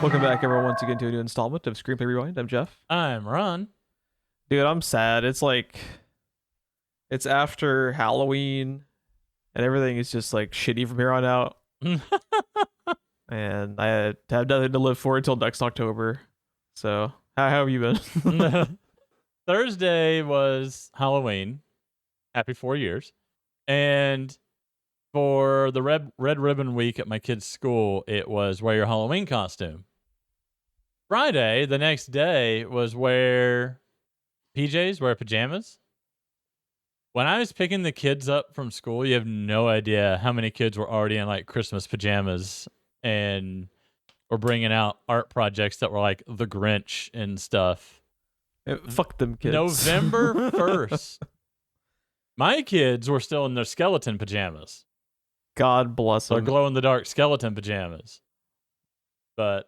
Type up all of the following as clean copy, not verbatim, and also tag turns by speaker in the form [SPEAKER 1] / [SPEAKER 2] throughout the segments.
[SPEAKER 1] Welcome back, everyone, once again to a new installment of Screenplay Rewind. I'm Jeff.
[SPEAKER 2] I'm Ron.
[SPEAKER 1] Dude, I'm sad. It's after Halloween, and everything is just like shitty from here on out. And I have nothing to live for until next October. So, how have you been?
[SPEAKER 2] Thursday was Halloween. Happy 4 years. And for the red ribbon week at my kid's school, it was wear your Halloween costume. Friday, the next day, was wear PJs, wear pajamas. When I was picking the kids up from school, you have no idea how many kids were already in like Christmas pajamas and were bringing out art projects that were like the Grinch and stuff.
[SPEAKER 1] Fuck them kids.
[SPEAKER 2] November 1st. My kids were still in their skeleton pajamas.
[SPEAKER 1] God bless them.
[SPEAKER 2] Their glow-in-the-dark skeleton pajamas. But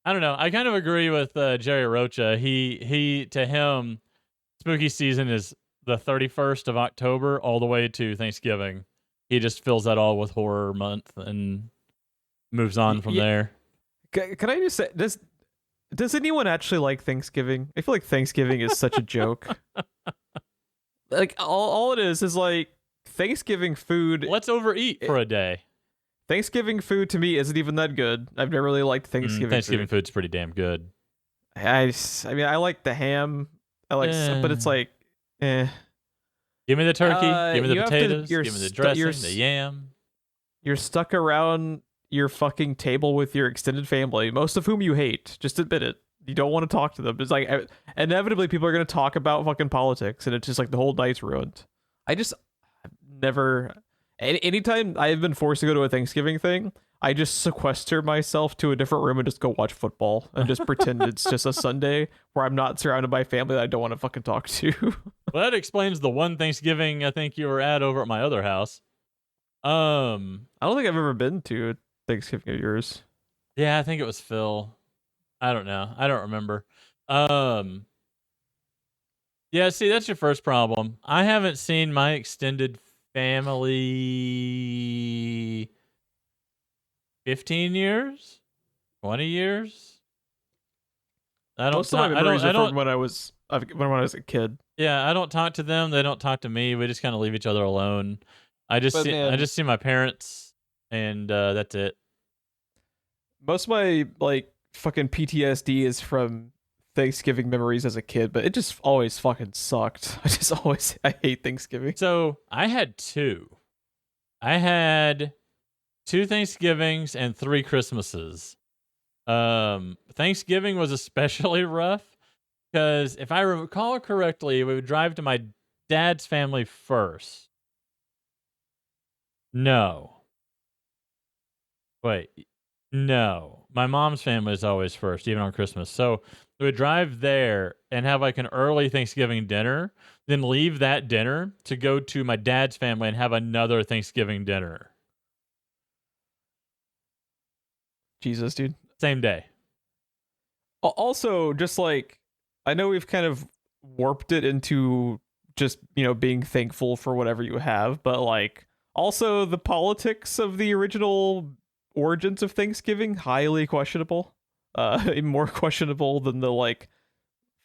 [SPEAKER 2] I don't know. I kind of agree with Jerry Rocha. To him, spooky season is the 31st of October all the way to Thanksgiving. He just fills that all with horror month and moves on from there.
[SPEAKER 1] Can I just say, does anyone actually like Thanksgiving? I feel like Thanksgiving is such a joke. Like all it is like Thanksgiving food.
[SPEAKER 2] Let's overeat for a day.
[SPEAKER 1] Thanksgiving food to me isn't even that good. I've never really liked Thanksgiving
[SPEAKER 2] food's pretty damn good.
[SPEAKER 1] I mean, I like the ham. But it's like, eh.
[SPEAKER 2] Give me the turkey. Give me the potatoes. Give me the dressing, the yam.
[SPEAKER 1] You're stuck around your fucking table with your extended family, most of whom you hate. Just admit it. You don't want to talk to them. It's like, inevitably people are going to talk about fucking politics, and it's just like the whole night's ruined. I've never... Anytime I've been forced to go to a Thanksgiving thing, I just sequester myself to a different room and just go watch football and just pretend it's just a Sunday where I'm not surrounded by family that I don't want to fucking talk to.
[SPEAKER 2] Well, that explains the one Thanksgiving I think you were at over at my other house.
[SPEAKER 1] I don't think I've ever been to a Thanksgiving of yours.
[SPEAKER 2] Yeah, I think it was Phil. I don't know. I don't remember. Yeah, see, that's your first problem. I haven't seen my extended family 15 years, 20 years.
[SPEAKER 1] Most of my memories are from when I was a kid.
[SPEAKER 2] Yeah, I don't talk to them. They don't talk to me. We just kind of leave each other alone. I just see my parents, and that's it.
[SPEAKER 1] Most of my like fucking PTSD is from Thanksgiving memories as a kid, but it just always fucking sucked. I hate Thanksgiving.
[SPEAKER 2] So I had two. I had 2 Thanksgivings and 3 Christmases. Thanksgiving was especially rough because if I recall correctly, we would drive to my dad's family first. No. Wait. No. My mom's family is always first, even on Christmas. So we would drive there and have like an early Thanksgiving dinner, then leave that dinner to go to my dad's family and have another Thanksgiving dinner.
[SPEAKER 1] Jesus, dude.
[SPEAKER 2] Same day.
[SPEAKER 1] Also, just like, I know we've kind of warped it into just, being thankful for whatever you have, but like, also the politics of the original origins of Thanksgiving, highly questionable. More questionable than the like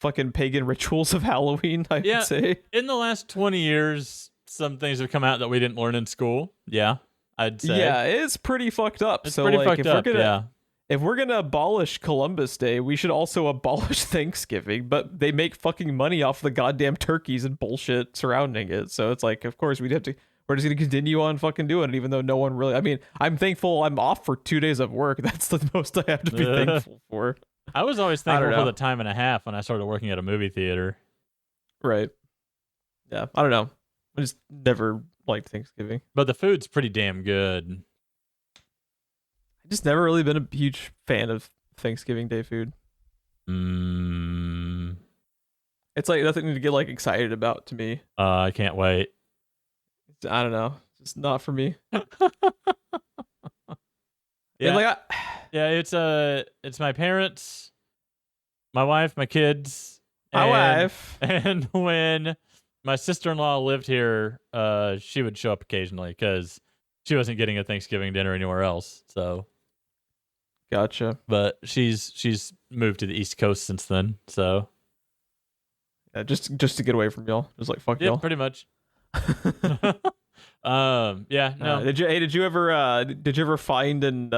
[SPEAKER 1] fucking pagan rituals of Halloween, I would say.
[SPEAKER 2] In the last 20 years, some things have come out that we didn't learn in school. Yeah, I'd say.
[SPEAKER 1] Yeah, it's pretty fucked up.
[SPEAKER 2] It's pretty fucked up,
[SPEAKER 1] if we're gonna abolish Columbus Day, we should also abolish Thanksgiving, but they make fucking money off the goddamn turkeys and bullshit surrounding it. So it's like, of course, we're just going to continue on fucking doing it, even though no one really... I mean, I'm thankful I'm off for 2 days of work. That's the most I have to be thankful for.
[SPEAKER 2] I was always thankful for the time and a half when I started working at a movie theater.
[SPEAKER 1] Right. Yeah, I don't know. I just never liked Thanksgiving.
[SPEAKER 2] But the food's pretty damn good.
[SPEAKER 1] I just never really been a huge fan of Thanksgiving Day food. It's like nothing to get like excited about to me.
[SPEAKER 2] I can't wait.
[SPEAKER 1] I don't know. It's just not for me.
[SPEAKER 2] Yeah. It's my parents, my wife, my kids, and when my sister-in-law lived here, she would show up occasionally because she wasn't getting a Thanksgiving dinner anywhere else. So
[SPEAKER 1] Gotcha.
[SPEAKER 2] But she's moved to the East Coast since then. So
[SPEAKER 1] Yeah, just to get away from y'all. Just like fuck
[SPEAKER 2] yeah,
[SPEAKER 1] y'all.
[SPEAKER 2] pretty much. Yeah, no.
[SPEAKER 1] Did you ever find and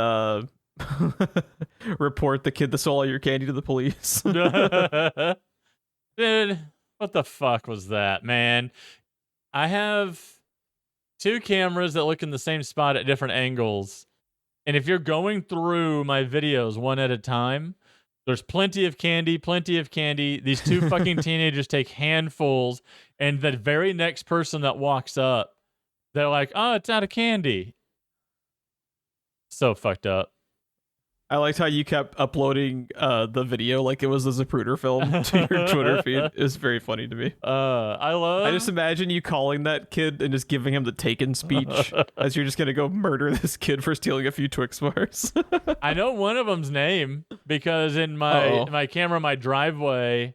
[SPEAKER 1] report the kid that stole all your candy to the police?
[SPEAKER 2] Dude, what the fuck was that, man? I have 2 cameras that look in the same spot at different angles. And if you're going through my videos one at a time, there's plenty of candy, plenty of candy. These 2 fucking teenagers take handfuls, and the very next person that walks up, they're like, "Oh, it's out of candy." So fucked up.
[SPEAKER 1] I liked how you kept uploading the video like it was a Zapruder film to your Twitter feed. It was very funny to me.
[SPEAKER 2] I
[SPEAKER 1] just imagine you calling that kid and just giving him the Taken speech as you're just gonna go murder this kid for stealing a few Twix bars.
[SPEAKER 2] I know one of them's name because in my camera, my driveway,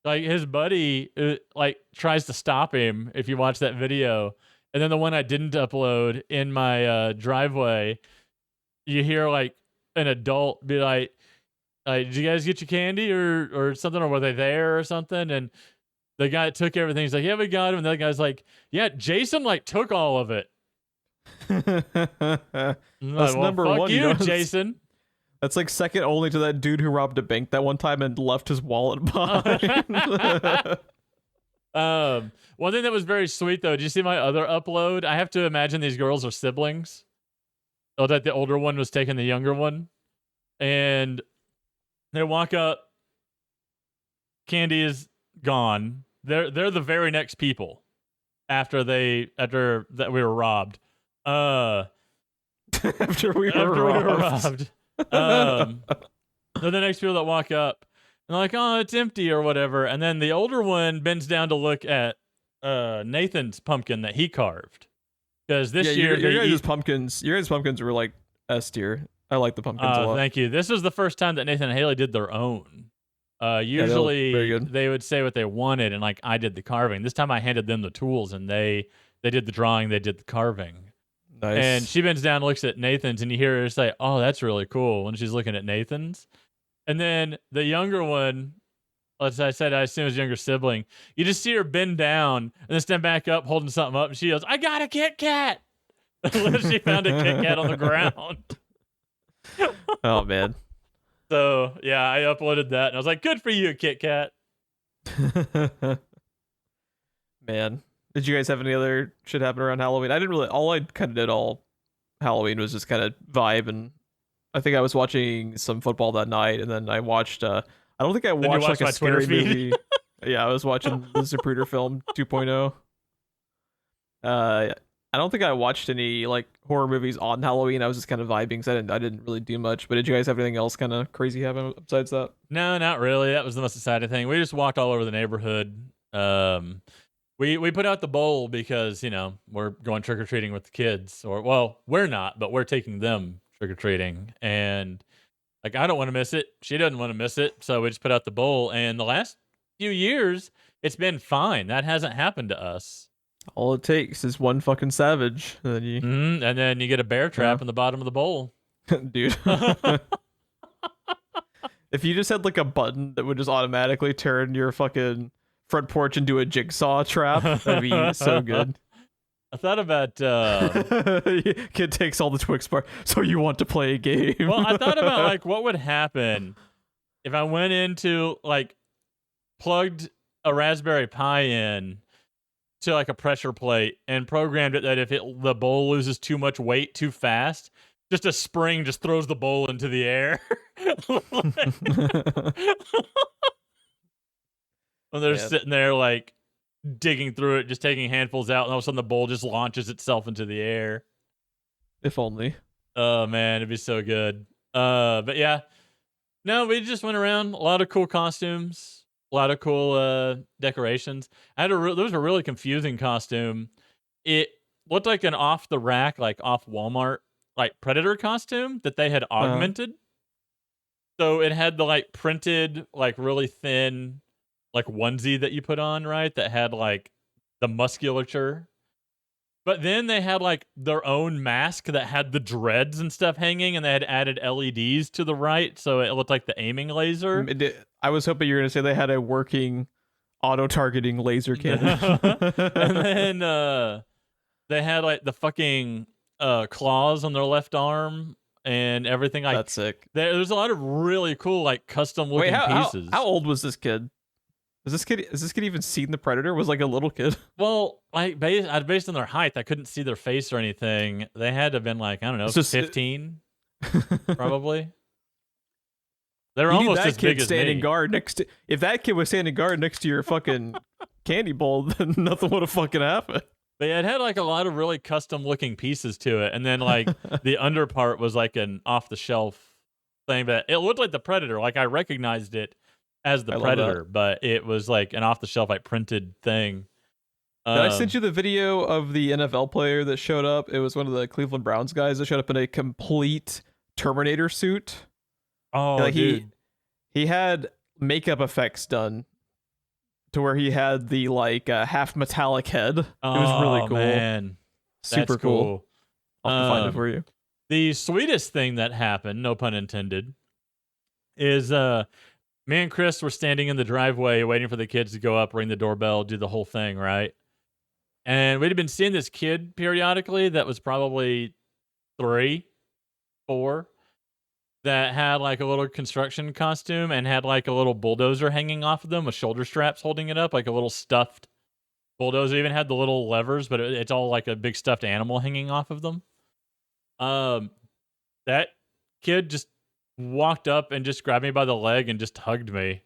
[SPEAKER 2] like his buddy, like tries to stop him. If you watch that video, and then the one I didn't upload in my driveway, you hear like an adult be like, "Did you guys get your candy or something, or were they there or something?" And the guy took everything. He's like, "Yeah, we got him." And the other guy's like, "Yeah, Jason like took all of it."
[SPEAKER 1] That's
[SPEAKER 2] like,
[SPEAKER 1] number
[SPEAKER 2] fuck
[SPEAKER 1] one.
[SPEAKER 2] you, Jason.
[SPEAKER 1] That's like second only to that dude who robbed a bank that one time and left his wallet behind.
[SPEAKER 2] One thing that was very sweet though, did you see my other upload? I have to imagine these girls are siblings. Oh, that the older one was taking the younger one. And they walk up. Candy is gone. They're the very next people after that we were robbed.
[SPEAKER 1] After we were robbed.
[SPEAKER 2] They're the next people that walk up. And they're like, "Oh, it's empty," or whatever. And then the older one bends down to look at Nathan's pumpkin that he carved. Because this year,
[SPEAKER 1] your guys' pumpkins were like S tier. I like the pumpkins a lot.
[SPEAKER 2] Thank you. This was the first time that Nathan and Haley did their own. Usually they would say what they wanted, and like I did the carving. This time I handed them the tools, and they did the drawing, they did the carving.
[SPEAKER 1] Nice.
[SPEAKER 2] And she bends down and looks at Nathan's, and you hear her say, "Oh, that's really cool," when she's looking at Nathan's. And then the younger one, as I said, I assume his younger sibling, you just see her bend down and then stand back up holding something up, and she goes, "I got a Kit Kat!" She found a Kit Kat on the ground.
[SPEAKER 1] Oh, man.
[SPEAKER 2] So, yeah, I uploaded that, and I was like, "Good for you, Kit Kat."
[SPEAKER 1] Man. Did you guys have any other shit happen around Halloween? All I kind of did all Halloween was just kind of vibe, and I think I was watching some football that night, and then I watched, I don't think I watched like a scary movie. Yeah, I was watching the Zapruder film 2.0. I don't think I watched any like horror movies on Halloween. I was just kind of vibing, because I didn't really do much. But did you guys have anything else kind of crazy happen besides that?
[SPEAKER 2] No, not really. That was the most exciting thing. We just walked all over the neighborhood. We put out the bowl because, we're going trick-or-treating with the kids. Or, well, we're not, but we're taking them trick-or-treating. And, like, I don't want to miss it. She doesn't want to miss it. So we just put out the bowl. And the last few years, it's been fine. That hasn't happened to us.
[SPEAKER 1] All it takes is one fucking savage. And
[SPEAKER 2] then you get a bear trap in the bottom of the bowl.
[SPEAKER 1] Dude. If you just had, like, a button that would just automatically turn your fucking front porch into a jigsaw trap, that'd be so good.
[SPEAKER 2] I thought about
[SPEAKER 1] kid takes all the Twix bar. So you want to play a game?
[SPEAKER 2] Well, I thought about like what would happen if I went into like plugged a Raspberry Pi in to like a pressure plate and programmed it that if the bowl loses too much weight too fast, just a spring just throws the bowl into the air. When they're sitting there like digging through it, just taking handfuls out, and all of a sudden the bowl just launches itself into the air.
[SPEAKER 1] If only.
[SPEAKER 2] Oh man, it'd be so good. But yeah, no, we just went around. A lot of cool costumes, a lot of cool decorations. There was a really confusing costume. It looked like an off the rack, like off Walmart, like Predator costume that they had augmented. So it had the like printed, like really thin, like onesie that you put on, right? That had like the musculature. But then they had like their own mask that had the dreads and stuff hanging, and they had added LEDs to the right, so it looked like the aiming laser.
[SPEAKER 1] I was hoping you were going to say they had a working auto-targeting laser cannon.
[SPEAKER 2] And then they had like the fucking claws on their left arm and everything. Like,
[SPEAKER 1] that's sick.
[SPEAKER 2] There's a lot of really cool like custom looking pieces.
[SPEAKER 1] How old was this kid? Has this kid even seen the Predator? Was like a little kid.
[SPEAKER 2] Well, like based on their height, I couldn't see their face or anything. They had to have been like, I don't know, 15, probably. They're almost as big as
[SPEAKER 1] standing
[SPEAKER 2] me.
[SPEAKER 1] guard next to. If that kid was standing guard next to your fucking candy bowl, then nothing would have fucking happened.
[SPEAKER 2] But it had like a lot of really custom looking pieces to it, and then like the under part was like an off the shelf thing, but it looked like the Predator. Like I recognized it as the Predator, but it was like an off the shelf like printed thing.
[SPEAKER 1] Did I send you the video of the NFL player that showed up? It was one of the Cleveland Browns guys that showed up in a complete Terminator suit.
[SPEAKER 2] Oh,
[SPEAKER 1] like
[SPEAKER 2] dude.
[SPEAKER 1] He had makeup effects done to where he had the like half metallic head. It was really cool.
[SPEAKER 2] Man.
[SPEAKER 1] Super cool. I'll have to find it for you.
[SPEAKER 2] The sweetest thing that happened, no pun intended, is me and Chris were standing in the driveway waiting for the kids to go up, ring the doorbell, do the whole thing, right? And we'd been seeing this kid periodically that was probably 3, 4, that had like a little construction costume and had like a little bulldozer hanging off of them with shoulder straps holding it up, like a little stuffed bulldozer. Even had the little levers, but it's all like a big stuffed animal hanging off of them. That kid just walked up and just grabbed me by the leg and just hugged me.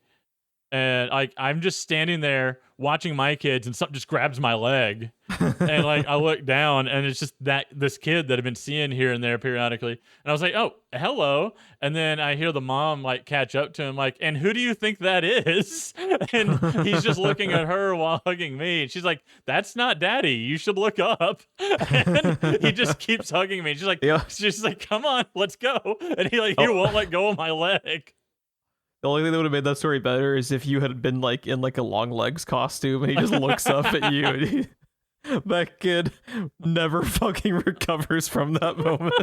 [SPEAKER 2] And like I'm just standing there watching my kids, and something just grabs my leg, and like I look down, and it's just this kid that I've been seeing here and there periodically, and I was like, "Oh, hello!" And then I hear the mom like catch up to him, like, "And who do you think that is?" And he's just looking at her while hugging me, and she's like, "That's not Daddy. You should look up." And he just keeps hugging me. She's like, "Come on, let's go," and he won't let go of my leg.
[SPEAKER 1] The only thing that would have made that story better is if you had been like in like a long legs costume and he just looks up at you and that kid never fucking recovers from that moment.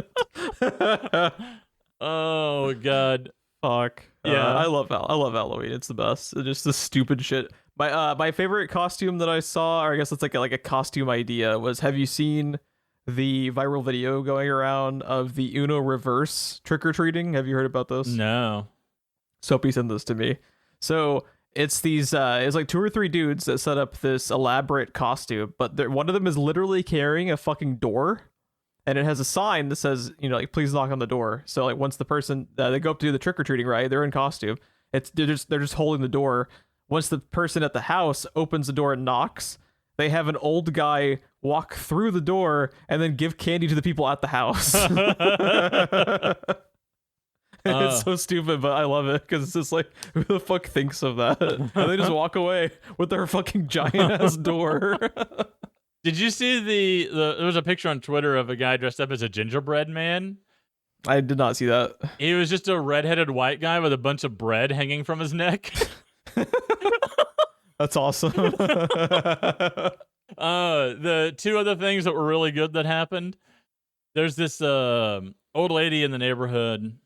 [SPEAKER 2] Oh god.
[SPEAKER 1] Fuck.
[SPEAKER 2] Yeah.
[SPEAKER 1] I love Halloween. It's the best. It's just the stupid shit. My favorite costume that I saw, or I guess it's like a costume idea, was, have you seen the viral video going around of the Uno reverse trick-or-treating? Have you heard about this?
[SPEAKER 2] No.
[SPEAKER 1] Soapy sent this to me. So it's these it's like 2 or 3 dudes that set up this elaborate costume, but one of them is literally carrying a fucking door, and it has a sign that says, like, please knock on the door. So like once the person they go up to do the trick-or-treating, right, they're in costume, they're just holding the door. Once the person at the house opens the door and knocks, they have an old guy walk through the door and then give candy to the people at the house. It's so stupid, but I love it because it's just like, who the fuck thinks of that? And they just walk away with their fucking giant ass door.
[SPEAKER 2] Did you see there was a picture on Twitter of a guy dressed up as a gingerbread man?
[SPEAKER 1] I did not see that.
[SPEAKER 2] He was just a redheaded white guy with a bunch of bread hanging from his neck.
[SPEAKER 1] That's awesome.
[SPEAKER 2] The 2 other things that were really good that happened. There's this old lady in the neighborhood.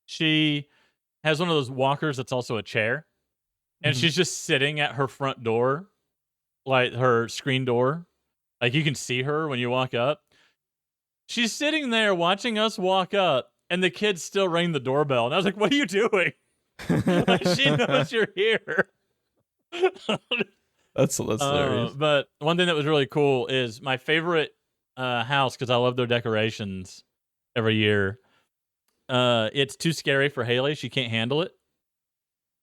[SPEAKER 2] She has one of those walkers that's also a chair, and she's just sitting at her front door, like her screen door. Like you can see her when you walk up. She's sitting there watching us walk up, and the kids still ring the doorbell. And I was like, "What are you doing?" Like, she knows you're here.
[SPEAKER 1] That's hilarious.
[SPEAKER 2] But one thing that was really cool is my favorite house, because I love their decorations every year. It's too scary for Haley. She can't handle it.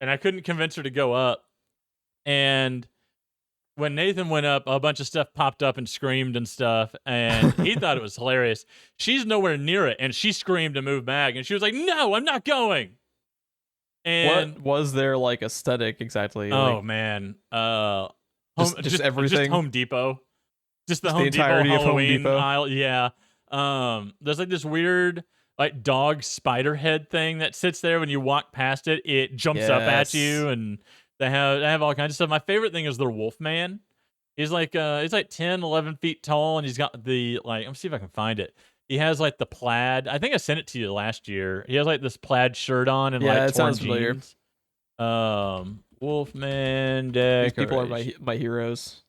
[SPEAKER 2] And I couldn't convince her to go up. And when Nathan went up, a bunch of stuff popped up and screamed and stuff. And he thought it was hilarious. She's nowhere near it. And she screamed and moved back. And she was like, "No, I'm not going." And
[SPEAKER 1] what was their like aesthetic exactly?
[SPEAKER 2] Oh,
[SPEAKER 1] like,
[SPEAKER 2] man.
[SPEAKER 1] Just everything.
[SPEAKER 2] Just Home Depot. Just the Home Depot
[SPEAKER 1] entirety of Home
[SPEAKER 2] Halloween
[SPEAKER 1] Depot.
[SPEAKER 2] aisle. Yeah. There's like this weird like dog spider head thing that sits there. When you walk past it, it jumps up at you, and they have all kinds of stuff. My favorite thing is their Wolfman. He's like 10, 11 feet tall, and he's got the like. Let me see if I can find it. He has like the plaid. I think I sent it to you last year. He has like this plaid shirt on and
[SPEAKER 1] Yeah,
[SPEAKER 2] like
[SPEAKER 1] it
[SPEAKER 2] torn
[SPEAKER 1] sounds familiar.
[SPEAKER 2] jeans. Wolfman
[SPEAKER 1] These
[SPEAKER 2] decoration.
[SPEAKER 1] people are my heroes.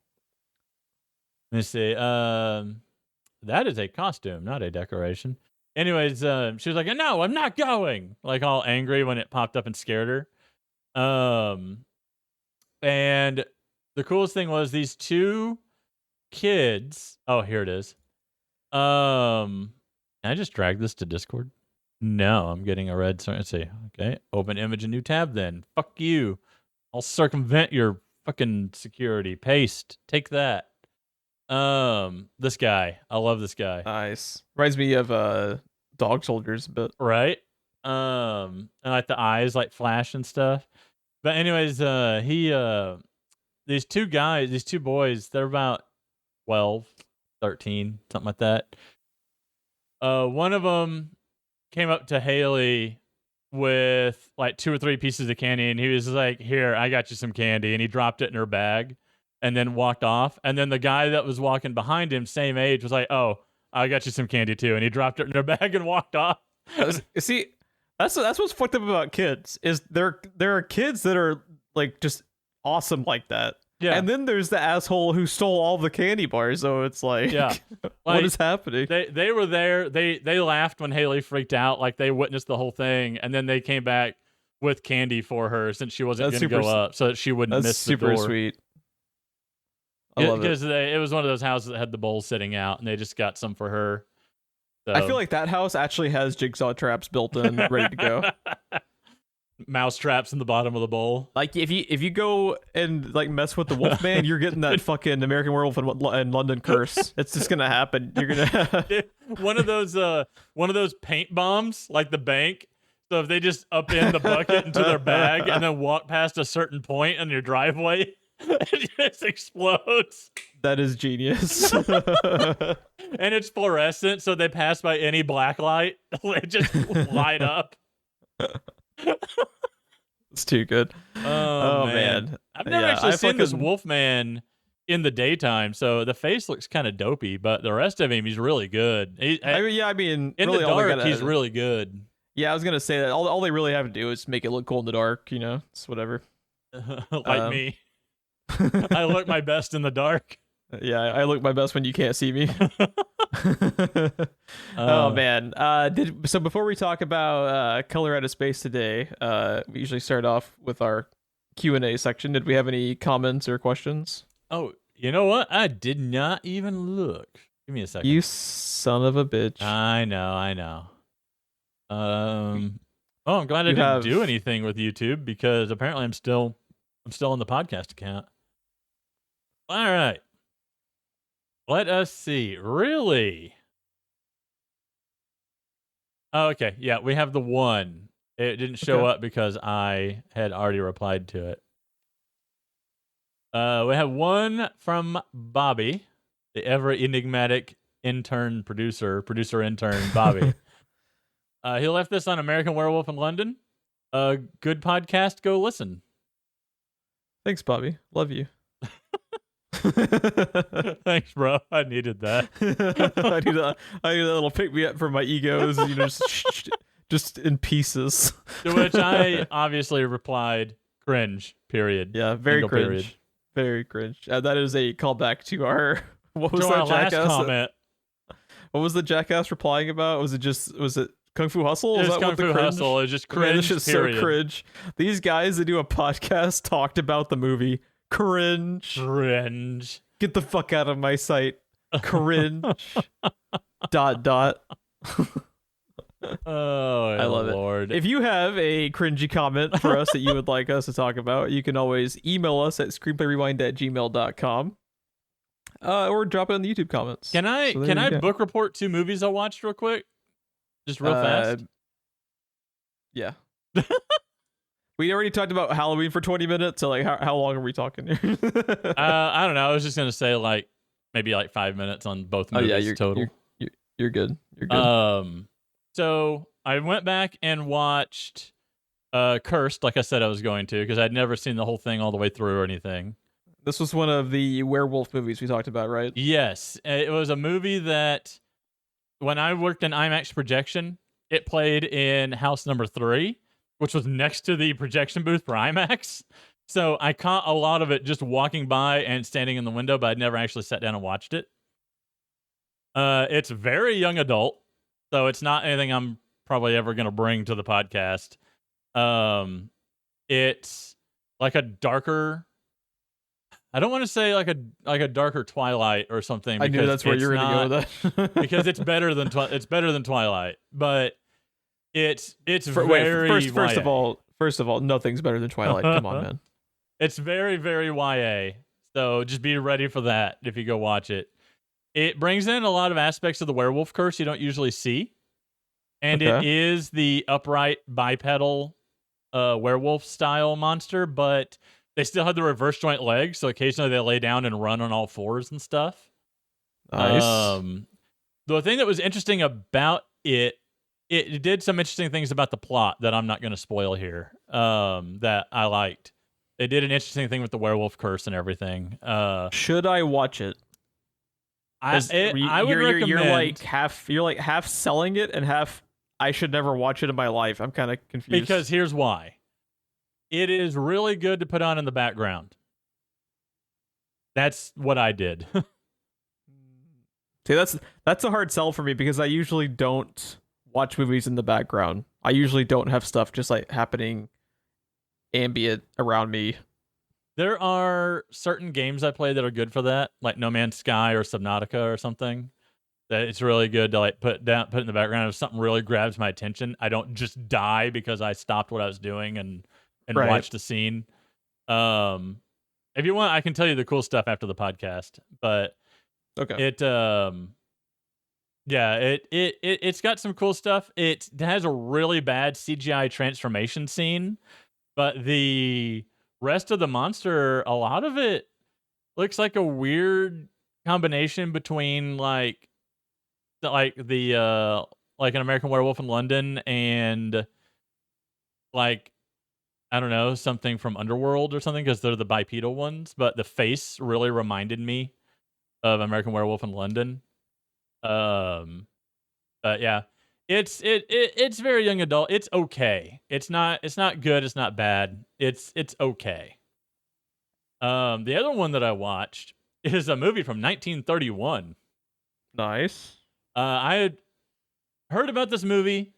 [SPEAKER 2] Let me see. That is a costume, not a decoration. Anyways, she was like, "No, I'm not going." Like all angry when it popped up and scared her. And the coolest thing was these two kids. Oh, here it is. Can I just drag this to Discord? No, I'm getting a red. Let's see. Okay, open image, a new tab. Then fuck you. I'll circumvent your fucking security. Paste. Take that. This guy. I love this guy.
[SPEAKER 1] Nice. Reminds me of Dog Soldiers a bit.
[SPEAKER 2] Right. And like the eyes like flash and stuff. But anyways, these two boys, they're about 12, 13, something like that. One of them came up to Haley with like 2 or 3 pieces of candy, and he was like, "Here, I got you some candy," and he dropped it in her bag and then walked off. And then the guy that was walking behind him, same age, was like, "Oh, I got you some candy too," and he dropped it in her bag and walked off.
[SPEAKER 1] See, that's what's fucked up about kids is there are kids that are like just awesome like that.
[SPEAKER 2] Yeah.
[SPEAKER 1] And then there's the asshole who stole all the candy bars, so it's like,
[SPEAKER 2] Yeah.
[SPEAKER 1] what
[SPEAKER 2] Like,
[SPEAKER 1] is happening?
[SPEAKER 2] They were there. They laughed when Haley freaked out, like they witnessed the whole thing, and then they came back with candy for her since she wasn't going to go up, so that she wouldn't miss the door.
[SPEAKER 1] That's super sweet. I love it.
[SPEAKER 2] Because it was one of those houses that had the bowl sitting out, and they just got some for her. So.
[SPEAKER 1] I feel like that house actually has jigsaw traps built in, ready to go.
[SPEAKER 2] Mouse traps in the bottom of the bowl.
[SPEAKER 1] Like if you go and like mess with the Wolfman, you're getting that fucking American Werewolf and London curse. It's just gonna happen. You're gonna
[SPEAKER 2] one of those paint bombs, like the bank. So if they just upend the bucket into their bag and then walk past a certain point in your driveway, it just explodes.
[SPEAKER 1] That is genius.
[SPEAKER 2] And it's fluorescent, so they pass by any black light, it just light up.
[SPEAKER 1] It's too good.
[SPEAKER 2] Oh man. I've never actually seen this Wolfman in the daytime, so the face looks kind of dopey, but the rest of him, he's really good.
[SPEAKER 1] I mean,
[SPEAKER 2] in
[SPEAKER 1] really
[SPEAKER 2] the dark, he's really good.
[SPEAKER 1] Yeah, I was gonna say that all they really have to do is make it look cool in the dark. You know, it's whatever.
[SPEAKER 2] Like me, I look my best in the dark.
[SPEAKER 1] Yeah, I look my best when you can't see me. Oh man. So before we talk about Color Out of Space today, we usually start off with our Q&A section. Did we have any comments or questions?
[SPEAKER 2] Oh, you know what? I did not even look. Give me a second.
[SPEAKER 1] You son of a bitch.
[SPEAKER 2] I know. I'm glad I didn't do anything with YouTube because apparently I'm still on the podcast account. All right. Let us see. Really? Oh, okay. Yeah, we have the one. It didn't show up because I had already replied to it. We have one from Bobby, the ever enigmatic producer intern Bobby. He left this on American Werewolf in London. Good podcast. Go listen.
[SPEAKER 1] Thanks, Bobby. Love you.
[SPEAKER 2] Thanks, bro. I needed that.
[SPEAKER 1] I need that little pick me up for my egos, you know, just in pieces.
[SPEAKER 2] To which I obviously replied, "Cringe." Period.
[SPEAKER 1] Yeah, very
[SPEAKER 2] Single
[SPEAKER 1] cringe.
[SPEAKER 2] Period.
[SPEAKER 1] Very cringe. That is a callback to our what was
[SPEAKER 2] to
[SPEAKER 1] that
[SPEAKER 2] our last
[SPEAKER 1] jackass?
[SPEAKER 2] comment.
[SPEAKER 1] What was the jackass replying about? Was it Kung Fu Hustle?
[SPEAKER 2] It was Kung Fu Hustle. It's just cringe.
[SPEAKER 1] Man, this is
[SPEAKER 2] period.
[SPEAKER 1] so cringe. These guys that do a podcast talked about the movie. Cringe. Get the fuck out of my sight. Cringe. ...
[SPEAKER 2] Oh,
[SPEAKER 1] I love
[SPEAKER 2] Lord.
[SPEAKER 1] it. If you have a cringy comment for us that you would like us to talk about, you can always email us at screenplayrewind@gmail.com. Or drop it in the YouTube comments.
[SPEAKER 2] Can I book report 2 movies I watched real quick? Just real fast?
[SPEAKER 1] Yeah. We already talked about Halloween for 20 minutes, so like how long are we talking here?
[SPEAKER 2] I don't know. I was just gonna say like maybe like 5 minutes on both movies total.
[SPEAKER 1] You're good. You're good.
[SPEAKER 2] So I went back and watched Cursed, like I said I was going to, because I'd never seen the whole thing all the way through or anything.
[SPEAKER 1] This was one of the werewolf movies we talked about, right?
[SPEAKER 2] Yes, it was a movie that when I worked in IMAX projection, it played in house number 3, which was next to the projection booth for IMAX. So I caught a lot of it just walking by and standing in the window, but I'd never actually sat down and watched it. It's very young adult, so it's not anything I'm probably ever going to bring to the podcast. It's like a darker. I don't want to say like a darker Twilight or something.
[SPEAKER 1] I knew that's where you're going to go with that.
[SPEAKER 2] Because it's better than Twilight, but it's very
[SPEAKER 1] first of all, nothing's better than Twilight. Come on, man.
[SPEAKER 2] It's very, very YA. So just be ready for that if you go watch it. It brings in a lot of aspects of the werewolf curse you don't usually see. And It is the upright bipedal werewolf style monster, but they still have the reverse joint legs, so occasionally they lay down and run on all fours and stuff.
[SPEAKER 1] Nice.
[SPEAKER 2] The thing that was interesting about it did some interesting things about the plot that I'm not going to spoil here, that I liked. They did an interesting thing with the werewolf curse and everything.
[SPEAKER 1] Should I watch it?
[SPEAKER 2] I would recommend.
[SPEAKER 1] You're like half selling it and half I should never watch it in my life. I'm kind of confused.
[SPEAKER 2] Because here's why. It is really good to put on in the background. That's what I did.
[SPEAKER 1] See, that's a hard sell for me because I usually don't watch movies in the background. I usually don't have stuff just like happening ambient around me.
[SPEAKER 2] There are certain games I play that are good for that, like No Man's Sky or Subnautica or something. That it's really good to like put in the background. If something really grabs my attention, I don't just die because I stopped what I was doing and watched the scene. If you want, I can tell you the cool stuff after the podcast. But it's got some cool stuff. It has a really bad CGI transformation scene, but the rest of the monster, a lot of it looks like a weird combination between like an American Werewolf in London and like, I don't know, something from Underworld or something, because they're the bipedal ones, but the face really reminded me of American Werewolf in London. But yeah, it's very young adult. It's okay. It's not good. It's not bad. It's okay. The other one that I watched is a movie from 1931.
[SPEAKER 1] Nice.
[SPEAKER 2] I had heard about this movie,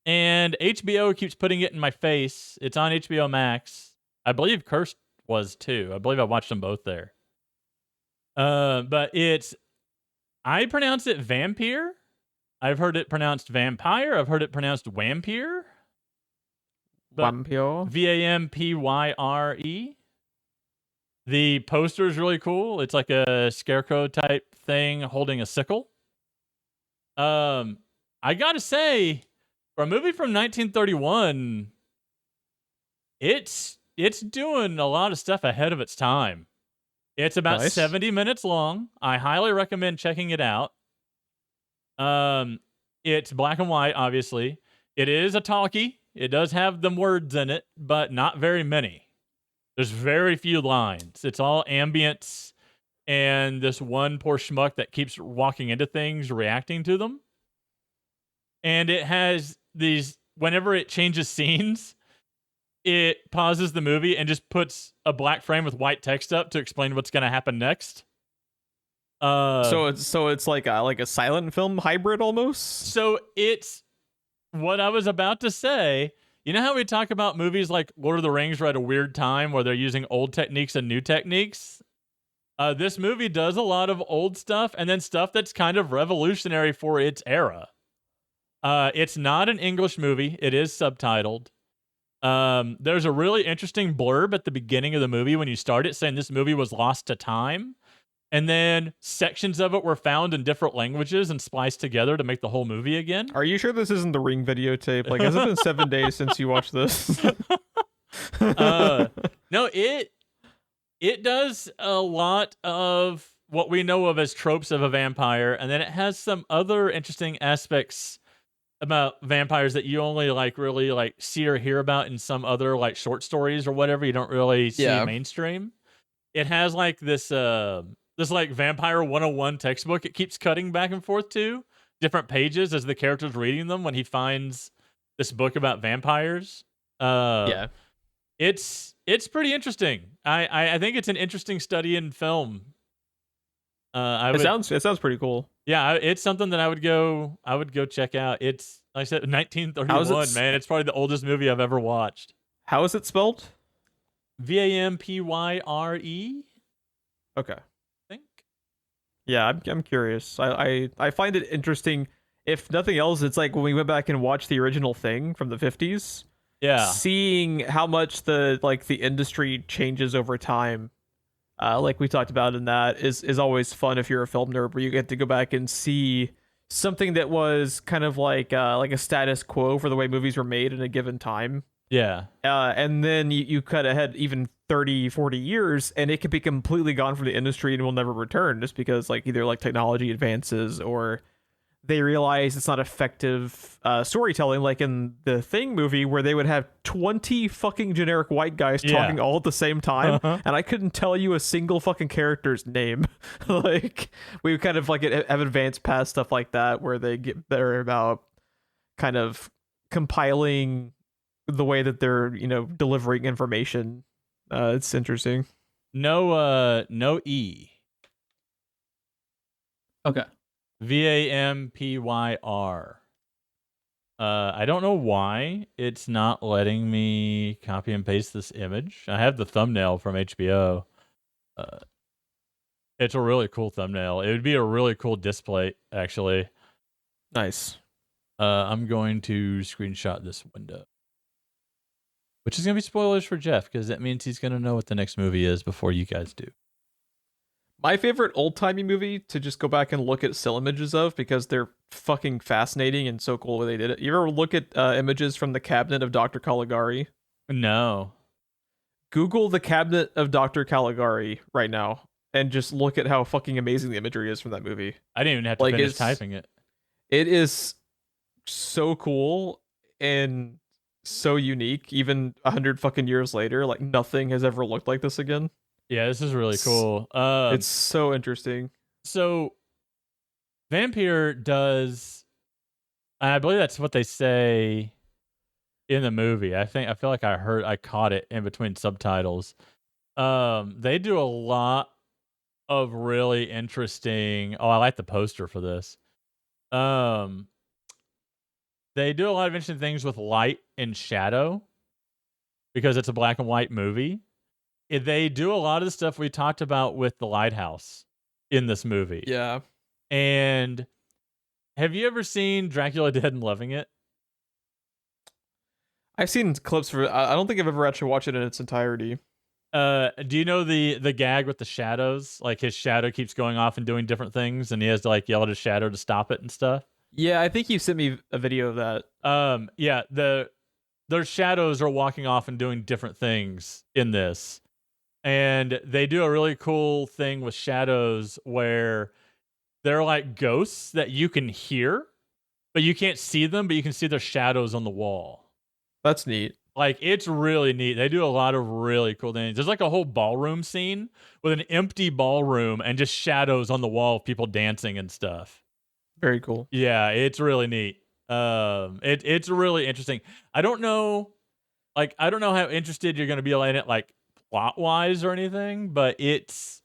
[SPEAKER 2] and HBO keeps putting it in my face. It's on HBO Max. I believe Cursed was too. I believe I watched them both there. But I pronounce it vampire. I've heard it pronounced vampire. I've heard it pronounced wampire.
[SPEAKER 1] Vampire.
[SPEAKER 2] Vampyre. The poster is really cool. It's like a scarecrow type thing holding a sickle. I gotta say, for a movie from 1931, it's doing a lot of stuff ahead of its time. It's about 70 minutes long. I highly recommend checking it out. It's black and white, obviously. It is a talkie. It does have them words in it, but not very many. There's very few lines. It's all ambience and this one poor schmuck that keeps walking into things, reacting to them. And it has these, whenever it changes scenes, it pauses the movie and just puts a black frame with white text up to explain what's going to happen next.
[SPEAKER 1] So it's like a silent film hybrid almost.
[SPEAKER 2] So it's what I was about to say. You know how we talk about movies like Lord of the Rings are at a weird time where they're using old techniques and new techniques? This movie does a lot of old stuff and then stuff that's kind of revolutionary for its era. It's not an English movie. It is subtitled. There's a really interesting blurb at the beginning of the movie when you start it saying this movie was lost to time. And then sections of it were found in different languages and spliced together to make the whole movie again.
[SPEAKER 1] Are you sure this isn't the Ring videotape? Like, has it been 7 days since you watched this?
[SPEAKER 2] No, it does a lot of what we know of as tropes of a vampire, and then it has some other interesting aspects about vampires that you only really see or hear about in some other short stories or whatever. You don't really see mainstream. it has like this like Vampire 101 textbook. It keeps cutting back and forth to different pages as the character's reading them when he finds this book about vampires.
[SPEAKER 1] Yeah.
[SPEAKER 2] It's pretty interesting. I think it's an interesting study in film.
[SPEAKER 1] It sounds pretty cool.
[SPEAKER 2] Yeah, it's something that I would go check out. It's like I said, 1931, man. It's probably the oldest movie I've ever watched.
[SPEAKER 1] How is it spelled?
[SPEAKER 2] Vampyre.
[SPEAKER 1] Okay.
[SPEAKER 2] I think.
[SPEAKER 1] Yeah, I'm curious. I find it interesting. If nothing else, it's like when we went back and watched the original Thing from the 50s.
[SPEAKER 2] Yeah.
[SPEAKER 1] Seeing how much the industry changes over time, like we talked about in that, is always fun if you're a film nerd, where you get to go back and see something that was kind of like a status quo for the way movies were made in a given time.
[SPEAKER 2] Yeah.
[SPEAKER 1] And then you cut ahead even 30, 40 years, and it could be completely gone from the industry and will never return, just because either technology advances or they realize it's not effective storytelling, like in the Thing movie, where they would have 20 fucking generic white guys talking all at the same time, and I couldn't tell you a single fucking character's name. We kind of have advanced past stuff like that, where they get better about kind of compiling the way that they're delivering information. It's interesting.
[SPEAKER 2] No E.
[SPEAKER 1] Okay.
[SPEAKER 2] Vampyr. I don't know why it's not letting me copy and paste this image. I have the thumbnail from HBO. It's a really cool thumbnail. It would be a really cool display, actually.
[SPEAKER 1] Nice.
[SPEAKER 2] I'm going to screenshot this window, which is going to be spoilers for Jeff, because that means he's going to know what the next movie is before you guys do.
[SPEAKER 1] My favorite old-timey movie to just go back and look at still images of, because they're fucking fascinating and so cool the way they did it. You ever look at images from the cabinet of Dr. Caligari?
[SPEAKER 2] No.
[SPEAKER 1] Google the cabinet of Dr. Caligari right now and just look at how fucking amazing the imagery is from that movie.
[SPEAKER 2] I didn't even have to finish typing it.
[SPEAKER 1] It is so cool and so unique, even 100 fucking years later. Nothing has ever looked like this again.
[SPEAKER 2] Yeah, this is really cool.
[SPEAKER 1] It's so interesting.
[SPEAKER 2] So Vampyr does, I believe that's what they say in the movie. I feel like I caught it in between subtitles. They do a lot of really interesting. Oh, I like the poster for this. They do a lot of interesting things with light and shadow, because it's a black and white movie. They do a lot of the stuff we talked about with the lighthouse in this movie.
[SPEAKER 1] Yeah.
[SPEAKER 2] And have you ever seen Dracula Dead and Loving It?
[SPEAKER 1] I've seen clips for it. I don't think I've ever actually watched it in its entirety.
[SPEAKER 2] Do you know the gag with the shadows? Like, his shadow keeps going off and doing different things, and he has to yell at his shadow to stop it and stuff?
[SPEAKER 1] Yeah, I think you sent me a video of that.
[SPEAKER 2] Yeah, their shadows are walking off and doing different things in this. And they do a really cool thing with shadows where they're like ghosts that you can hear, but you can't see them, but you can see their shadows on the wall.
[SPEAKER 1] That's neat.
[SPEAKER 2] It's really neat. They do a lot of really cool things. There's a whole ballroom scene with an empty ballroom and just shadows on the wall of people dancing and stuff.
[SPEAKER 1] Very cool.
[SPEAKER 2] Yeah, it's really neat. It's really interesting. I don't know how interested you're going to be in it, plot wise or anything, but it's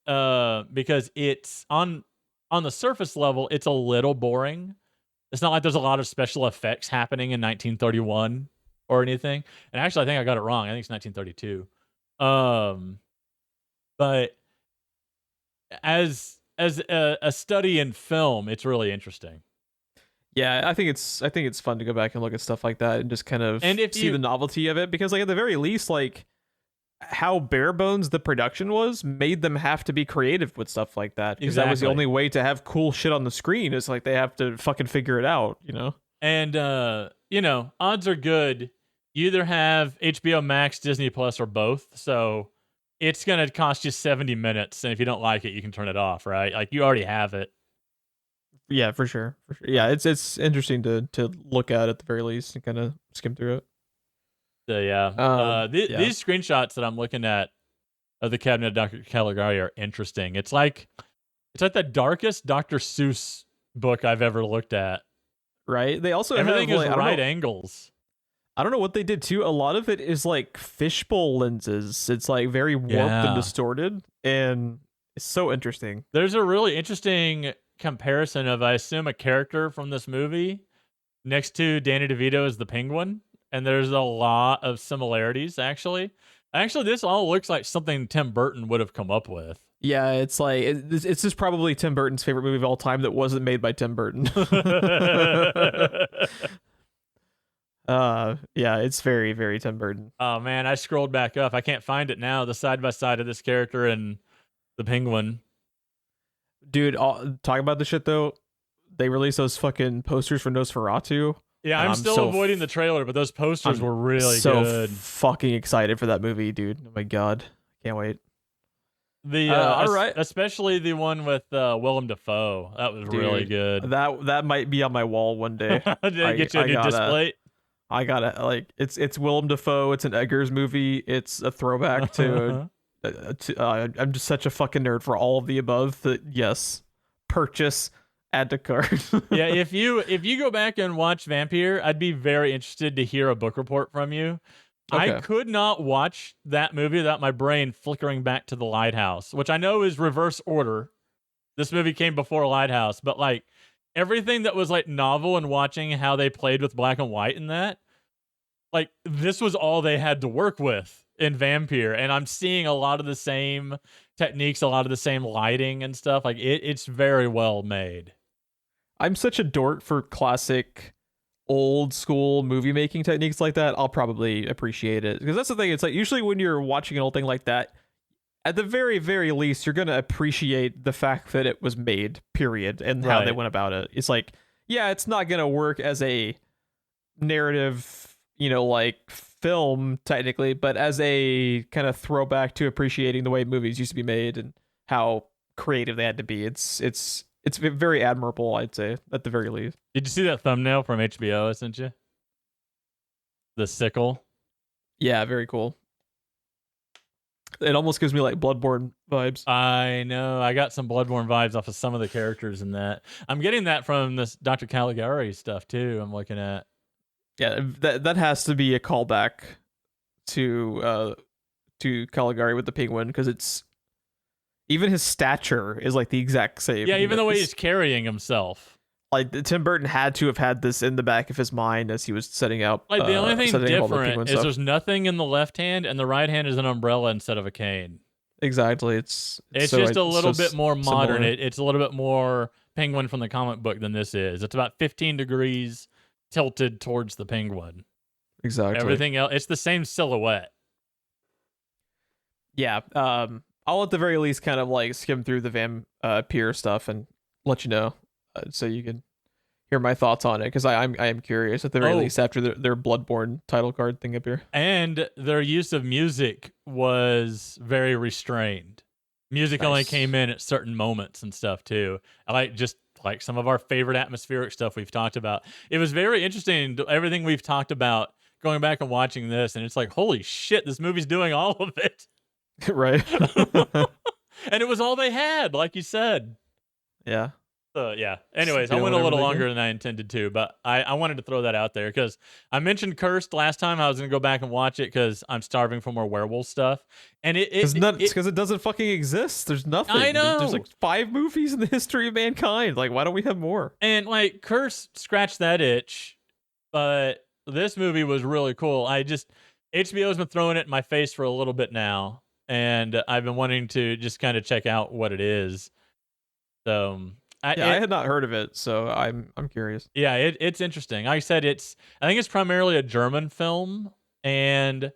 [SPEAKER 2] because it's on the surface level, it's a little boring. It's not like there's a lot of special effects happening in 1931 or anything. And actually, I think I got it wrong. I think it's 1932. But as a study in film, it's really interesting.
[SPEAKER 1] Yeah, I think it's fun to go back and look at stuff like that and just kind of see the novelty of it, because at the very least, how bare bones the production was made them have to be creative with stuff like that, because that was the only way to have cool shit on the screen, is they have to fucking figure it out,
[SPEAKER 2] And odds are good you either have HBO Max, Disney Plus, or both, so it's gonna cost you 70 minutes, and if you don't like it, you can turn it off, right? You already have it.
[SPEAKER 1] Yeah, for sure. Yeah, it's interesting to look at the very least and kind of skim through it.
[SPEAKER 2] So yeah, these screenshots that I'm looking at of the Cabinet of Dr. Caligari are interesting. It's like the darkest Dr. Seuss book I've ever looked at.
[SPEAKER 1] Right? They also
[SPEAKER 2] Everything
[SPEAKER 1] have
[SPEAKER 2] is
[SPEAKER 1] like,
[SPEAKER 2] right angles.
[SPEAKER 1] I don't know what they did too. A lot of it is like fishbowl lenses. It's like very warped and distorted, and it's so interesting.
[SPEAKER 2] There's a really interesting comparison of, I assume, a character from this movie next to Danny DeVito as the Penguin, and there's a lot of similarities, actually. Actually, this all looks like something Tim Burton would have come up with.
[SPEAKER 1] Yeah, it's like it's just probably Tim Burton's favorite movie of all time that wasn't made by Tim Burton. Yeah, it's very, very Tim Burton.
[SPEAKER 2] Oh man, I scrolled back up. I can't find it now. The side by side of this character and the Penguin.
[SPEAKER 1] Dude, talking about this shit though, they released those fucking posters for Nosferatu.
[SPEAKER 2] Yeah, I'm still avoiding the trailer, but those posters were really good.
[SPEAKER 1] Fucking excited for that movie, dude. Oh my god, can't wait.
[SPEAKER 2] All right, especially the one with Willem Dafoe. That was really good.
[SPEAKER 1] That might be on my wall one day.
[SPEAKER 2] Did I get you a new display?
[SPEAKER 1] I gotta like it's Willem Dafoe. It's an Eggers movie. It's a throwback to. I'm just such a fucking nerd for all of the above. That yes, purchase, add to cart.
[SPEAKER 2] Yeah, if you go back and watch Vampire, I'd be very interested to hear a book report from you. Okay. I could not watch that movie without my brain flickering back to The Lighthouse, which I know is reverse order. This movie came before Lighthouse, but like everything that was like novel and watching how they played with black and white in that, like this was all they had to work with in Vampire, and I'm seeing a lot of the same techniques, a lot of the same lighting and stuff. Like it's very well made.
[SPEAKER 1] I'm such a dork for classic old school movie making techniques like that. I'll probably appreciate it, because that's the thing. It's like usually when you're watching an old thing like that, at the very, very least, you're going to appreciate the fact that it was made, period, and how they went about it. It's like, yeah, it's not going to work as a narrative, like film technically, but as a kind of throwback to appreciating the way movies used to be made and how creative they had to be. It's very admirable, I'd say, at the very least.
[SPEAKER 2] Did you see that thumbnail from HBO I sent you? The sickle?
[SPEAKER 1] Yeah, very cool. It almost gives me like Bloodborne vibes.
[SPEAKER 2] I know. I got some Bloodborne vibes off of some of the characters in that. I'm getting that from this Dr. Caligari stuff too. I'm looking at.
[SPEAKER 1] Yeah, that has to be a callback to Caligari with the penguin, because it's even his stature is like the exact same.
[SPEAKER 2] Yeah, even the way he's carrying himself.
[SPEAKER 1] Like Tim Burton had to have had this in the back of his mind as he was setting out.
[SPEAKER 2] Like the only thing different is there's nothing in the left hand, and the right hand is an umbrella instead of a cane.
[SPEAKER 1] Exactly. It's
[SPEAKER 2] so, just a little bit more modern. It's a little bit more Penguin from the comic book than this is. It's about 15 degrees tilted towards the Penguin.
[SPEAKER 1] Exactly.
[SPEAKER 2] Everything else, it's the same silhouette.
[SPEAKER 1] Yeah. I'll at the very least kind of like skim through the Vampire stuff and let you know, so you can hear my thoughts on it, because I am curious at the very least after their Bloodborne title card thing up here.
[SPEAKER 2] And their use of music was very restrained. Music only came in at certain moments and stuff too. I like some of our favorite atmospheric stuff we've talked about. It was very interesting, everything we've talked about, going back and watching this, and it's like, holy shit, this movie's doing all of it.
[SPEAKER 1] Right.
[SPEAKER 2] And it was all they had, like you said.
[SPEAKER 1] Yeah.
[SPEAKER 2] Yeah. Anyways, I went a little longer than I intended to, but I wanted to throw that out there because I mentioned Cursed last time. I was going to go back and watch it because I'm starving for more werewolf stuff. And it's
[SPEAKER 1] because it doesn't fucking exist. There's nothing.
[SPEAKER 2] I know.
[SPEAKER 1] There's like 5 movies in the history of mankind. Like, why don't we have more?
[SPEAKER 2] And like Cursed scratched that itch, but this movie was really cool. HBO's been throwing it in my face for a little bit now, and I've been wanting to just kind of check out what it is. So I
[SPEAKER 1] had not heard of it, so I'm curious.
[SPEAKER 2] Yeah, it's interesting. Like I said, I think it's primarily a German film, and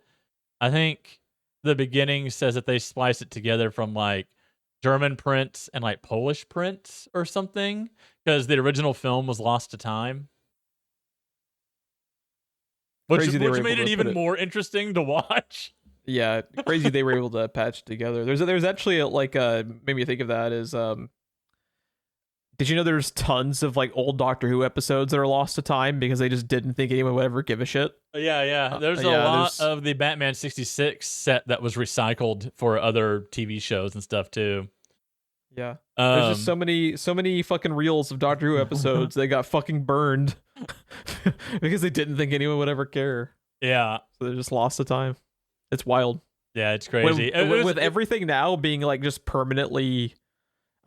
[SPEAKER 2] I think the beginning says that they splice it together from like German prints and like Polish prints or something, because the original film was lost to time. Which made it even more interesting to watch.
[SPEAKER 1] Yeah, crazy they were able to patch it together. There's actually made me think of that is did you know there's tons of like old Doctor Who episodes that are lost to time because they just didn't think anyone would ever give a shit?
[SPEAKER 2] Yeah. There's a lot of the Batman 66 set that was recycled for other TV shows and stuff too.
[SPEAKER 1] Yeah. There's just so many fucking reels of Doctor Who episodes that got fucking burned because they didn't think anyone would ever care.
[SPEAKER 2] Yeah.
[SPEAKER 1] So they just lost the time. It's wild.
[SPEAKER 2] Yeah, it's crazy.
[SPEAKER 1] With everything now being like just permanently,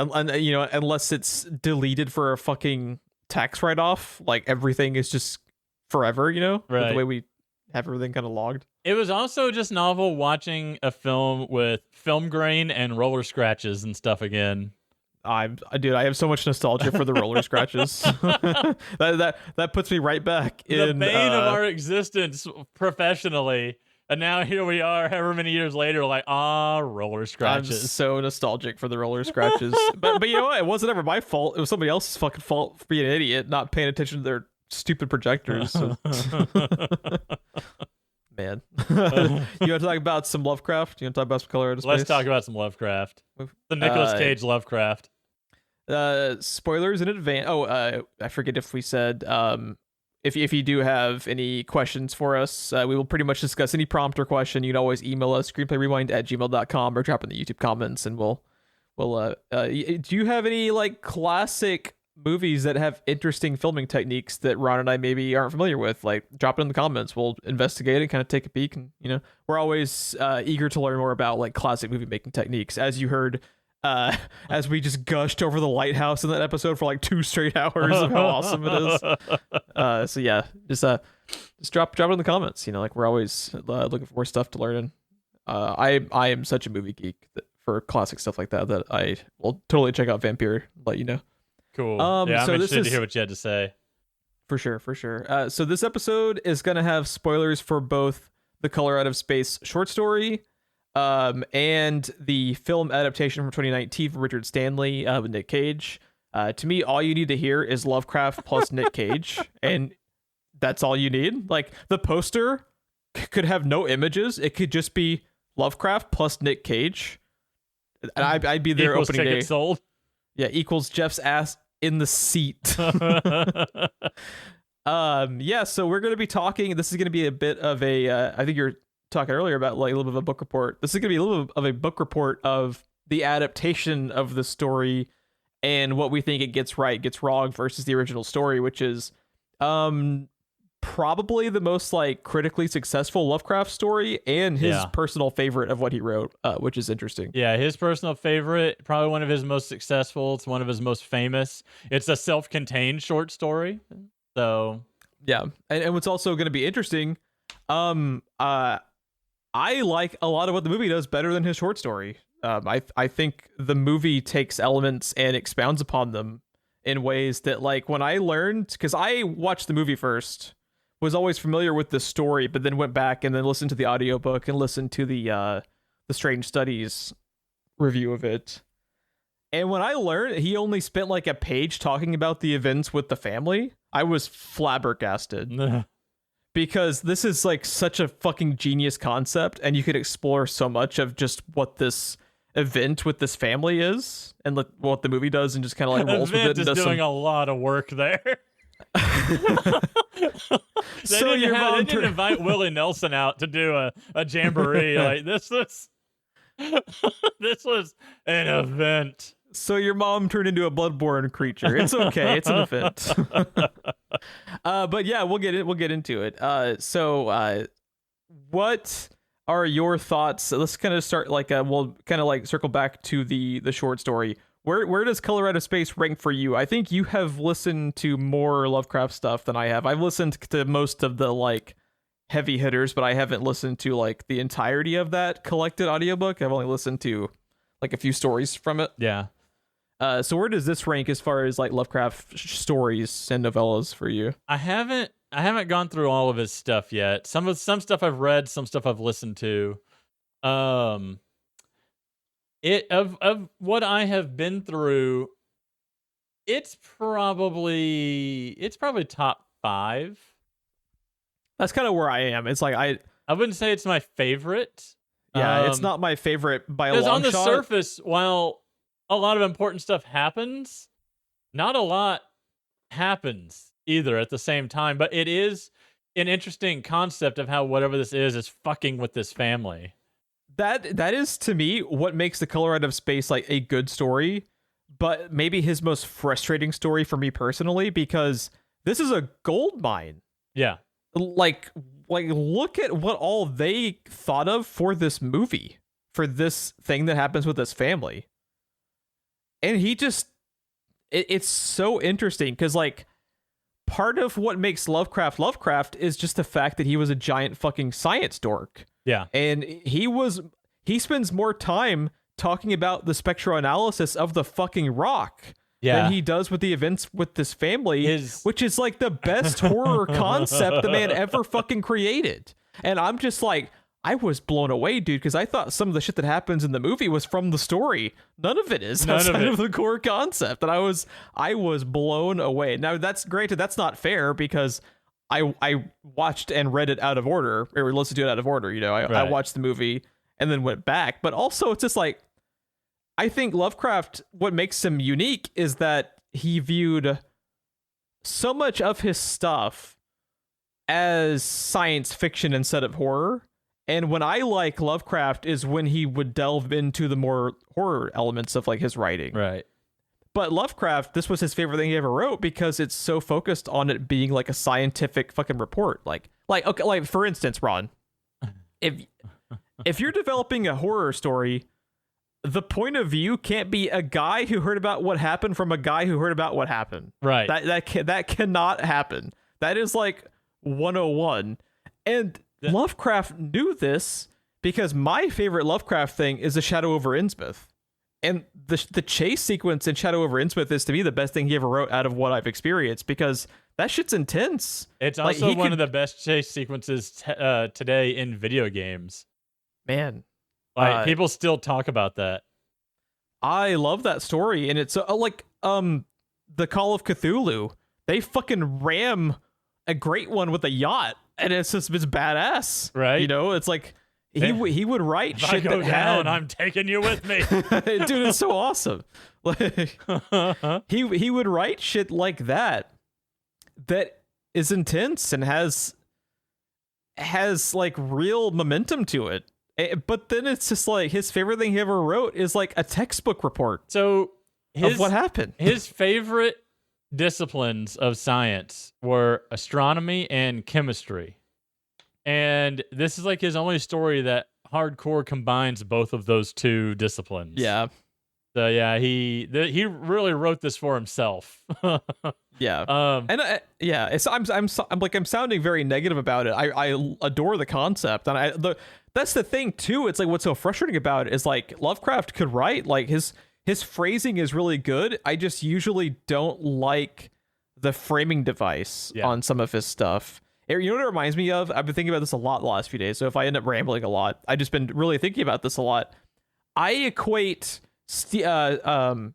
[SPEAKER 1] you know, unless it's deleted for a fucking tax write-off, like everything is just forever, you know?
[SPEAKER 2] Right.
[SPEAKER 1] With the way we have everything kind of logged.
[SPEAKER 2] It was also just novel watching a film with film grain and roller scratches and stuff again.
[SPEAKER 1] Dude, I have so much nostalgia for the roller scratches. that puts me right back in
[SPEAKER 2] the bane of our existence professionally. And now here we are, however many years later, like, roller scratches.
[SPEAKER 1] I'm so nostalgic for the roller scratches. but you know what? It wasn't ever my fault. It was somebody else's fucking fault for being an idiot, not paying attention to their stupid projectors. So. Man. You want to talk about some Lovecraft? You want to talk about some Color Out of Space?
[SPEAKER 2] Let's talk about some Lovecraft. The Nicolas Cage Lovecraft.
[SPEAKER 1] Spoilers in advance. I forget if we said if you do have any questions for us, we will pretty much discuss any prompt or question. You can always email us screenplayrewind@gmail.com or drop in the YouTube comments, and we'll do you have any like classic movies that have interesting filming techniques that Ron and I maybe aren't familiar with? Like, drop it in the comments. We'll investigate and kind of take a peek, and you know, we're always eager to learn more about like classic movie making techniques. As you heard, as we just gushed over the lighthouse in that episode for like 2 straight hours of how awesome it is. So yeah, just drop it in the comments. You know, like we're always looking for more stuff to learn. And I am such a movie geek for classic stuff like that I will totally check out Vampire. Let you know.
[SPEAKER 2] Cool. Yeah, I'm interested to hear what you had to say.
[SPEAKER 1] For sure. So this episode is going to have spoilers for both the Color Out of Space short story and the film adaptation from 2019 from Richard Stanley with Nick Cage. To me, all you need to hear is Lovecraft plus Nick Cage, and that's all you need. Like, the poster could have no images. It could just be Lovecraft plus Nick Cage. And I'd be there
[SPEAKER 2] equals
[SPEAKER 1] opening
[SPEAKER 2] ticket
[SPEAKER 1] day.
[SPEAKER 2] Sold.
[SPEAKER 1] Yeah, equals Jeff's ass in the seat. Yeah, so we're going to be talking. This is going to be a bit of a I think you're talking earlier about like a little bit of a book report. This is going to be a little bit of a book report of the adaptation of the story and what we think it gets right, gets wrong versus the original story, which is probably the most like critically successful Lovecraft story and his personal favorite of what he wrote, which is interesting.
[SPEAKER 2] Yeah, his personal favorite, probably one of his most successful. It's one of his most famous. It's a self-contained short story. So
[SPEAKER 1] yeah, and what's also going to be interesting, I like a lot of what the movie does better than his short story. I think the movie takes elements and expounds upon them in ways that, like, when I learned, because I watched the movie first, was always familiar with the story, but then went back and then listened to the audiobook and listened to the Strange Studies review of it. And when I learned he only spent like a page talking about the events with the family, I was flabbergasted. Because this is like such a fucking genius concept, and you could explore so much of just what this event with this family is and what the movie does, and just kind of like rolls with it.
[SPEAKER 2] Is doing a lot of work there.
[SPEAKER 1] So
[SPEAKER 2] they didn't invite Willie Nelson out to do a jamboree. Like this was an event.
[SPEAKER 1] So your mom turned into a bloodborne creature. It's okay. It's an event. But yeah, we'll get into it. So what are your thoughts? Let's kind of start like we'll kind of like circle back to the short story. Where does Color Out of Space rank for you? I think you have listened to more Lovecraft stuff than I have. I've listened to most of the like heavy hitters, but I haven't listened to like the entirety of that collected audiobook. I've only listened to like a few stories from it.
[SPEAKER 2] Yeah.
[SPEAKER 1] So where does this rank as far as like Lovecraft stories and novellas for you?
[SPEAKER 2] I haven't gone through all of his stuff yet. Some stuff I've read, some stuff I've listened to. Of what I have been through, it's probably top 5.
[SPEAKER 1] That's kind of where I am. It's like
[SPEAKER 2] I wouldn't say it's my favorite.
[SPEAKER 1] Yeah, it's not my favorite by a long shot.
[SPEAKER 2] Because on the surface, while a lot of important stuff happens, not a lot happens either at the same time, but it is an interesting concept of how whatever this is fucking with this family.
[SPEAKER 1] That is to me what makes The Color Out of Space like a good story, but maybe his most frustrating story for me personally, because this is a gold mine.
[SPEAKER 2] Yeah.
[SPEAKER 1] Like look at what all they thought of for this movie, for this thing that happens with this family. And he just it's so interesting because like part of what makes Lovecraft is just the fact that he was a giant fucking science dork.
[SPEAKER 2] Yeah.
[SPEAKER 1] And he spends more time talking about the spectroanalysis of the fucking rock than he does with the events with this family, which is like the best horror concept the man ever fucking created. And I'm just like, I was blown away, dude, because I thought some of the shit that happens in the movie was from the story. None of it is outside of the core concept. And I was blown away. Now, that's granted, that's not fair because I watched and read it out of order, or listened to it out of order. You know, I watched the movie and then went back. But also, it's just like, I think Lovecraft, what makes him unique is that he viewed so much of his stuff as science fiction instead of horror. And when I like Lovecraft is when he would delve into the more horror elements of like his writing.
[SPEAKER 2] Right.
[SPEAKER 1] But Lovecraft, this was his favorite thing he ever wrote because it's so focused on it being like a scientific fucking report. Like okay, like for instance, Ron, if you're developing a horror story, the point of view can't be a guy who heard about what happened from a guy who heard about what happened.
[SPEAKER 2] Right.
[SPEAKER 1] That cannot happen. That is like 101. And Lovecraft knew this because my favorite Lovecraft thing is The Shadow over Innsmouth. And the chase sequence in Shadow over Innsmouth is to me the best thing he ever wrote out of what I've experienced because that shit's intense.
[SPEAKER 2] It's also one of the best chase sequences today in video games.
[SPEAKER 1] Man.
[SPEAKER 2] Like people still talk about that.
[SPEAKER 1] I love that story. And it's like the Call of Cthulhu. They fucking ram a great one with a yacht. And it's badass. Right. You know, it's like he would write
[SPEAKER 2] if
[SPEAKER 1] shit
[SPEAKER 2] I go down, I'm taking you with me.
[SPEAKER 1] Dude, it's so awesome. Like he would write shit like that is intense and has like real momentum to it. But then it's just like his favorite thing he ever wrote is like a textbook report.
[SPEAKER 2] So
[SPEAKER 1] of what happened.
[SPEAKER 2] His favorite disciplines of science were astronomy and chemistry. And this is like his only story that hardcore combines both of those two disciplines.
[SPEAKER 1] Yeah.
[SPEAKER 2] So yeah, he really wrote this for himself.
[SPEAKER 1] Yeah. I'm sounding very negative about it. I adore the concept, and that's the thing too. It's like what's so frustrating about it is like Lovecraft could write like his phrasing is really good. I just usually don't like the framing device on some of his stuff. You know what it reminds me of? I've been thinking about this a lot the last few days. So if I end up rambling a lot, I've just been really thinking about this a lot. I equate like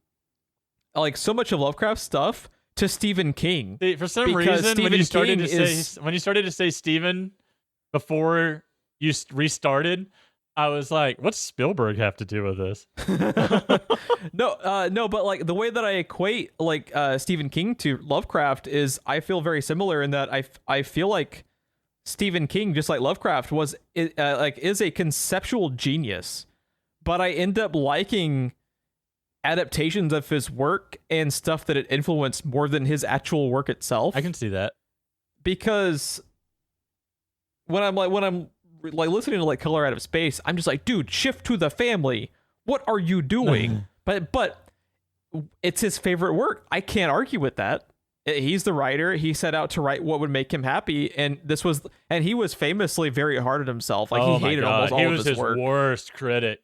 [SPEAKER 1] so much of Lovecraft stuff to Stephen King.
[SPEAKER 2] For some reason, when you started to say Stephen before you restarted, I was like, what's Spielberg have to do with this?
[SPEAKER 1] No, but like the way that I equate like Stephen King to Lovecraft is I feel very similar in that I feel like Stephen King, just like Lovecraft, is a conceptual genius, but I end up liking adaptations of his work and stuff that it influenced more than his actual work itself.
[SPEAKER 2] I can see that.
[SPEAKER 1] Because when I'm listening to like Color Out of Space, I'm just like, dude, shift to the family. What are you doing? But it's his favorite work. I can't argue with that. He's the writer. He set out to write what would make him happy, and he was famously very hard on himself. Like he hated almost all of his work.
[SPEAKER 2] He was his worst critic.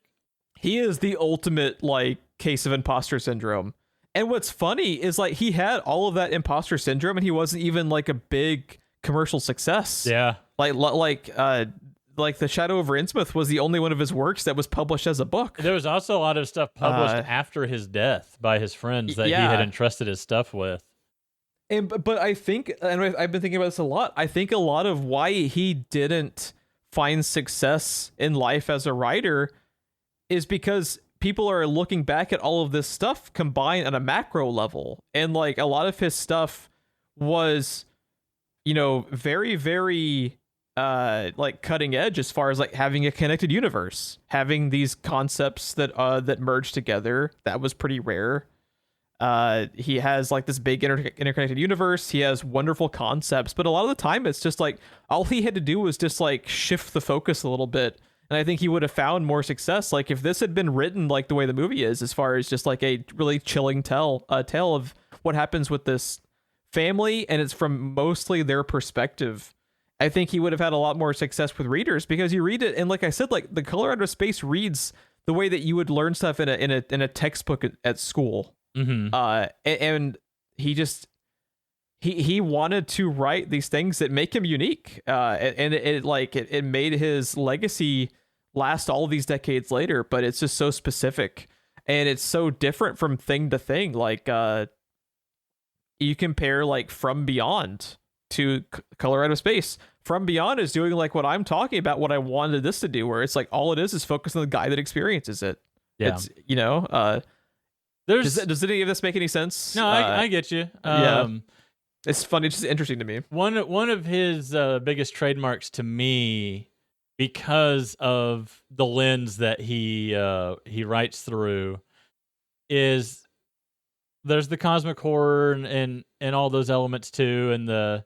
[SPEAKER 1] He is the ultimate like case of imposter syndrome. And what's funny is like he had all of that imposter syndrome, and he wasn't even like a big commercial success.
[SPEAKER 2] Yeah,
[SPEAKER 1] like The Shadow over Innsmouth was the only one of his works that was published as a book.
[SPEAKER 2] There was also a lot of stuff published after his death by his friends that he had entrusted his stuff with.
[SPEAKER 1] But I think, and I've been thinking about this a lot, I think a lot of why he didn't find success in life as a writer is because people are looking back at all of this stuff combined on a macro level, and like a lot of his stuff was, very, very like cutting edge as far as like having a connected universe, having these concepts that merge together. That was pretty rare. He has like this big interconnected universe. He has wonderful concepts, but a lot of the time it's just like all he had to do was just like shift the focus a little bit, and I think he would have found more success. Like if this had been written like the way the movie is, as far as just like a really chilling tale of what happens with this family, and it's from mostly their perspective, I think he would have had a lot more success with readers, because you read it and like I said, like The Color Out of Space reads the way that you would learn stuff in a textbook at school.
[SPEAKER 2] Mm-hmm.
[SPEAKER 1] And he wanted to write these things that make him unique. And it made his legacy last all these decades later, but it's just so specific and it's so different from thing to thing. Like, you compare like From Beyond to Color Out of Space. From Beyond is doing like what I'm talking about, what I wanted this to do, where it's like all it is focus on the guy that experiences it.
[SPEAKER 2] Yeah.
[SPEAKER 1] It's, does any of this make any sense?
[SPEAKER 2] No, I get you.
[SPEAKER 1] Yeah. It's funny. It's just interesting to me.
[SPEAKER 2] One of his biggest trademarks to me, because of the lens that he writes through, is there's the cosmic horror and all those elements too, and the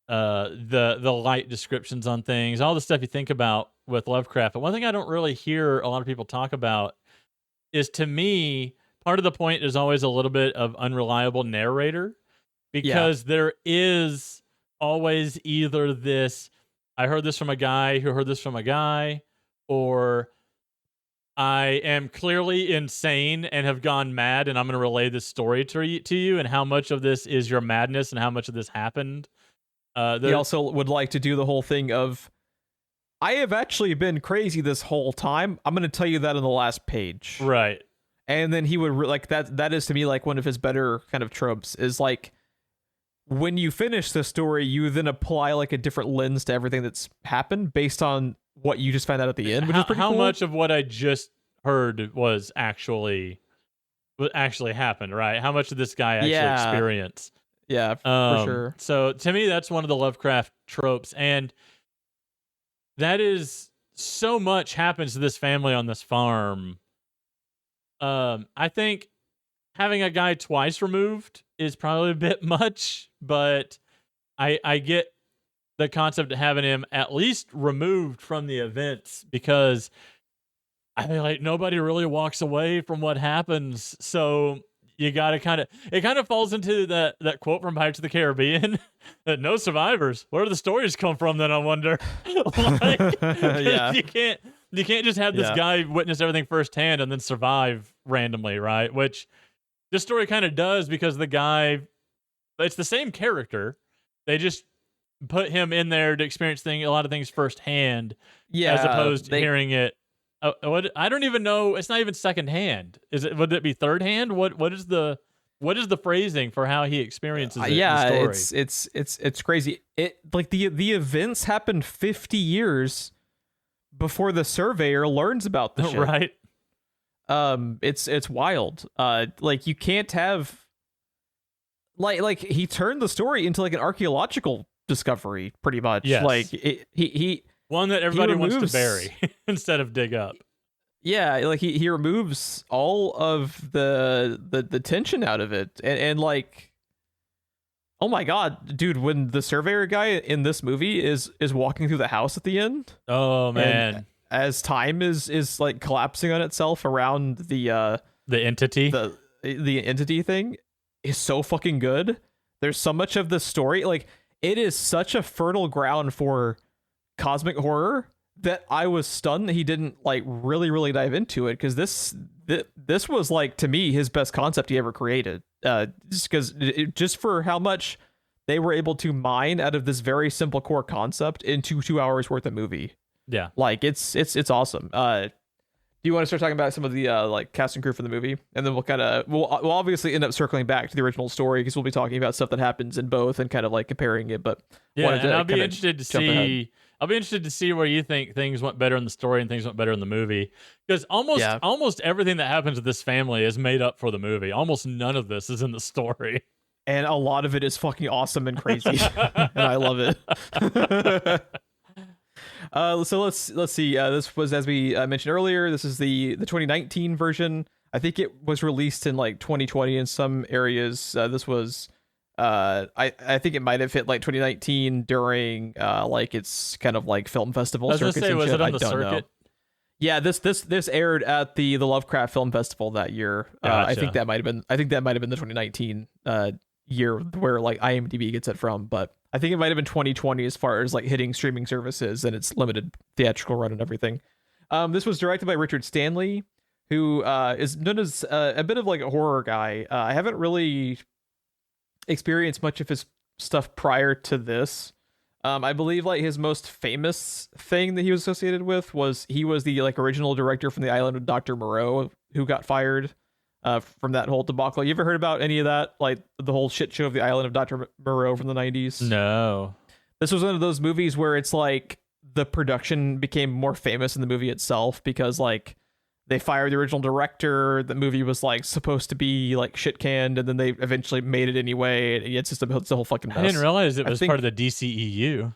[SPEAKER 2] light descriptions on things, all the stuff you think about with Lovecraft. But one thing I don't really hear a lot of people talk about is, to me, part of the point is always a little bit of unreliable narrator, because there is always either this, I heard this from a guy who heard this from a guy, or I am clearly insane and have gone mad and I'm going to relay this story to you, and how much of this is your madness and how much of this happened. He
[SPEAKER 1] also would like to do the whole thing of, I have actually been crazy this whole time. I'm going to tell you that on the last page.
[SPEAKER 2] Right.
[SPEAKER 1] And then he would like that is to me like one of his better kind of tropes, is like when you finish the story, you then apply like a different lens to everything that's happened based on what you just found out at the end, which is pretty cool.
[SPEAKER 2] How much of what I just heard was actually happened, right? How much of this guy actually experienced?
[SPEAKER 1] Yeah, for sure.
[SPEAKER 2] So to me, that's one of the Lovecraft tropes, and that is so much happens to this family on this farm. I think having a guy twice removed is probably a bit much, but I get the concept of having him at least removed from the events, because I mean, like, nobody really walks away from what happens. So you got to it kind of falls into that quote from Pirates of the Caribbean that no survivors. Where do the stories come from then, I wonder? Like,
[SPEAKER 1] yeah.
[SPEAKER 2] You can't just have this guy witness everything firsthand and then survive randomly, right? Which this story kind of does, because the guy, it's the same character. They just put him in there to experience a lot of things firsthand, as opposed to hearing it. I don't even know. It's not even secondhand. Would it be third hand? What is the phrasing for how he experiences it?
[SPEAKER 1] Yeah,
[SPEAKER 2] in the story?
[SPEAKER 1] It's crazy. It like the events happened 50 years before the surveyor learns about the shit.
[SPEAKER 2] Right.
[SPEAKER 1] It's wild. Like you can't have like he turned the story into like an archaeological discovery, pretty much.
[SPEAKER 2] Yes.
[SPEAKER 1] Like he
[SPEAKER 2] one that everybody wants to bury instead of dig up.
[SPEAKER 1] Yeah, like he removes all of the tension out of it, and like, oh my god, dude, when the surveyor guy in this movie is walking through the house at the end,
[SPEAKER 2] oh man,
[SPEAKER 1] as time is like collapsing on itself around the
[SPEAKER 2] entity,
[SPEAKER 1] the entity thing, is so fucking good. There's so much of the story, like it is such a fertile ground for cosmic horror that I was stunned that he didn't like really dive into it, because this was like, to me, his best concept he ever created, just for how much they were able to mine out of this very simple core concept into 2 hours worth of movie.
[SPEAKER 2] Yeah,
[SPEAKER 1] like it's awesome. Do you want to start talking about some of the like cast and crew for the movie, and then we'll obviously end up circling back to the original story, because we'll be talking about stuff that happens in both and kind of like comparing it. But
[SPEAKER 2] yeah, and I'll be interested to see I'll be interested to see where you think things went better in the story and things went better in the movie. Because almost everything that happens with this family is made up for the movie. Almost none of this is in the story.
[SPEAKER 1] And a lot of it is fucking awesome and crazy. And I love it. So let's see. This was, as we mentioned earlier, this is the 2019 version. I think it was released in like 2020 in some areas. This was I think it might have hit like 2019 during like its kind of like film festival circuits.
[SPEAKER 2] Was it on the circuit?
[SPEAKER 1] Know. Yeah, this aired at the Lovecraft Film Festival that year.
[SPEAKER 2] Gotcha.
[SPEAKER 1] I think that might have been the 2019 year where like IMDB gets it from, but I think it might have been 2020 as far as like hitting streaming services and its limited theatrical run and everything. This was directed by Richard Stanley, who is known as a bit of like a horror guy. I haven't really experienced much of his stuff prior to this. I believe like his most famous thing that he was associated with was he was the like original director from The Island of Dr. Moreau, who got fired from that whole debacle. You ever heard about any of that? Like the whole shit show of The Island of Dr. Moreau from the 90s?
[SPEAKER 2] No.
[SPEAKER 1] This was one of those movies where it's like the production became more famous than the movie itself because like they fired the original director. The movie was like supposed to be like shit canned, and then they eventually made it anyway. It's just it's a whole fucking mess.
[SPEAKER 2] I didn't realize it was part of the DCEU.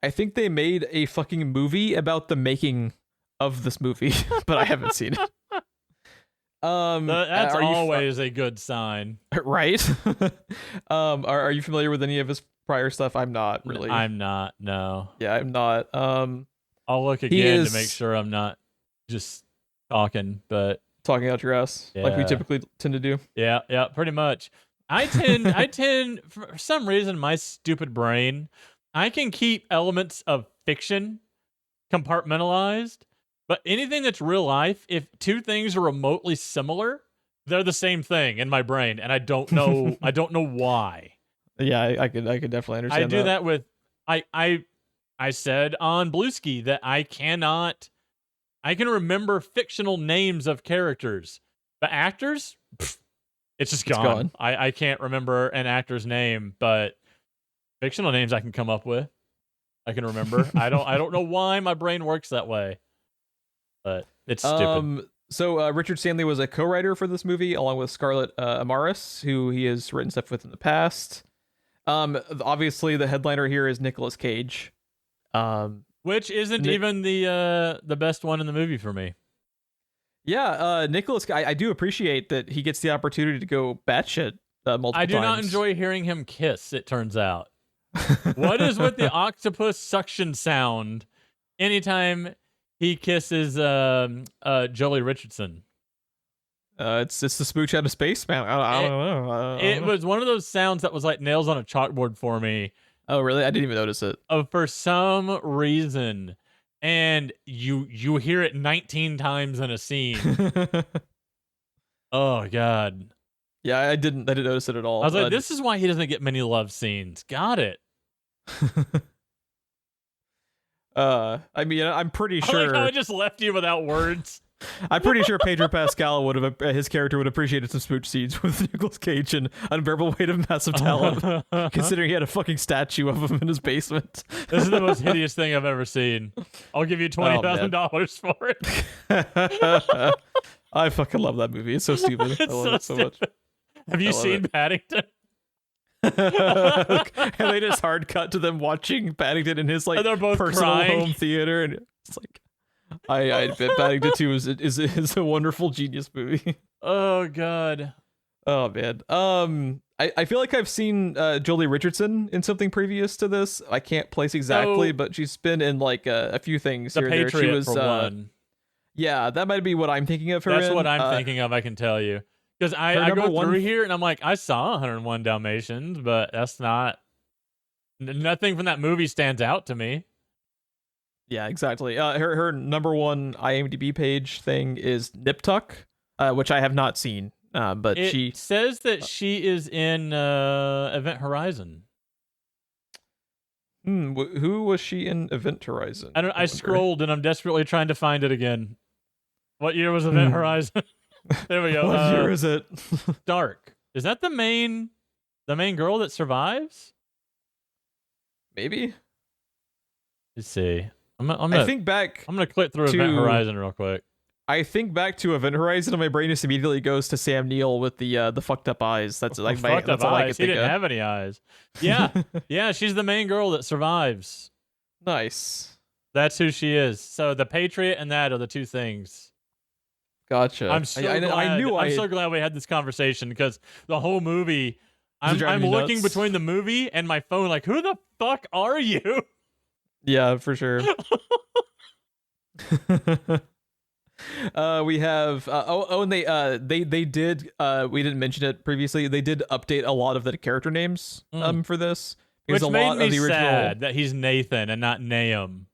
[SPEAKER 1] I think they made a fucking movie about the making of this movie, but I haven't seen it.
[SPEAKER 2] That's always a good sign,
[SPEAKER 1] right? Are you familiar with any of his prior stuff? I'm not really.
[SPEAKER 2] I'm not. No.
[SPEAKER 1] Yeah, I'm not.
[SPEAKER 2] I'll look again to make sure I'm not just talking
[SPEAKER 1] out your ass like we typically tend to do.
[SPEAKER 2] Yeah, pretty much. I tend for some reason my stupid brain, I can keep elements of fiction compartmentalized, but anything that's real life, if two things are remotely similar, they're the same thing in my brain, and I don't know why.
[SPEAKER 1] Yeah, I could definitely understand.
[SPEAKER 2] I do that with I said on Blueski that I can remember fictional names of characters, but actors, it's just gone. I can't remember an actor's name, but fictional names I can come up with. I can remember. I don't know why my brain works that way, but it's stupid.
[SPEAKER 1] So Richard Stanley was a co-writer for this movie along with Scarlett Amaris, who he has written stuff with in the past. Obviously the headliner here is Nicolas Cage.
[SPEAKER 2] Which isn't even the best one in the movie for me.
[SPEAKER 1] Yeah, Nicholas, I do appreciate that he gets the opportunity to go batshit multiple times.
[SPEAKER 2] I do not enjoy hearing him kiss, it turns out. What is with the octopus suction sound anytime he kisses Jolie Richardson?
[SPEAKER 1] It's the smooch out of space, man. I don't know.
[SPEAKER 2] It was one of those sounds that was like nails on a chalkboard for me.
[SPEAKER 1] Oh, really? I didn't even notice it.
[SPEAKER 2] For some reason. And you hear it 19 times in a scene. Oh, God.
[SPEAKER 1] Yeah, I didn't notice it at all.
[SPEAKER 2] I was like, this is why he doesn't get many love scenes. Got it.
[SPEAKER 1] I mean, I'm pretty sure.
[SPEAKER 2] I like how I just left you without words.
[SPEAKER 1] I'm pretty sure Pedro Pascal his character would have appreciated some smooch scenes with Nicolas Cage and Unbearable Weight of Massive Talent, considering he had a fucking statue of him in his basement.
[SPEAKER 2] This is the most hideous thing I've ever seen. I'll give you $20,000 for it.
[SPEAKER 1] I fucking love that movie. It's so stupid. I love it so much.
[SPEAKER 2] Have you seen Paddington?
[SPEAKER 1] And they just hard cut to them watching Paddington in his like
[SPEAKER 2] they're both
[SPEAKER 1] personal
[SPEAKER 2] crying.
[SPEAKER 1] home theater, and it's like I bet Paddington 2 is a wonderful genius movie.
[SPEAKER 2] Oh God.
[SPEAKER 1] Oh man. I feel like I've seen Jolie Richardson in something previous to this. I can't place exactly, but she's been in like a few things here and there. She was
[SPEAKER 2] for one.
[SPEAKER 1] Yeah, that might be what I'm thinking of her.
[SPEAKER 2] That's what I'm thinking of, I can tell you. Because I go through here and I'm like, I saw 101 Dalmatians, but that's nothing from that movie stands out to me.
[SPEAKER 1] Yeah, exactly. Her number one IMDb page thing is Nip Tuck, which I have not seen. But she
[SPEAKER 2] says that she is in Event Horizon.
[SPEAKER 1] Who was she in Event Horizon?
[SPEAKER 2] I scrolled and I'm desperately trying to find it again. What year was Event Horizon? There we go.
[SPEAKER 1] What year is it?
[SPEAKER 2] Dark. Is that the main girl that survives?
[SPEAKER 1] Maybe.
[SPEAKER 2] Let's see. I'm
[SPEAKER 1] I
[SPEAKER 2] gonna
[SPEAKER 1] think back
[SPEAKER 2] click through Event
[SPEAKER 1] to
[SPEAKER 2] Horizon real quick.
[SPEAKER 1] Event Horizon, and my brain just immediately goes to Sam Neill with the fucked up eyes. That's like
[SPEAKER 2] Fucked
[SPEAKER 1] that's
[SPEAKER 2] up
[SPEAKER 1] all I can
[SPEAKER 2] eyes. He
[SPEAKER 1] think
[SPEAKER 2] didn't
[SPEAKER 1] of.
[SPEAKER 2] have any eyes. Yeah, yeah. She's the main girl that survives.
[SPEAKER 1] Nice.
[SPEAKER 2] That's who she is. So the Patriot and that are the two things.
[SPEAKER 1] Gotcha.
[SPEAKER 2] I'm so glad. I'm so glad we had this conversation because the whole movie. I'm looking between the movie and my phone, like, who the fuck are you?
[SPEAKER 1] Yeah, for sure. We have and they did we didn't mention it previously. They did update a lot of the character names for this.
[SPEAKER 2] Which
[SPEAKER 1] a
[SPEAKER 2] made
[SPEAKER 1] lot
[SPEAKER 2] me
[SPEAKER 1] of the original...
[SPEAKER 2] sad that he's Nathan and not Nahum.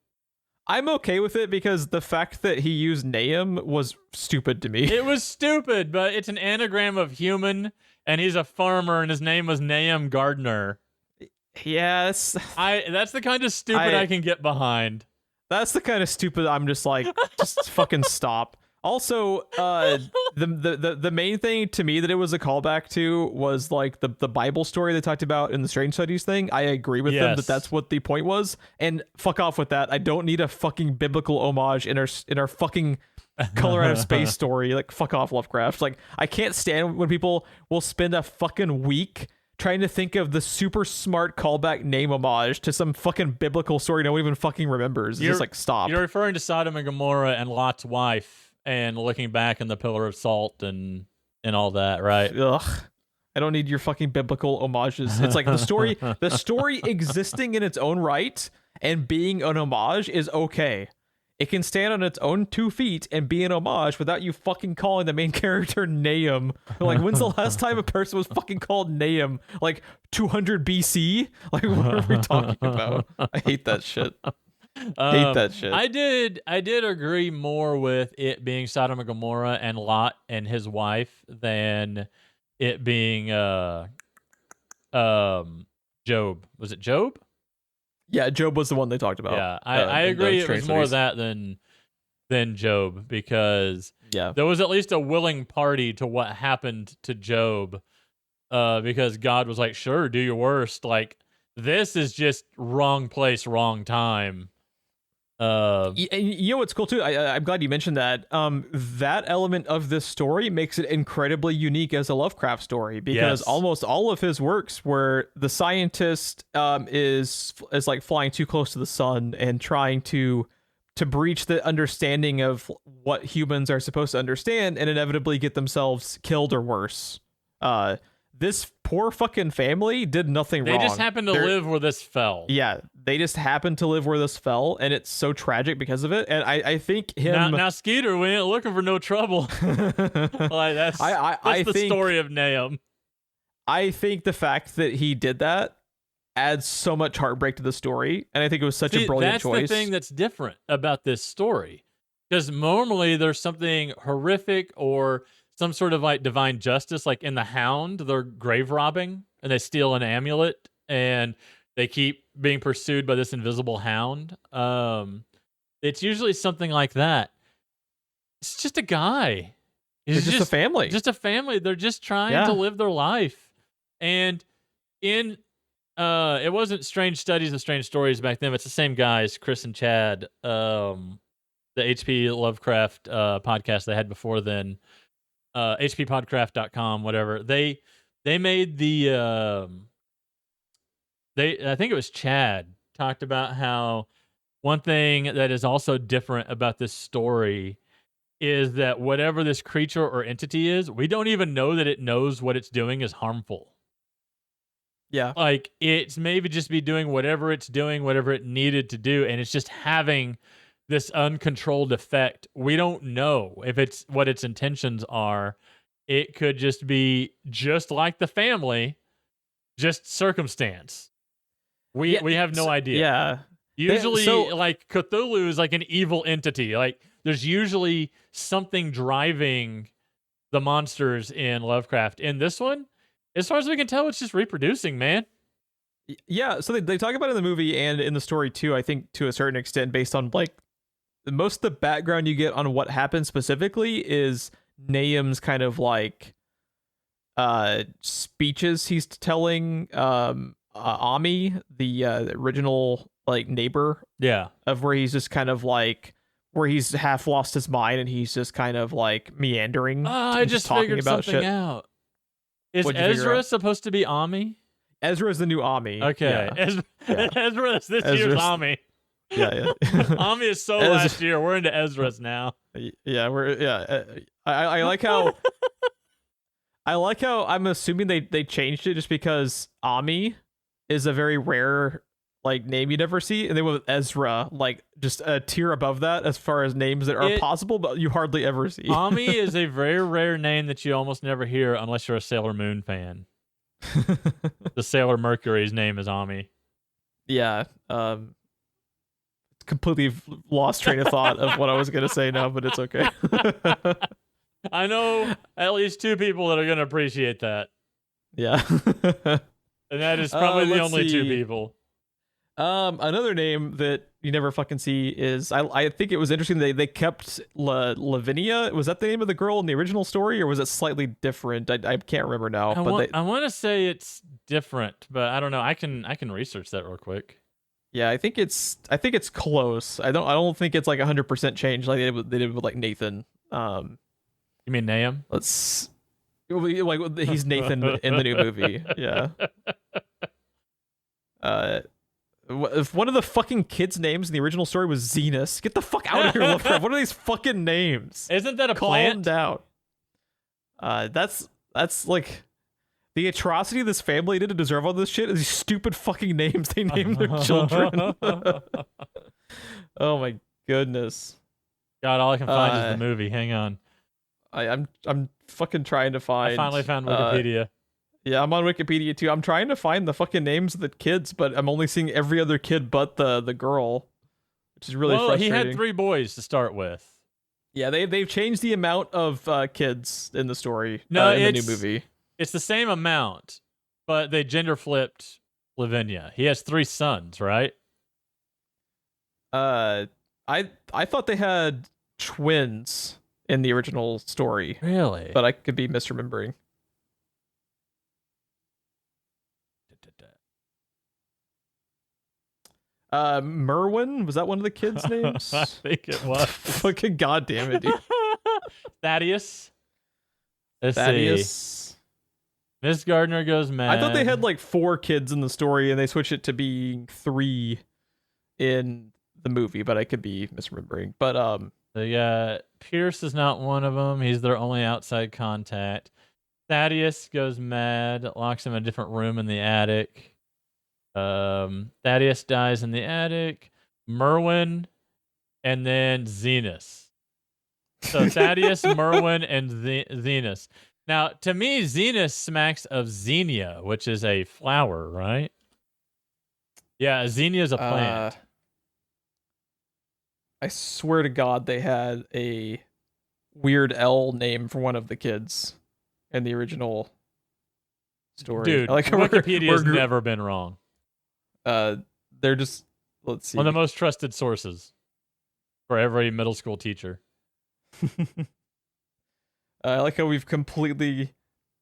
[SPEAKER 1] I'm okay with it because the fact that he used Nahum was stupid to me.
[SPEAKER 2] It was stupid, but it's an anagram of human, and he's a farmer, and his name was Nahum Gardner.
[SPEAKER 1] Yes.
[SPEAKER 2] That's the kind of stupid I can get behind.
[SPEAKER 1] That's the kind of stupid I'm just like, just fucking stop. Also, the main thing to me that it was a callback to was like the Bible story they talked about in the Strange Studies thing. I agree with them that that's what the point was, and fuck off with that. I don't need a fucking biblical homage in our fucking color out of space story. Like, fuck off, Lovecraft. Like, I can't stand when people will spend a fucking week trying to think of the super smart callback name homage to some fucking biblical story no one even fucking remembers. It's just like, stop.
[SPEAKER 2] You're referring to Sodom and Gomorrah and Lot's wife and looking back in the Pillar of Salt and all that, right?
[SPEAKER 1] Ugh. I don't need your fucking biblical homages. It's like the story existing in its own right and being an homage is okay. It can stand on its own 2 feet and be an homage without you fucking calling the main character Nahum. Like, when's the last time a person was fucking called Nahum? Like 200 BC? Like, what are we talking about? I hate that shit. Hate that shit.
[SPEAKER 2] I did agree more with it being Sodom and Gomorrah and Lot and his wife than it being Job. Was it Job?
[SPEAKER 1] Yeah, Job was the one they talked about.
[SPEAKER 2] Yeah, I agree. It was more that than Job because there was at least a willing party to what happened to Job because God was like, sure, do your worst. Like, this is just wrong place, wrong time.
[SPEAKER 1] You know what's cool too? I'm glad you mentioned that. That element of this story makes it incredibly unique as a Lovecraft story because almost all of his works, where the scientist is like flying too close to the sun and trying to breach the understanding of what humans are supposed to understand and inevitably get themselves killed or worse. This poor fucking family did nothing wrong.
[SPEAKER 2] They just happened to live where this fell.
[SPEAKER 1] Yeah, they just happened to live where this fell, and it's so tragic because of it. And I think him...
[SPEAKER 2] Now Skeeter, we ain't looking for no trouble. Like, that's the story of Nahum.
[SPEAKER 1] I think the fact that he did that adds so much heartbreak to the story, and I think it was such a brilliant choice.
[SPEAKER 2] That's the thing that's different about this story. Because normally there's something horrific or some sort of like divine justice, like in The Hound, they're grave robbing and they steal an amulet and they keep being pursued by this invisible hound. It's usually something like that. It's just a guy.
[SPEAKER 1] It's just a family.
[SPEAKER 2] Just a family. They're just trying to live their life. And in it wasn't Strange Studies and Strange Stories back then. It's the same guys, Chris and Chad, the HP Lovecraft podcast they had before then. hppodcraft.com, whatever. They made the I think it was Chad talked about how one thing that is also different about this story is that whatever this creature or entity is, we don't even know that it knows what it's doing is harmful.
[SPEAKER 1] Yeah.
[SPEAKER 2] Like, it's maybe just be doing whatever it's doing, whatever it needed to do, and it's just having this uncontrolled effect. We don't know if it's what its intentions are. It could just be just like the family, just circumstance. We have no idea.
[SPEAKER 1] Yeah.
[SPEAKER 2] Usually, like, Cthulhu is like an evil entity. Like, there's usually something driving the monsters in Lovecraft. In this one, as far as we can tell, it's just reproducing, man.
[SPEAKER 1] Yeah, so they talk about it in the movie and in the story too, I think to a certain extent, based on like most of the background you get on what happened specifically is Nahum's kind of like speeches he's telling Ami, the original like neighbor
[SPEAKER 2] Yeah.
[SPEAKER 1] of where he's just kind of like where he's half lost his mind and he's just kind of like meandering.
[SPEAKER 2] I just
[SPEAKER 1] talking
[SPEAKER 2] figured
[SPEAKER 1] about
[SPEAKER 2] something
[SPEAKER 1] shit.
[SPEAKER 2] out. Is
[SPEAKER 1] What'd you figure
[SPEAKER 2] Ezra
[SPEAKER 1] out?
[SPEAKER 2] supposed to be Ami?
[SPEAKER 1] Ezra is the new Ami.
[SPEAKER 2] Okay.
[SPEAKER 1] Yeah. Yeah.
[SPEAKER 2] Ezra is this year's
[SPEAKER 1] Ezra's-
[SPEAKER 2] Ami.
[SPEAKER 1] Yeah.
[SPEAKER 2] Ami is so
[SPEAKER 1] Ezra-
[SPEAKER 2] last year. We're into Ezra's now.
[SPEAKER 1] Yeah, I like how I'm assuming they changed it just because Ami is a very rare like name you never see, and they went with Ezra, like just a tier above that as far as names that are possible, but you hardly ever see.
[SPEAKER 2] Ami is a very rare name that you almost never hear unless you're a Sailor Moon fan. The Sailor Mercury's name is Ami.
[SPEAKER 1] Yeah. Completely lost train of thought of what I was gonna say now, but it's okay.
[SPEAKER 2] I know at least 2 people that are going to appreciate that.
[SPEAKER 1] Yeah.
[SPEAKER 2] And that is probably the
[SPEAKER 1] let's
[SPEAKER 2] only 2
[SPEAKER 1] see.
[SPEAKER 2] people.
[SPEAKER 1] Another name that you never fucking see is I think it was interesting they kept Lavinia. Was that the name of the girl in the original story, or was it slightly different? I can't remember now.
[SPEAKER 2] I want to say it's different, but I don't know. I can research that real quick.
[SPEAKER 1] Yeah, I think it's close. I don't think it's like 100% changed like they did with like Nathan.
[SPEAKER 2] You mean Nahum?
[SPEAKER 1] Let's like he's Nathan in the new movie. Yeah. If one of the fucking kids' names in the original story was Zenus, get the fuck out of here, Lovecraft. What are these fucking names?
[SPEAKER 2] Isn't that a
[SPEAKER 1] Calm
[SPEAKER 2] plant?
[SPEAKER 1] down. That's like the atrocity this family did to deserve all this shit is these stupid fucking names they named their children. Oh my goodness.
[SPEAKER 2] God, all I can find is the movie. Hang on.
[SPEAKER 1] I'm fucking trying to find.
[SPEAKER 2] I finally found Wikipedia.
[SPEAKER 1] Yeah, I'm on Wikipedia too. I'm trying to find the fucking names of the kids, but I'm only seeing every other kid but the girl, which is really frustrating.
[SPEAKER 2] He had 3 boys to start with.
[SPEAKER 1] Yeah, they've changed the amount of kids in the story.
[SPEAKER 2] No,
[SPEAKER 1] in the new movie.
[SPEAKER 2] It's the same amount, but they gender flipped Lavinia. He has 3 sons, right?
[SPEAKER 1] I thought they had twins in the original story.
[SPEAKER 2] Really?
[SPEAKER 1] But I could be misremembering. Merwin, was that one of the kids' names?
[SPEAKER 2] I think it was.
[SPEAKER 1] Fucking goddamn it, dude.
[SPEAKER 2] Thaddeus. Let's
[SPEAKER 1] Thaddeus.
[SPEAKER 2] see. Miss Gardner goes mad.
[SPEAKER 1] I thought they had like 4 kids in the story and they switched it to being 3 in the movie, but I could be misremembering. But
[SPEAKER 2] Pierce is not one of them. He's their only outside contact. Thaddeus goes mad, locks him in a different room in the attic. Thaddeus dies in the attic. Merwin, and then Zenus. So Thaddeus, Merwin, and Zenus. Now, to me, Zenus smacks of Xenia, which is a flower, right? Yeah, Xenia is a plant.
[SPEAKER 1] I swear to God, they had a weird L name for one of the kids in the original story.
[SPEAKER 2] Dude, Wikipedia's never been wrong.
[SPEAKER 1] They're just, let's see.
[SPEAKER 2] One of the most trusted sources for every middle school teacher.
[SPEAKER 1] I like how we've completely.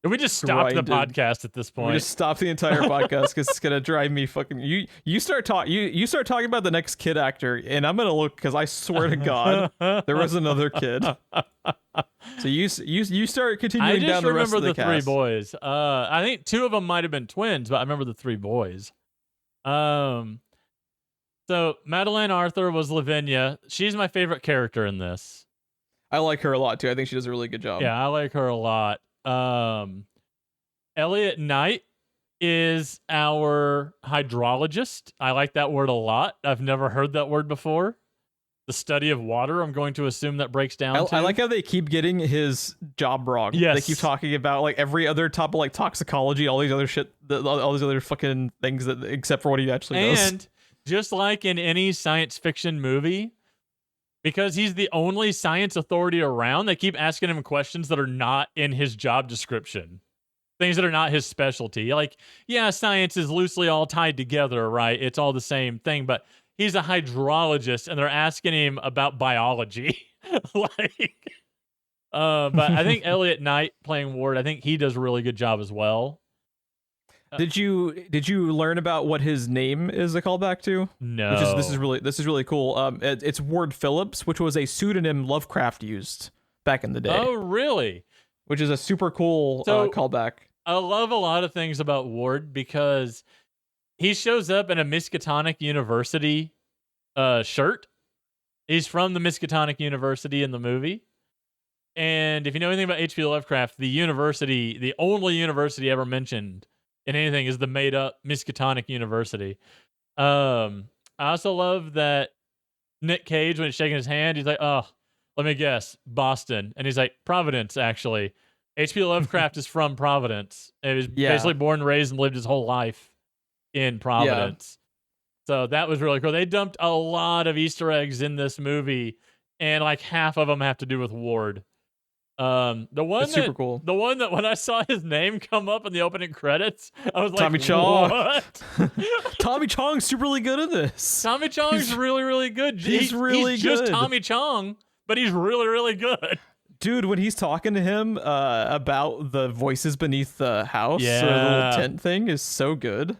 [SPEAKER 2] Did we just stop the
[SPEAKER 1] grinded.
[SPEAKER 2] podcast at this point?
[SPEAKER 1] We just stop the entire podcast because it's gonna drive me fucking. You start talking about the next kid actor, and I'm gonna look because I swear to God there was another kid. So you start continuing down the rest of the cast.
[SPEAKER 2] I just remember the 3 boys. I think 2 of them might have been twins, but I remember the 3 boys. So Madeleine Arthur was Lavinia. She's my favorite character in this.
[SPEAKER 1] I like her a lot too. I think she does a really good job.
[SPEAKER 2] Yeah, I like her a lot. Elliot Knight is our hydrologist. I like that word a lot. I've never heard that word before. The study of water, I'm going to assume that breaks down
[SPEAKER 1] I like how they keep getting his job wrong.
[SPEAKER 2] Yes.
[SPEAKER 1] They keep talking about like every other topic, like toxicology, all these other shit, all these other fucking things that except for what he actually does.
[SPEAKER 2] And just like in any science fiction movie, because he's the only science authority around, they keep asking him questions that are not in his job description. Things that are not his specialty. Like, yeah, science is loosely all tied together, right? It's all the same thing, but he's a hydrologist and they're asking him about biology. But I think Elliot Knight playing Ward, I think he does a really good job as well.
[SPEAKER 1] Did you learn about what his name is a callback to?
[SPEAKER 2] No.
[SPEAKER 1] Which is this is really cool. It's Ward Phillips, which was a pseudonym Lovecraft used back in the day.
[SPEAKER 2] Oh, really?
[SPEAKER 1] Which is a super cool callback.
[SPEAKER 2] I love a lot of things about Ward because he shows up in a Miskatonic University shirt. He's from the Miskatonic University in the movie. And if you know anything about H.P. Lovecraft, the university, the only university ever mentioned in anything is the made-up Miskatonic University. I also love that Nick Cage, when he's shaking his hand, he's like, oh, let me guess, Boston. And he's like, Providence, actually. H.P. Lovecraft is from Providence. He was basically born and raised and lived his whole life in Providence. So that was really cool. They dumped a lot of Easter eggs in this movie, and like half of them have to do with Ward.
[SPEAKER 1] Super cool.
[SPEAKER 2] The one that when I saw his name come up in the opening credits, I was like,
[SPEAKER 1] Tommy Chong.
[SPEAKER 2] What?
[SPEAKER 1] Tommy Chong's really good at this.
[SPEAKER 2] Tommy Chong's really, really good.
[SPEAKER 1] He's really
[SPEAKER 2] he's
[SPEAKER 1] good.
[SPEAKER 2] Just Tommy Chong, but he's really, really good.
[SPEAKER 1] Dude, when he's talking to him about the voices beneath the house, the little tent thing is so good.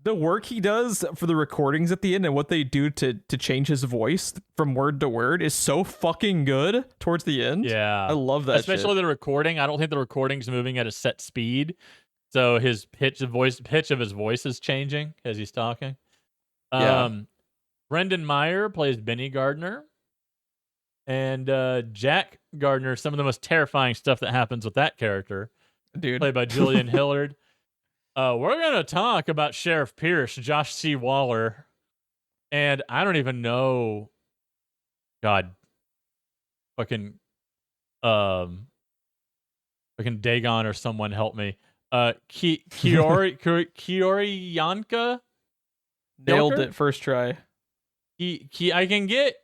[SPEAKER 1] The work he does for the recordings at the end and what they do to change his voice from word to word is so fucking good towards the end.
[SPEAKER 2] Yeah.
[SPEAKER 1] I love that
[SPEAKER 2] Especially the recording. I don't think the recording's moving at a set speed. So his pitch of his voice is changing as he's talking. Brendan Meyer plays Benny Gardner. And Jack Gardner, some of the most terrifying stuff that happens with that character.
[SPEAKER 1] Dude.
[SPEAKER 2] Played by Julian Hillard. We're going to talk about Sheriff Pierce, Josh C. Waller, and I don't even know. God, fucking Dagon or someone help me. Kioriyanka?
[SPEAKER 1] Nailed it first try.
[SPEAKER 2] I can get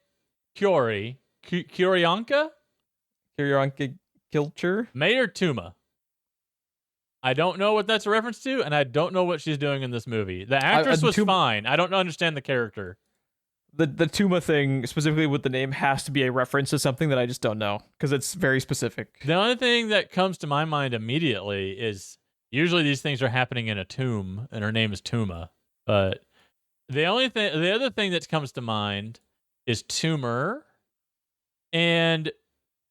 [SPEAKER 2] Kioriyanka?
[SPEAKER 1] Kioriyanka Kilcher?
[SPEAKER 2] Mayor Tuma. I don't know what that's a reference to, and I don't know what she's doing in this movie. The actress was fine. I don't understand the character.
[SPEAKER 1] The Tuma thing, specifically with the name, has to be a reference to something that I just don't know, because it's very specific.
[SPEAKER 2] The only thing that comes to my mind immediately is usually these things are happening in a tomb, and her name is Tuma. But the other thing that comes to mind is tumor, and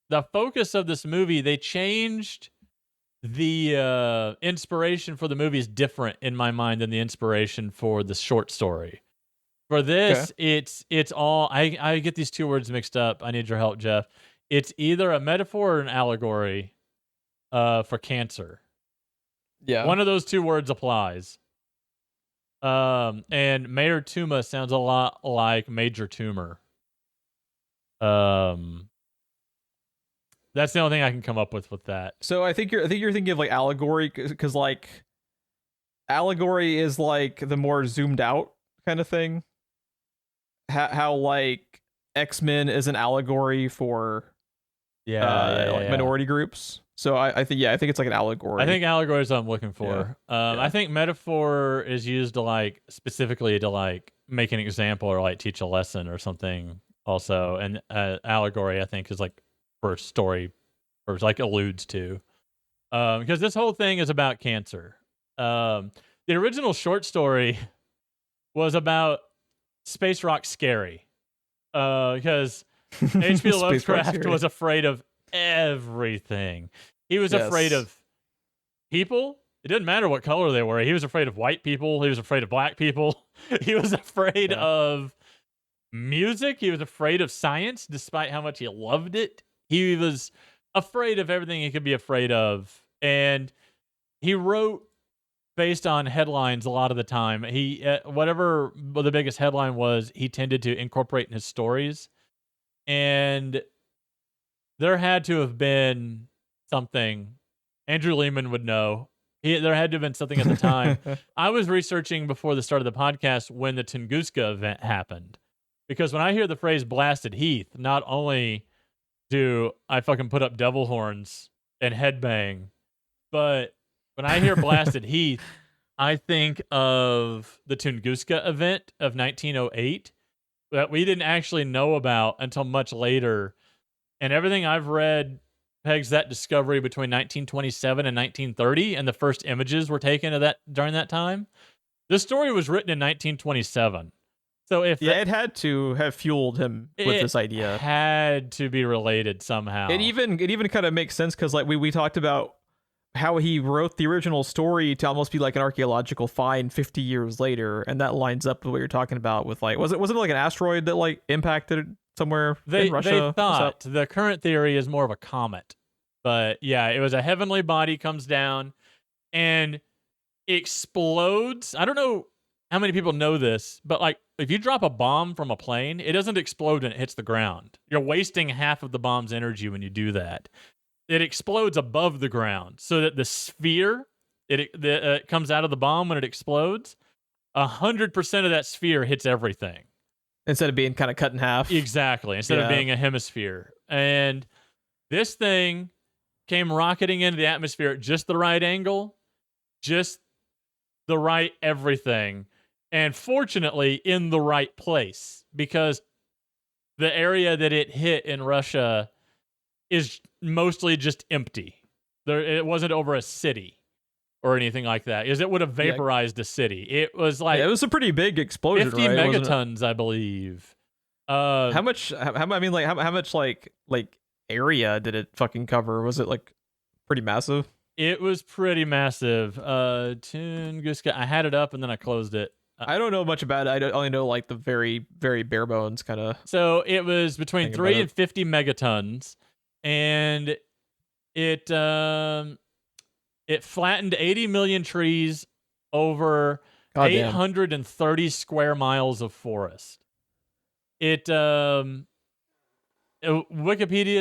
[SPEAKER 2] the focus of this movie, they changed. The inspiration for the movie is different in my mind than the inspiration for the short story. For this, it's all I get these two words mixed up. I need your help, Jeff. It's either a metaphor or an allegory for cancer.
[SPEAKER 1] Yeah.
[SPEAKER 2] One of those two words applies. And Mayor Tuma sounds a lot like Major Tumor. That's the only thing I can come up with that.
[SPEAKER 1] So I think you're thinking of like allegory, because like allegory is like the more zoomed out kind of thing. How like X-Men is an allegory for minority groups. So I think it's like an allegory.
[SPEAKER 2] I think allegory is what I'm looking for. I think metaphor is used to like specifically to like make an example or like teach a lesson or something also. And allegory I think is like for story or like alludes to. Because this whole thing is about cancer. The original short story was about space rock scary. Because H.P. Lovecraft was afraid of everything. He was afraid of people. It didn't matter what color they were. He was afraid of white people. He was afraid of black people. He was afraid of music. He was afraid of science, despite how much he loved it. He was afraid of everything he could be afraid of. And he wrote based on headlines a lot of the time. He whatever the biggest headline was, he tended to incorporate in his stories. And there had to have been something. Andrew Lehman would know. There had to have been something at the time. I was researching before the start of the podcast when the Tunguska event happened. Because when I hear the phrase blasted heath, not only do I fucking put up devil horns and headbang, but when I hear blasted heath, I think of the Tunguska event of 1908 that we didn't actually know about until much later. And everything I've read pegs that discovery between 1927 and 1930, and the first images were taken of that during that time. This story was written in 1927. So if
[SPEAKER 1] it had to have fueled him with this idea.
[SPEAKER 2] It had to be related somehow.
[SPEAKER 1] It even kind of makes sense because like we talked about how he wrote the original story to almost be like an archaeological find 50 years later, and that lines up with what you're talking about with like wasn't it like an asteroid that like impacted somewhere in Russia?
[SPEAKER 2] They thought the current theory is more of a comet, but yeah, it was a heavenly body comes down and explodes. I don't know how many people know this, but like if you drop a bomb from a plane, it doesn't explode when it hits the ground. You're wasting half of the bomb's energy when you do that. It explodes above the ground so that the sphere it comes out of the bomb when it explodes, 100% of that sphere hits everything.
[SPEAKER 1] Instead of being kind of cut in half.
[SPEAKER 2] Exactly. Instead of being a hemisphere. And this thing came rocketing into the atmosphere at just the right angle, just the right everything. And fortunately, in the right place, because the area that it hit in Russia is mostly just empty. It wasn't over a city or anything like that, because it would have vaporized a city. It was like...
[SPEAKER 1] it was a pretty big explosion,
[SPEAKER 2] 50
[SPEAKER 1] right?
[SPEAKER 2] megatons, I believe.
[SPEAKER 1] How much area did it fucking cover? Was it like pretty massive?
[SPEAKER 2] It was pretty massive. Tunguska, I had it up and then I closed it.
[SPEAKER 1] I don't know much about it. I only know like the very, very bare bones kind of.
[SPEAKER 2] So it was between 3 and 50 megatons, and it flattened 80 million trees over 830 square miles of forest. Wikipedia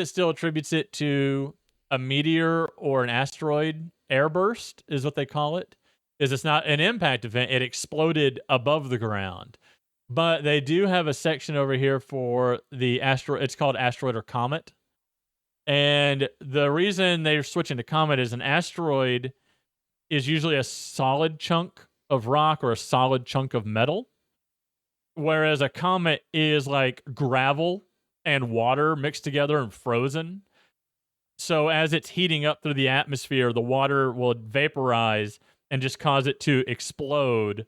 [SPEAKER 2] still attributes it to a meteor or an asteroid airburst, is what they call it. It's not an impact event. It exploded above the ground. But they do have a section over here for the asteroid. It's called asteroid or comet. And the reason they're switching to comet is an asteroid is usually a solid chunk of rock or a solid chunk of metal, whereas a comet is like gravel and water mixed together and frozen. So as it's heating up through the atmosphere, the water will vaporize and just cause it to explode,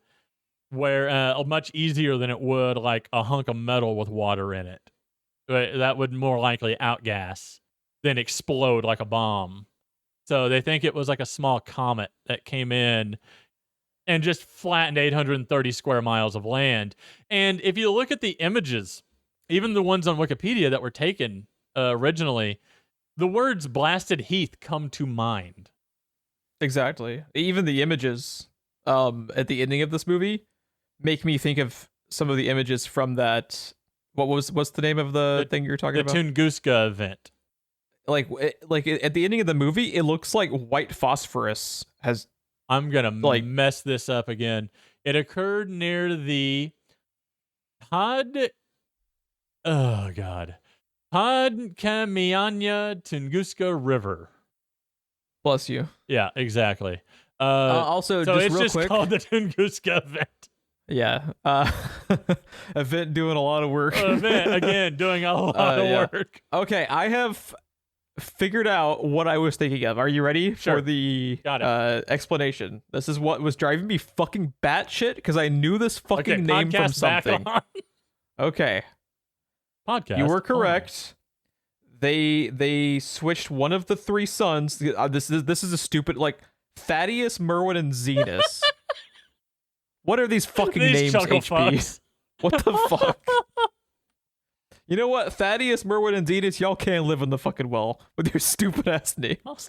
[SPEAKER 2] where much easier than it would like a hunk of metal with water in it. That would more likely outgas than explode like a bomb. So they think it was like a small comet that came in and just flattened 830 square miles of land. And if you look at the images, even the ones on Wikipedia that were taken originally, the words blasted heath come to mind.
[SPEAKER 1] Exactly. Even the images at the ending of this movie make me think of some of the images from that. What's the name of the thing you're talking about?
[SPEAKER 2] The Tunguska event.
[SPEAKER 1] Like at the ending of the movie, it looks like white phosphorus has.
[SPEAKER 2] I'm gonna mess this up again. It occurred near the Podkamyanya Tunguska River.
[SPEAKER 1] Bless you.
[SPEAKER 2] Yeah, exactly.
[SPEAKER 1] Also,
[SPEAKER 2] so
[SPEAKER 1] just
[SPEAKER 2] it's
[SPEAKER 1] real
[SPEAKER 2] just
[SPEAKER 1] quick,
[SPEAKER 2] called the Tunguska event.
[SPEAKER 1] Yeah. Event doing a lot of work.
[SPEAKER 2] Event, again, doing a lot of work.
[SPEAKER 1] Okay, I have figured out what I was thinking of. Are you ready for the explanation? This is what was driving me fucking batshit because I knew this fucking name from something. Okay.
[SPEAKER 2] Podcast.
[SPEAKER 1] You were correct. They switched one of the three sons. This is a stupid Thaddeus, Merwin, and Zenas. What are these fucking names, HP? What the fuck? You know what? Thaddeus, Merwin, and Zenas, y'all can't live in the fucking well with your stupid ass names.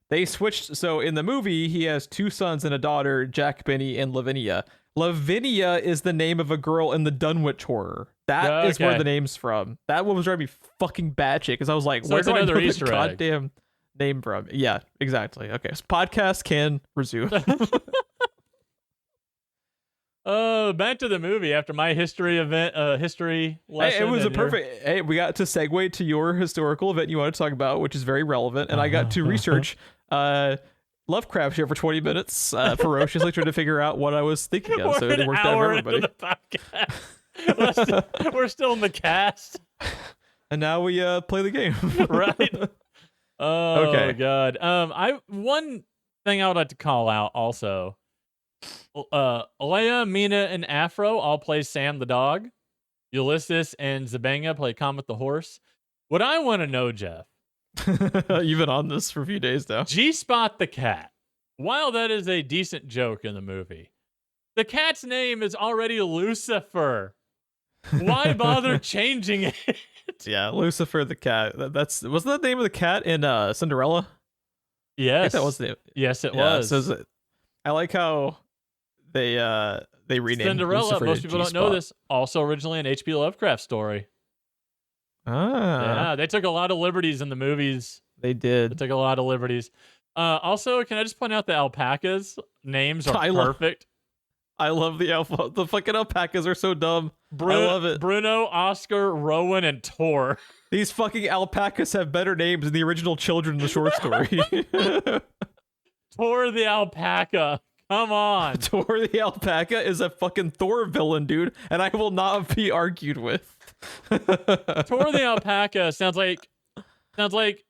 [SPEAKER 1] They switched. So in the movie, he has two sons and a daughter, Jack Benny and Lavinia. Lavinia is the name of a girl in the Dunwich horror. That is where the name's from. That one was driving me fucking batshit because I was like, where do I know the goddamn name from? Yeah, exactly. Okay, so podcast can resume.
[SPEAKER 2] Back to the movie after my history lesson.
[SPEAKER 1] Hey, it was a perfect. Hey, we got to segue to your historical event you want to talk about, which is very relevant, and I got to research Lovecraft here for 20 minutes, ferociously trying to figure out what I was thinking of. So it worked out for everybody.
[SPEAKER 2] We're still in the cast.
[SPEAKER 1] And now we play the game.
[SPEAKER 2] Right. Oh
[SPEAKER 1] Okay.
[SPEAKER 2] God. One thing I would like to call out also. Alea, Mina, and Afro all play Sam the dog. Ulysses and Zabanga play Comet the horse. What I want to know, Jeff.
[SPEAKER 1] You've been on this for a few days now.
[SPEAKER 2] G-Spot the cat. While that is a decent joke in the movie, the cat's name is already Lucifer. Why bother changing it?
[SPEAKER 1] Yeah, Lucifer the cat. That's wasn't that the name of the cat in Cinderella?
[SPEAKER 2] Yes,
[SPEAKER 1] I think that was the.
[SPEAKER 2] Yes, it
[SPEAKER 1] Yeah,
[SPEAKER 2] was.
[SPEAKER 1] so I like how they renamed
[SPEAKER 2] Cinderella.
[SPEAKER 1] Lucifer
[SPEAKER 2] Most
[SPEAKER 1] to
[SPEAKER 2] people don't know
[SPEAKER 1] G-Spot.
[SPEAKER 2] this. Also, originally an H.P. Lovecraft story.
[SPEAKER 1] Ah,
[SPEAKER 2] Yeah, they took a lot of liberties in the movies.
[SPEAKER 1] they
[SPEAKER 2] They
[SPEAKER 1] did.
[SPEAKER 2] took a lot of liberties. Also, can I just point out the alpacas' names are perfect?
[SPEAKER 1] I love the alpha. The fucking alpacas are so dumb. I love it.
[SPEAKER 2] Bruno, Oscar, Rowan, and Tor.
[SPEAKER 1] These fucking alpacas have better names than the original children in the short story.
[SPEAKER 2] Tor the alpaca. Come on.
[SPEAKER 1] Thor the alpaca is a fucking Thor villain, dude, and I will not be argued with.
[SPEAKER 2] Tor the alpaca sounds like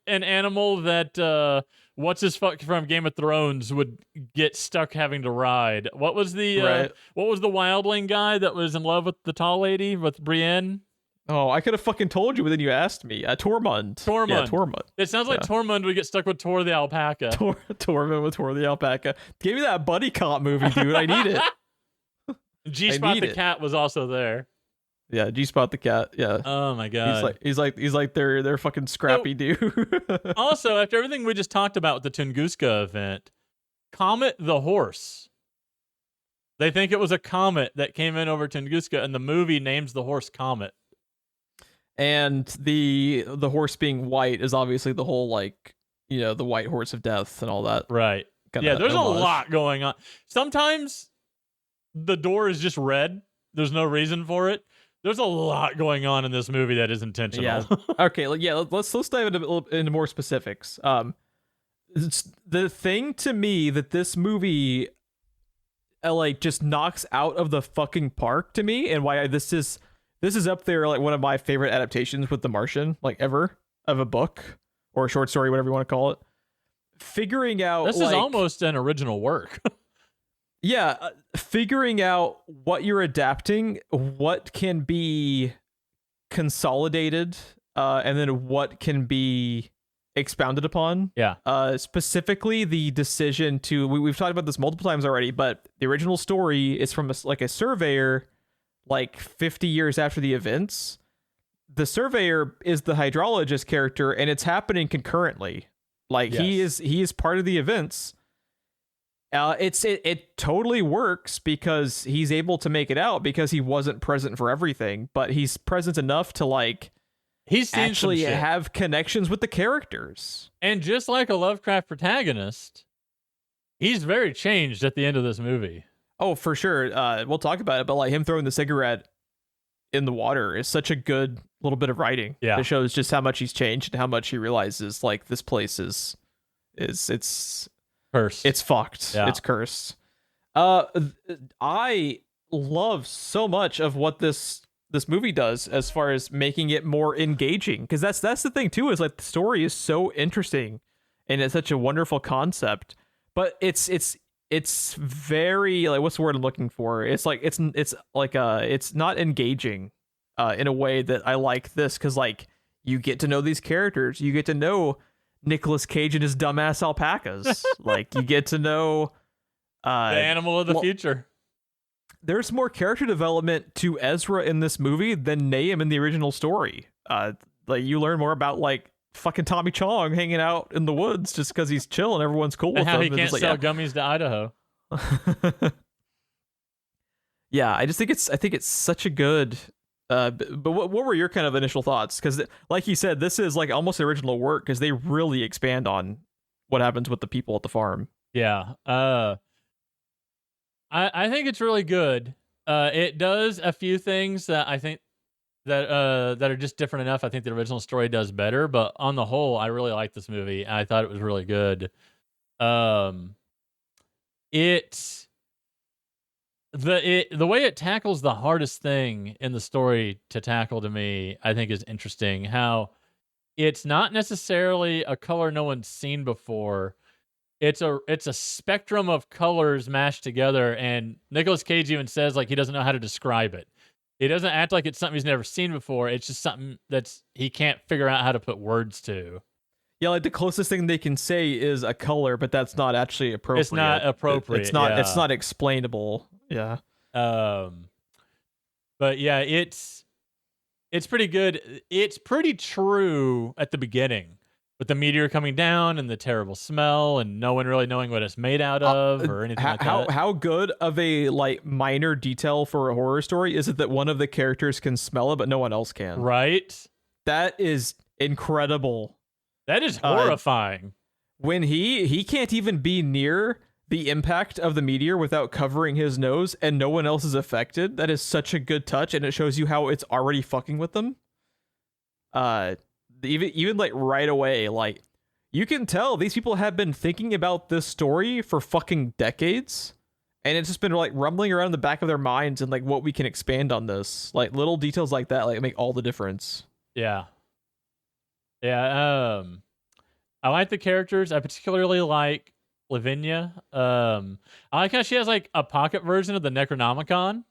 [SPEAKER 2] an animal that what's his fuck from Game of Thrones would get stuck having to ride. What was the
[SPEAKER 1] Right.
[SPEAKER 2] what was the wildling guy that was in love with the tall lady with Brienne?
[SPEAKER 1] Oh, I could have fucking told you, but then you asked me. Tormund.
[SPEAKER 2] Tormund.
[SPEAKER 1] Yeah, Tormund.
[SPEAKER 2] It sounds like Tormund would get stuck with Tor the alpaca.
[SPEAKER 1] Tormund with Tor the alpaca. Give me that buddy cop movie, dude. I need it.
[SPEAKER 2] G-Spot
[SPEAKER 1] need
[SPEAKER 2] the
[SPEAKER 1] it.
[SPEAKER 2] cat was also there.
[SPEAKER 1] Yeah, G-Spot the cat. Yeah.
[SPEAKER 2] Oh my god.
[SPEAKER 1] He's like they're fucking scrappy dude.
[SPEAKER 2] Also, after everything we just talked about with the Tunguska event, Comet the horse. They think it was a comet that came in over Tunguska, and the movie names the horse Comet.
[SPEAKER 1] And the horse being white is obviously the whole like, the white horse of death and all that.
[SPEAKER 2] Right.
[SPEAKER 1] Kinda
[SPEAKER 2] Yeah, there's a
[SPEAKER 1] homage.
[SPEAKER 2] lot going on. Sometimes the door is just red. There's no reason for it. There's a lot going on in this movie that is intentional.
[SPEAKER 1] Yeah. Okay. Let's dive into more specifics. It's the thing to me that this movie, like, just knocks out of the fucking park to me, and why this is up there like one of my favorite adaptations with The Martian, like ever, of a book or a short story, whatever you want to call it. Figuring out
[SPEAKER 2] This is almost an original work.
[SPEAKER 1] Yeah, figuring out what you're adapting, what can be consolidated, and then what can be expounded upon.
[SPEAKER 2] Yeah.
[SPEAKER 1] Specifically, the decision to we've talked about this multiple times already, but the original story is from a surveyor, like 50 years after the events. The surveyor is the hydrologist character, and it's happening concurrently. Like
[SPEAKER 2] Yes.
[SPEAKER 1] he is part of the events. It totally works because he's able to make it out because he wasn't present for everything, but he's present enough to like
[SPEAKER 2] He's seen
[SPEAKER 1] actually
[SPEAKER 2] some shit.
[SPEAKER 1] have connections with the characters.
[SPEAKER 2] And just like a Lovecraft protagonist, he's very changed at the end of this movie.
[SPEAKER 1] Oh, for sure. We'll talk about it, but like him throwing the cigarette in the water is such a good little bit of writing.
[SPEAKER 2] Yeah.
[SPEAKER 1] It shows just how much he's changed and how much he realizes like this place is
[SPEAKER 2] Cursed.
[SPEAKER 1] it's fucked.
[SPEAKER 2] Yeah.
[SPEAKER 1] It's cursed. I love so much of what this movie does as far as making it more engaging, because that's the thing too, is like the story is so interesting and it's such a wonderful concept, but it's very, like, what's the word I'm looking for? It's not engaging in a way that I like this, because like you get to know these characters, you get to know Nicolas Cage and his dumbass alpacas. Like you get to know
[SPEAKER 2] the animal of the future.
[SPEAKER 1] There's more character development to Ezra in this movie than Nahum in the original story. Like you learn more about like fucking Tommy Chong hanging out in the woods just because he's chill and everyone's cool
[SPEAKER 2] And
[SPEAKER 1] with
[SPEAKER 2] how
[SPEAKER 1] him.
[SPEAKER 2] he
[SPEAKER 1] And
[SPEAKER 2] can't
[SPEAKER 1] it's like,
[SPEAKER 2] sell gummies to Idaho.
[SPEAKER 1] Yeah, I think it's such a good. But what were your kind of initial thoughts? Because like you said, this is like almost original work because they really expand on what happens with the people at the farm.
[SPEAKER 2] Yeah. I think it's really good. It does a few things that I think that are just different enough. I think the original story does better, but on the whole, I really like this movie. I thought it was really good. the way it tackles the hardest thing in the story to tackle to me, I think is interesting. How it's not necessarily a color no one's seen before. It's a spectrum of colors mashed together, and Nicolas Cage even says like he doesn't know how to describe it. He doesn't act like it's something he's never seen before. It's just something that's he can't figure out how to put words to.
[SPEAKER 1] Yeah, like the closest thing they can say is a color, but that's not actually appropriate.
[SPEAKER 2] It's not appropriate.
[SPEAKER 1] It's not.
[SPEAKER 2] Yeah.
[SPEAKER 1] It's not explainable. Yeah.
[SPEAKER 2] But yeah, it's pretty good. It's pretty true at the beginning with the meteor coming down and the terrible smell and no one really knowing what it's made out of or anything like that.
[SPEAKER 1] How good of a like minor detail for a horror story is it that one of the characters can smell it but no one else can?
[SPEAKER 2] Right.
[SPEAKER 1] That is incredible.
[SPEAKER 2] That is horrifying.
[SPEAKER 1] When he can't even be near the impact of the meteor without covering his nose and no one else is affected. That is such a good touch, and it shows you how it's already fucking with them. Even like right away, like you can tell these people have been thinking about this story for fucking decades, and it's just been like rumbling around in the back of their minds and like what we can expand on this. Like little details like that like make all the difference.
[SPEAKER 2] Yeah. Yeah, I like the characters. I particularly like Lavinia. I like how she has like a pocket version of the Necronomicon.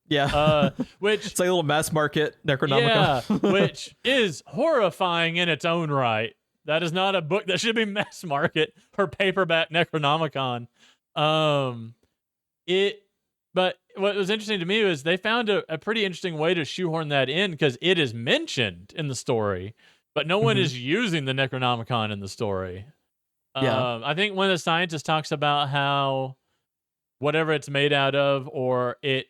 [SPEAKER 1] Yeah.
[SPEAKER 2] Which
[SPEAKER 1] it's like a little mass market Necronomicon.
[SPEAKER 2] Yeah, which is horrifying in its own right. That is not a book that should be mass market or paperback Necronomicon. But what was interesting to me was they found a pretty interesting way to shoehorn that in because it is mentioned in the story, but no one is using the Necronomicon in the story.
[SPEAKER 1] Yeah.
[SPEAKER 2] I think one of the scientists talks about how whatever it's made out of, or it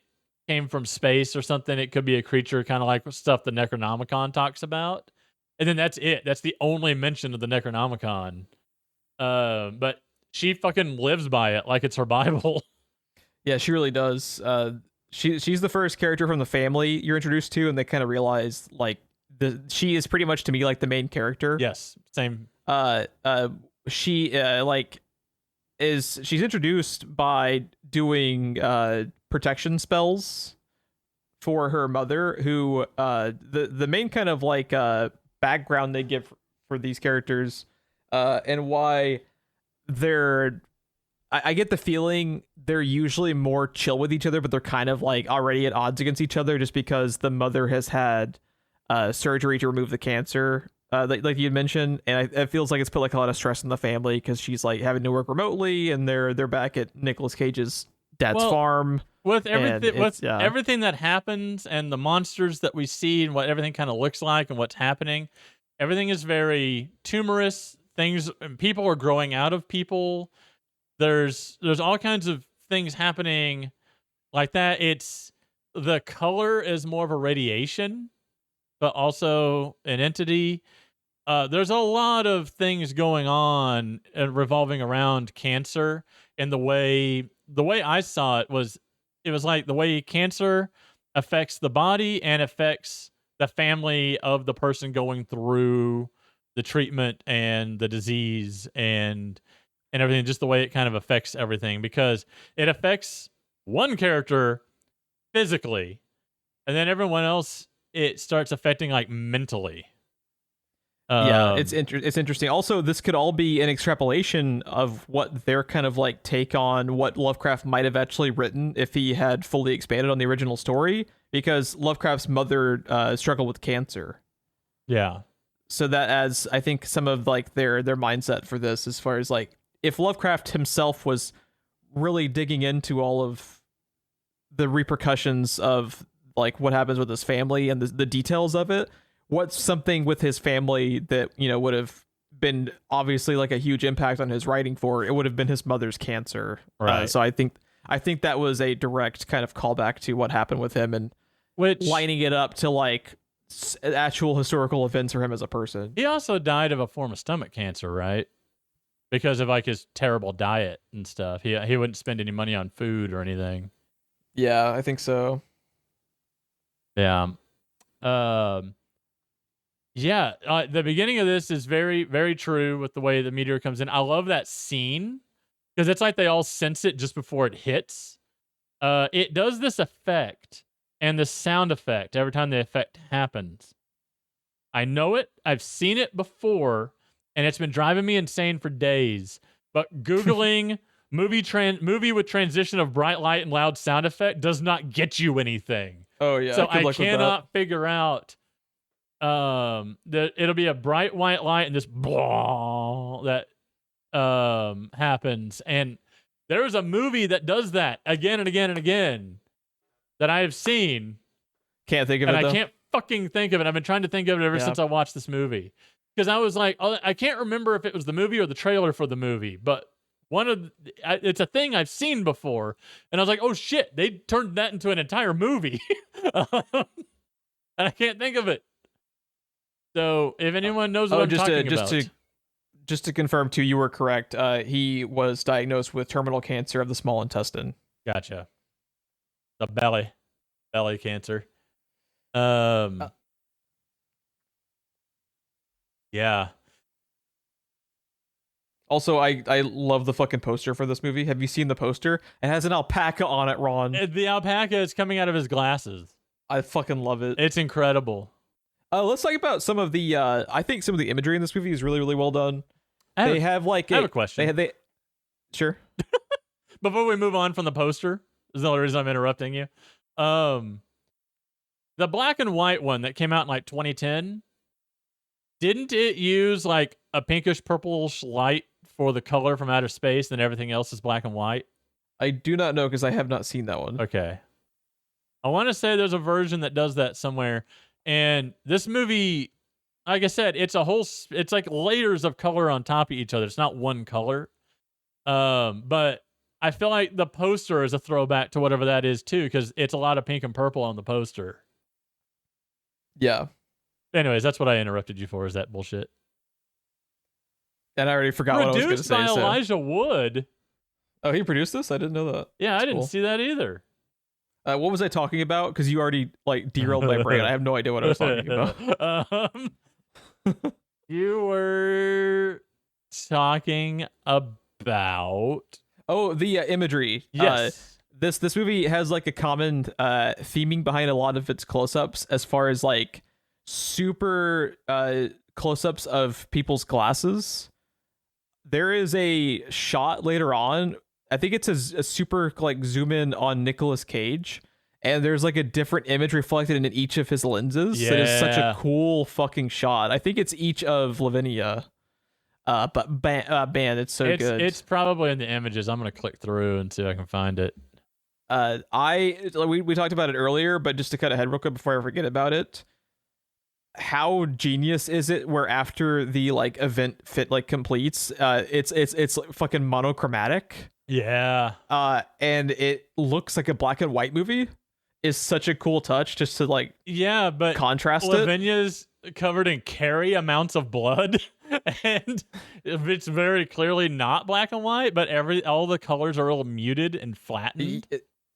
[SPEAKER 2] came from space or something, it could be a creature, kind of like stuff the Necronomicon talks about. And then that's it. That's the only mention of the Necronomicon. But she fucking lives by it like it's her Bible.
[SPEAKER 1] Yeah, she really does. She's the first character from the family you're introduced to, and they kind of realize like she is pretty much to me like the main character.
[SPEAKER 2] Yes, same.
[SPEAKER 1] She's introduced by doing protection spells for her mother, who the main kind of like background they give for these characters and why they're I get the feeling they're usually more chill with each other, but they're kind of like already at odds against each other just because the mother has had surgery to remove the cancer, like you had mentioned, and it feels like it's put like a lot of stress on the family because she's like having to work remotely, and they're back at Nicolas Cage's dad's farm
[SPEAKER 2] with everything that happens and the monsters that we see and what everything kind of looks like and what's happening. Everything is very tumorous. People are growing out of people. There's all kinds of things happening like that. It's the color is more of a radiation, but also an entity. There's a lot of things going on revolving around cancer, and the way I saw it was like the way cancer affects the body and affects the family of the person going through the treatment and the disease and everything, just the way it kind of affects everything, because it affects one character physically, and then everyone else it starts affecting like mentally.
[SPEAKER 1] Yeah, it's interesting. Also, this could all be an extrapolation of what their kind of like take on what Lovecraft might have actually written if he had fully expanded on the original story, because Lovecraft's mother struggled with cancer.
[SPEAKER 2] Yeah.
[SPEAKER 1] So that adds, I think, some of like their mindset for this, as far as like if Lovecraft himself was really digging into all of the repercussions of like what happens with his family and the details of it, what's something with his family that, you know, would have been obviously like a huge impact on his writing for it would have been his mother's cancer.
[SPEAKER 2] Right.
[SPEAKER 1] So I think that was a direct kind of callback to what happened with him, and lining it up to like actual historical events for him as a person.
[SPEAKER 2] He also died of a form of stomach cancer, right? Because of like his terrible diet and stuff. He wouldn't spend any money on food or anything.
[SPEAKER 1] Yeah, I think so.
[SPEAKER 2] Yeah. Yeah, the beginning of this is very, very true with the way the meteor comes in. I love that scene because it's like they all sense it just before it hits. It does this effect and the sound effect every time the effect happens. I know it. I've seen it before, and it's been driving me insane for days. But Googling movie with transition of bright light and loud sound effect does not get you anything.
[SPEAKER 1] Oh yeah.
[SPEAKER 2] So I cannot figure out that it'll be a bright white light and this blah that happens. And there is a movie that does that again and again and again that I have seen.
[SPEAKER 1] Can't think of it,
[SPEAKER 2] and
[SPEAKER 1] though.
[SPEAKER 2] I can't fucking think of it. I've been trying to think of it ever since I watched this movie. Because I was like, I can't remember if it was the movie or the trailer for the movie, but it's a thing I've seen before. And I was like, oh shit, they turned that into an entire movie. And I can't think of it. So if anyone knows what I'm talking about.
[SPEAKER 1] Just to confirm too, you were correct. He was diagnosed with terminal cancer of the small intestine.
[SPEAKER 2] Gotcha. The belly cancer. Yeah.
[SPEAKER 1] Also, I love the fucking poster for this movie. Have you seen the poster? It has an alpaca on it, Ron.
[SPEAKER 2] The alpaca is coming out of his glasses.
[SPEAKER 1] I fucking love it.
[SPEAKER 2] It's incredible.
[SPEAKER 1] Let's talk about some of the. I think some of the imagery in this movie is really, really well done. I have a question. Sure.
[SPEAKER 2] Before we move on from the poster, this is the only reason I'm interrupting you. The black and white one that came out in like 2010, didn't it use like a pinkish purplish light for the color from outer space, and everything else is black and white?
[SPEAKER 1] I do not know because I have not seen that one.
[SPEAKER 2] Okay. I want to say there's a version that does that somewhere. And this movie, like I said, it's like layers of color on top of each other. It's not one color. But I feel like the poster is a throwback to whatever that is too, because it's a lot of pink and purple on the poster.
[SPEAKER 1] Yeah.
[SPEAKER 2] Anyways, that's what I interrupted you for, is that bullshit.
[SPEAKER 1] And I already forgot what I was going to say.
[SPEAKER 2] Produced by Elijah Wood.
[SPEAKER 1] Oh, he produced this? I didn't know that.
[SPEAKER 2] Yeah, I didn't see that either.
[SPEAKER 1] What was I talking about? Because you already like derailed my brain. I have no idea what I was talking about.
[SPEAKER 2] You were talking about
[SPEAKER 1] the imagery.
[SPEAKER 2] Yes.
[SPEAKER 1] This movie has like a common theming behind a lot of its close-ups, as far as like super close-ups of people's glasses. There is a shot later on. I think it's a super like zoom in on Nicolas Cage, and there's like a different image reflected in each of his lenses.
[SPEAKER 2] Yeah.
[SPEAKER 1] It is such a cool fucking shot. I think it's each of Lavinia. But band, it's so good.
[SPEAKER 2] It's probably in the images. I'm gonna click through and see if I can find it.
[SPEAKER 1] We talked about it earlier, but just to cut ahead real quick before I forget about it. How genius is it where after the like event fit like completes, it's fucking monochromatic.
[SPEAKER 2] Yeah.
[SPEAKER 1] And it looks like a black and white movie. Is such a cool touch just to like
[SPEAKER 2] but
[SPEAKER 1] contrast
[SPEAKER 2] Lavinia's covered in carry amounts of blood, and it's very clearly not black and white, but all the colors are all muted and flattened.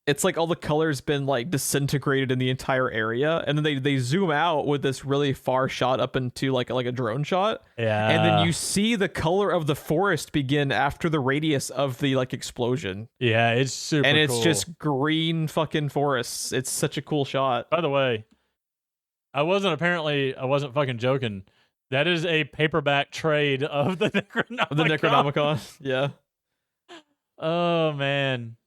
[SPEAKER 1] It's like all the colors been like disintegrated in the entire area, and then they zoom out with this really far shot up into like a drone shot.
[SPEAKER 2] Yeah.
[SPEAKER 1] And then you see the color of the forest begin after the radius of the like explosion.
[SPEAKER 2] Yeah, it's super cool.
[SPEAKER 1] And it's just green fucking forests. It's such a cool shot.
[SPEAKER 2] By the way, I wasn't fucking joking. That is a paperback trade of the Necronomicon.
[SPEAKER 1] The Necronomicon. Yeah.
[SPEAKER 2] Oh man.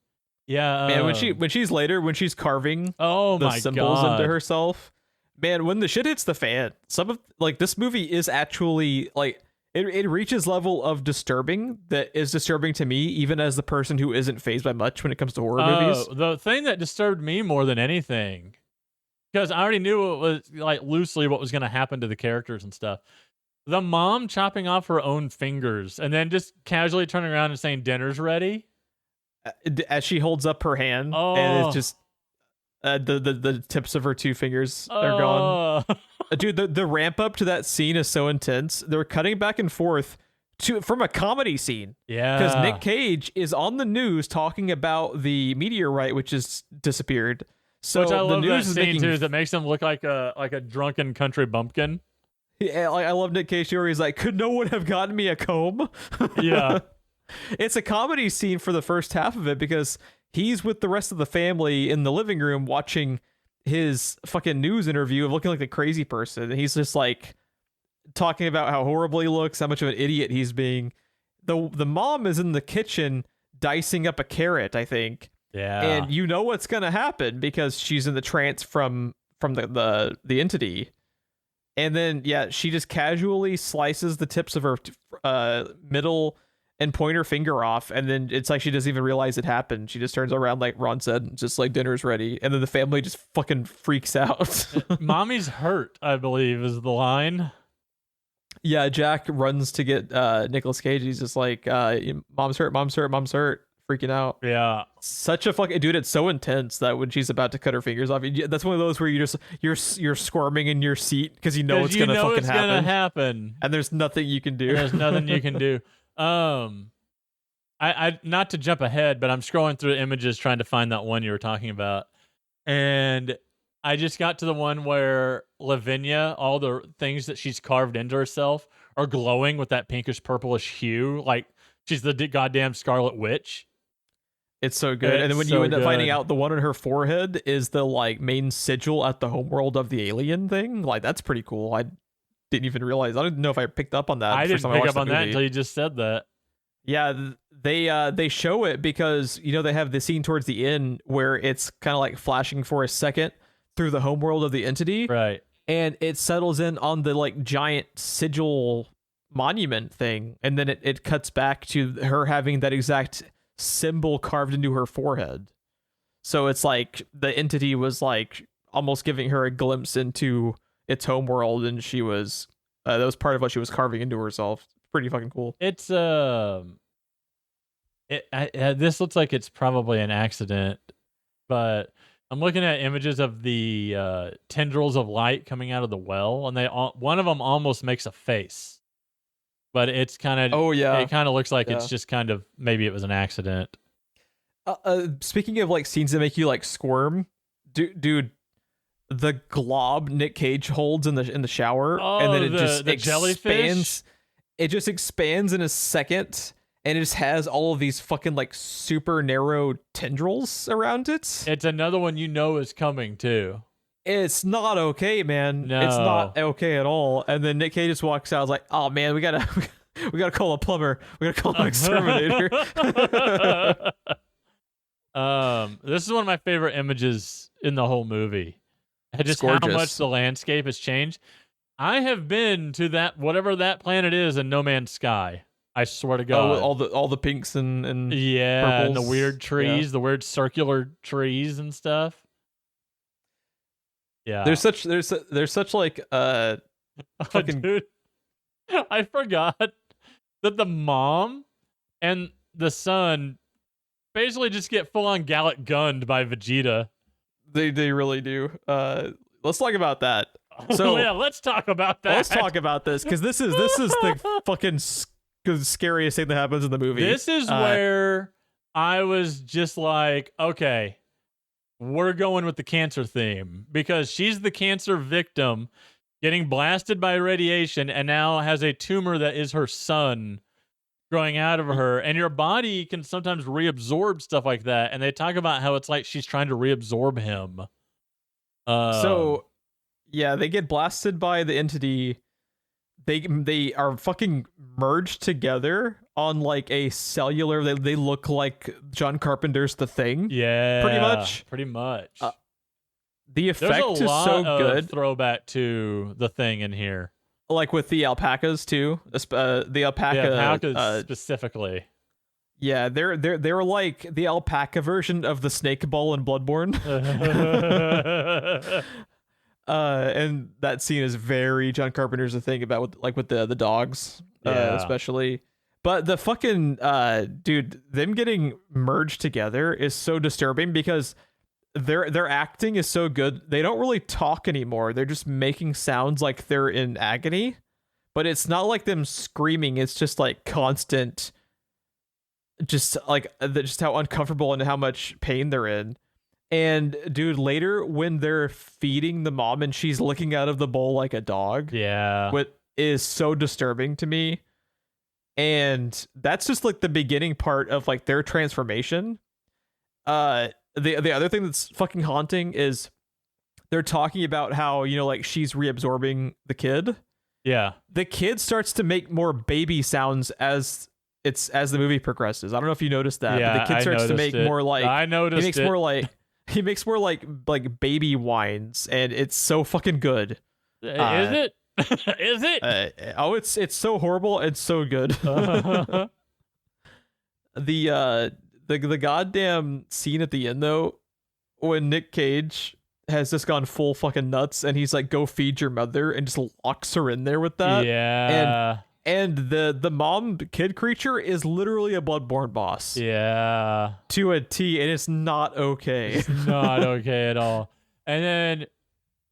[SPEAKER 2] Yeah,
[SPEAKER 1] man. When she's carving the symbols into herself, man. When the shit hits the fan, some of like this movie is actually like it reaches level of disturbing that is disturbing to me, even as the person who isn't fazed by much when it comes to horror movies.
[SPEAKER 2] The thing that disturbed me more than anything, because I already knew it was like loosely what was going to happen to the characters and stuff. The mom chopping off her own fingers and then just casually turning around and saying dinner's ready.
[SPEAKER 1] As she holds up her hand, and it's just the tips of her two fingers are gone. Dude, the ramp up to that scene is so intense. They're cutting back and forth from a comedy scene.
[SPEAKER 2] Yeah,
[SPEAKER 1] because Nick Cage is on the news talking about the meteorite which has disappeared. So
[SPEAKER 2] which I love
[SPEAKER 1] the news
[SPEAKER 2] that
[SPEAKER 1] is
[SPEAKER 2] scene
[SPEAKER 1] making
[SPEAKER 2] too. That makes him look like a drunken country bumpkin.
[SPEAKER 1] Yeah, like I love Nick Cage where he's like, "Could no one have gotten me a comb?"
[SPEAKER 2] Yeah.
[SPEAKER 1] It's a comedy scene for the first half of it because he's with the rest of the family in the living room watching his fucking news interview of looking like a crazy person. And he's just like talking about how horrible he looks, how much of an idiot he's being. The mom is in the kitchen dicing up a carrot, I think.
[SPEAKER 2] Yeah.
[SPEAKER 1] And you know what's gonna happen because she's in the trance from the entity. And then she just casually slices the tips of her middle and pointer finger off, and then it's like she doesn't even realize it happened. She just turns around like Ron said, and just like dinner's ready, and then the family just fucking freaks out.
[SPEAKER 2] Mommy's hurt, I believe, is the line.
[SPEAKER 1] Yeah, Jack runs to get Nicolas Cage. He's just like, mom's hurt, freaking out.
[SPEAKER 2] Yeah.
[SPEAKER 1] Such a fucking dude. It's so intense that when she's about to cut her fingers off, that's one of those where you're squirming in your seat because you know it's gonna fucking happen. And there's nothing you can do.
[SPEAKER 2] I not to jump ahead, but I'm scrolling through images trying to find that one you were talking about, and I just got to the one where Lavinia, all the things that she's carved into herself are glowing with that pinkish purplish hue, like she's the goddamn Scarlet Witch.
[SPEAKER 1] It's so good. And then when you end up finding out the one on her forehead is the like main sigil at the homeworld of the alien thing, like that's pretty cool. I didn't even realize. I don't know if I picked up on that.
[SPEAKER 2] I didn't pick up on that until you just said that.
[SPEAKER 1] Yeah, they show it because they have the scene towards the end where it's kind of like flashing for a second through the homeworld of the entity,
[SPEAKER 2] right?
[SPEAKER 1] And it settles in on the like giant sigil monument thing, and then it cuts back to her having that exact symbol carved into her forehead. So it's like the entity was like almost giving her a glimpse into its homeworld, and she was that was part of what she was carving into herself. Pretty fucking cool.
[SPEAKER 2] It's this looks like it's probably an accident, but I'm looking at images of the tendrils of light coming out of the well, and one of them almost makes a face. But it's kind of it kind of looks like it's just kind of maybe it was an accident.
[SPEAKER 1] Speaking of like scenes that make you like squirm, dude, the glob Nick Cage holds in the shower, and then it just expands.
[SPEAKER 2] Jellyfish?
[SPEAKER 1] It just expands in a second, and it just has all of these fucking like super narrow tendrils around it.
[SPEAKER 2] It's another one is coming too.
[SPEAKER 1] It's not okay, man.
[SPEAKER 2] No.
[SPEAKER 1] It's not okay at all. And then Nick Cage just walks out. I was like, oh man, we gotta call a plumber. We gotta call an exterminator.
[SPEAKER 2] This is one of my favorite images in the whole movie. Just how much the landscape has changed. I have been to that whatever that planet is in No Man's Sky. I swear to God.
[SPEAKER 1] All the pinks and
[SPEAKER 2] purples. And the weird trees,
[SPEAKER 1] yeah.
[SPEAKER 2] the weird circular trees and stuff. Yeah.
[SPEAKER 1] There's such like fucking
[SPEAKER 2] dude. I forgot that the mom and the son basically just get full on Gallic gunned by Vegeta.
[SPEAKER 1] They really do. Let's talk about that. So
[SPEAKER 2] yeah, let's talk about that.
[SPEAKER 1] Let's talk about this because this is the fucking scariest thing that happens in the movie.
[SPEAKER 2] This is where I was just like, okay, we're going with the cancer theme because she's the cancer victim getting blasted by radiation and now has a tumor that is her son growing out of her. And your body can sometimes reabsorb stuff like that. And they talk about how it's like she's trying to reabsorb him.
[SPEAKER 1] So, yeah, they get blasted by the entity. They are fucking merged together on like a cellular. They look like John Carpenter's The Thing.
[SPEAKER 2] Yeah,
[SPEAKER 1] pretty much. The effect
[SPEAKER 2] There's a
[SPEAKER 1] is
[SPEAKER 2] lot
[SPEAKER 1] so
[SPEAKER 2] of
[SPEAKER 1] good.
[SPEAKER 2] Throwback to The Thing in here,
[SPEAKER 1] like with the alpacas too. The alpacas
[SPEAKER 2] specifically.
[SPEAKER 1] Yeah, they're like the alpaca version of the snake ball in Bloodborne. And that scene is very John Carpenter's The Thing about with the dogs, especially. But the fucking dude, them getting merged together is so disturbing because their acting is so good. They don't really talk anymore. They're just making sounds like they're in agony, but it's not like them screaming. It's just like constant, just how uncomfortable and how much pain they're in. And dude, later when they're feeding the mom and she's licking out of the bowl like a dog, what is so disturbing to me. And that's just like the beginning part of like their transformation. The other thing that's fucking haunting is they're talking about how, like she's reabsorbing the kid.
[SPEAKER 2] Yeah.
[SPEAKER 1] The kid starts to make more baby sounds as the movie progresses. I don't know if you noticed that,
[SPEAKER 2] Yeah,
[SPEAKER 1] but the kid starts to make more like
[SPEAKER 2] I noticed
[SPEAKER 1] he makes more like baby whines, and it's so fucking good.
[SPEAKER 2] Is it? Is it?
[SPEAKER 1] It's so horrible and so good. The goddamn scene at the end though, when Nick Cage has just gone full fucking nuts, and he's like, "Go feed your mother," and just locks her in there with that.
[SPEAKER 2] Yeah.
[SPEAKER 1] And the mom kid creature is literally a Bloodborne boss.
[SPEAKER 2] Yeah.
[SPEAKER 1] To a T, and it's not okay.
[SPEAKER 2] It's not okay at all. And then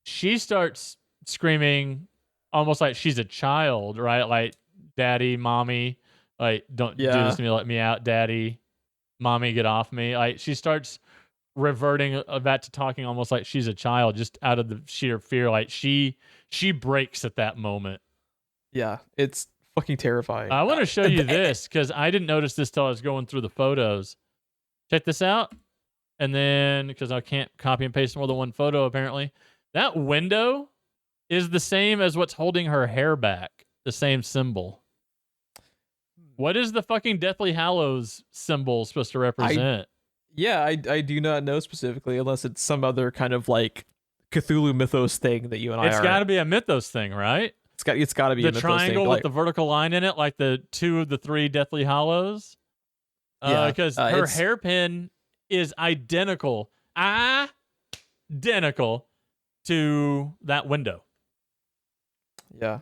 [SPEAKER 2] she starts screaming almost like she's a child, right? Like, "Daddy, mommy, like, don't do this to me, let me out, daddy. Mommy, get off me." Like, she starts reverting back to talking almost like she's a child, just out of the sheer fear. Like, she breaks at that moment.
[SPEAKER 1] Yeah, it's fucking terrifying.
[SPEAKER 2] I want to show you this because I didn't notice this till I was going through the photos. Check this out. And then, because I can't copy and paste more than one photo, apparently, that window is the same as what's holding her hair back. The same symbol. What is the fucking Deathly Hallows symbol supposed to represent?
[SPEAKER 1] I do not know specifically, unless it's some other kind of like Cthulhu mythos thing that you and I.
[SPEAKER 2] It's got to be a mythos thing, right?
[SPEAKER 1] It's got to be
[SPEAKER 2] the
[SPEAKER 1] a mythos
[SPEAKER 2] triangle
[SPEAKER 1] thing,
[SPEAKER 2] with the vertical line in it, like the 2 of the 3 Deathly Hallows. Because her hairpin is identical to that window.
[SPEAKER 1] Yeah.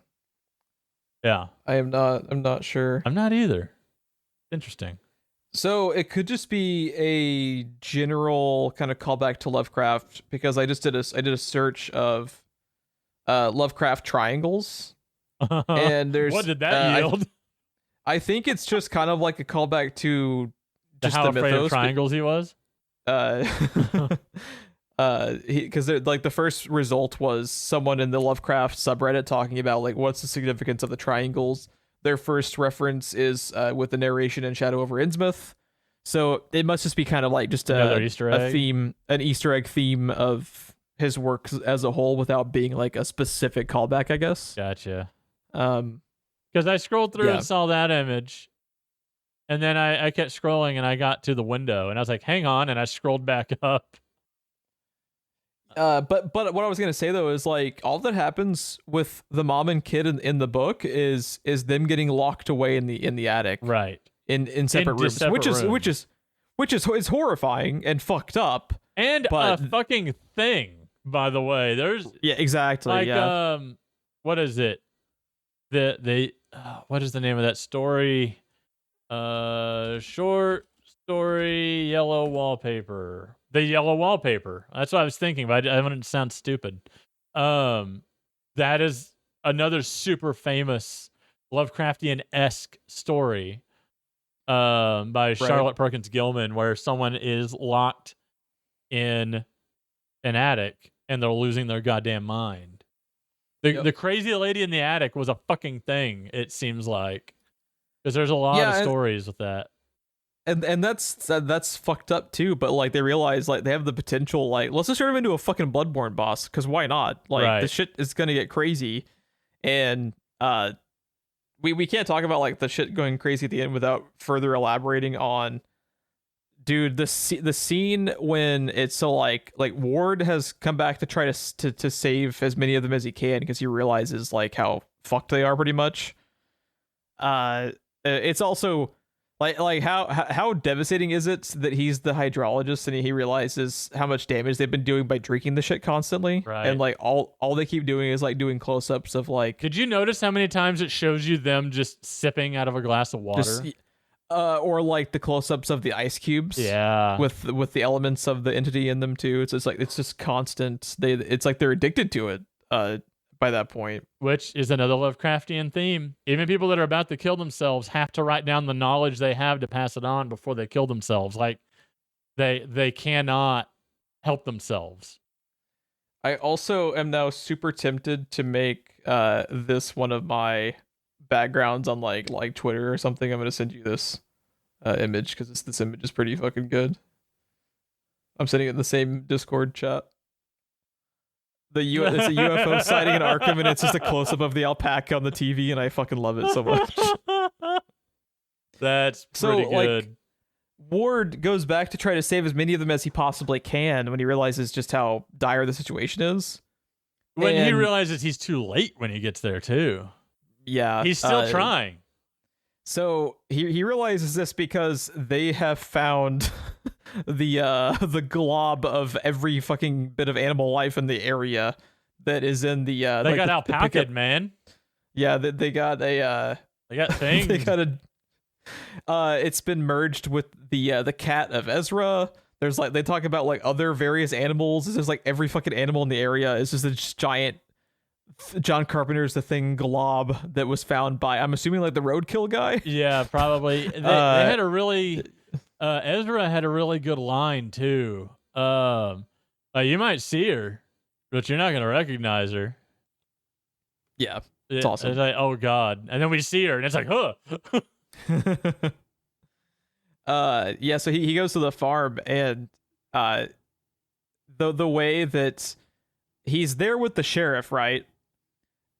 [SPEAKER 2] Yeah.
[SPEAKER 1] I'm not sure.
[SPEAKER 2] I'm not either. Interesting.
[SPEAKER 1] So it could just be a general kind of callback to Lovecraft, because I did a search of Lovecraft triangles, and there's
[SPEAKER 2] what did that yield?
[SPEAKER 1] I think it's just kind of like a callback to just
[SPEAKER 2] how
[SPEAKER 1] the
[SPEAKER 2] afraid
[SPEAKER 1] mythos,
[SPEAKER 2] of triangles he was.
[SPEAKER 1] Because like the first result was someone in the Lovecraft subreddit talking about like what's the significance of the triangles. Their first reference is with the narration in Shadow over Innsmouth, so it must just be kind of like just
[SPEAKER 2] another Easter egg.
[SPEAKER 1] A theme, an Easter egg theme of his work as a whole, without being like a specific callback, I guess.
[SPEAKER 2] Gotcha. Because I scrolled through and saw that image, and then I kept scrolling and I got to the window and I was like, "Hang on!" and I scrolled back up.
[SPEAKER 1] But what I was gonna say though is like all that happens with the mom and kid in the book is them getting locked away in the attic,
[SPEAKER 2] right?
[SPEAKER 1] In separate rooms, which is horrifying and fucked up,
[SPEAKER 2] and a fucking thing. By the way, there's
[SPEAKER 1] exactly
[SPEAKER 2] like what is it? What is the name of that story? Short story, yellow wallpaper. The yellow wallpaper. That's what I was thinking, but I want it to sound stupid. That is another super famous Lovecraftian-esque story by Charlotte Perkins Gilman, where someone is locked in an attic and they're losing their goddamn mind. The crazy lady in the attic was a fucking thing, it seems like. Because there's a lot of stories with that.
[SPEAKER 1] And that's fucked up too, but like they realize like they have the potential, like let's just turn him into a fucking Bloodborne boss, because why not? Like the shit is gonna get crazy, and we can't talk about like the shit going crazy at the end without further elaborating on, dude, the scene when it's so like Ward has come back to try to save as many of them as he can, because he realizes like how fucked they are pretty much. It's also like how devastating is it that he's the hydrologist and he realizes how much damage they've been doing by drinking the shit constantly,
[SPEAKER 2] right?
[SPEAKER 1] And like all they keep doing is like doing close-ups of like.
[SPEAKER 2] Did you notice how many times it shows you them just sipping out of a glass of water?
[SPEAKER 1] Or like the close-ups of the ice cubes, with the elements of the entity in them too. It's just like it's just constant. It's like they're addicted to it by that point,
[SPEAKER 2] which is another Lovecraftian theme. Even people that are about to kill themselves have to write down the knowledge they have to pass it on before they kill themselves. Like they cannot help themselves.
[SPEAKER 1] I also am now super tempted to make this one of my backgrounds on like Twitter or something. I'm gonna send you this image because this image is pretty fucking good. I'm sitting in the same Discord chat. It's a UFO sighting in Arkham, and it's just a close up of the alpaca on the TV, and I fucking love it so much.
[SPEAKER 2] That's pretty good.
[SPEAKER 1] Like, Ward goes back to try to save as many of them as he possibly can when he realizes just how dire the situation is.
[SPEAKER 2] When he realizes he's too late when he gets there too.
[SPEAKER 1] Yeah,
[SPEAKER 2] he's still trying.
[SPEAKER 1] So he realizes this because they have found the glob of every fucking bit of animal life in the area that is in the
[SPEAKER 2] they
[SPEAKER 1] like
[SPEAKER 2] got
[SPEAKER 1] the
[SPEAKER 2] alpaca, man.
[SPEAKER 1] Yeah, they got a
[SPEAKER 2] they got things.
[SPEAKER 1] They got a it's been merged with the cat of Ezra. There's like they talk about like other various animals. This is like every fucking animal in the area is just a giant John Carpenter's The Thing glob that was found by, I'm assuming, like the roadkill guy.
[SPEAKER 2] Yeah, probably. They had a really Ezra had a really good line too. You might see her, but you're not gonna recognize her.
[SPEAKER 1] Yeah, it's awesome.
[SPEAKER 2] It's like, oh god, and then we see her, and it's like, huh.
[SPEAKER 1] Yeah. So he goes to the farm, and the way that he's there with the sheriff, right?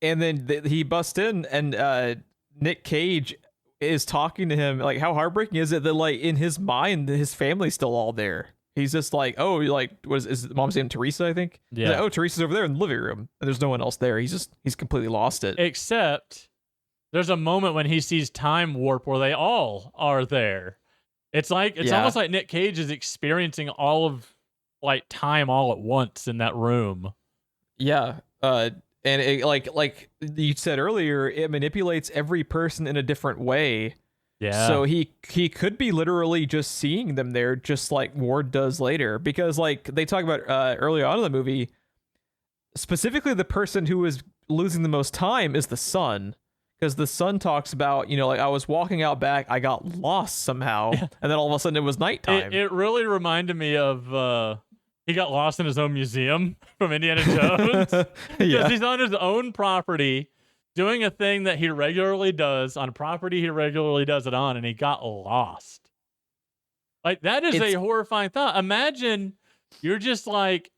[SPEAKER 1] And then he busts in, and Nick Cage is talking to him. Like, how heartbreaking is it that, like, in his mind, his family's still all there? He's just like, oh, like, is mom's name Teresa, I think?
[SPEAKER 2] Yeah.
[SPEAKER 1] Like, oh, Teresa's over there in the living room, and there's no one else there. He's completely lost it.
[SPEAKER 2] Except there's a moment when he sees Time Warp where they all are there. It's almost like Nick Cage is experiencing all of like time all at once in that room.
[SPEAKER 1] Yeah. And it, like you said earlier, it manipulates every person in a different way.
[SPEAKER 2] Yeah.
[SPEAKER 1] So he could be literally just seeing them there, just like Ward does later, because like they talk about early on in the movie, specifically the person who is losing the most time is the son, because the son talks about, you know, like, I was walking out back, I got lost somehow, and then all of a sudden it was nighttime.
[SPEAKER 2] It really reminded me of he got lost in his own museum from Indiana Jones. Because he's on his own property doing a thing that he regularly does on a property he regularly does it on, and he got lost. Like, that is a horrifying thought. Imagine you're just like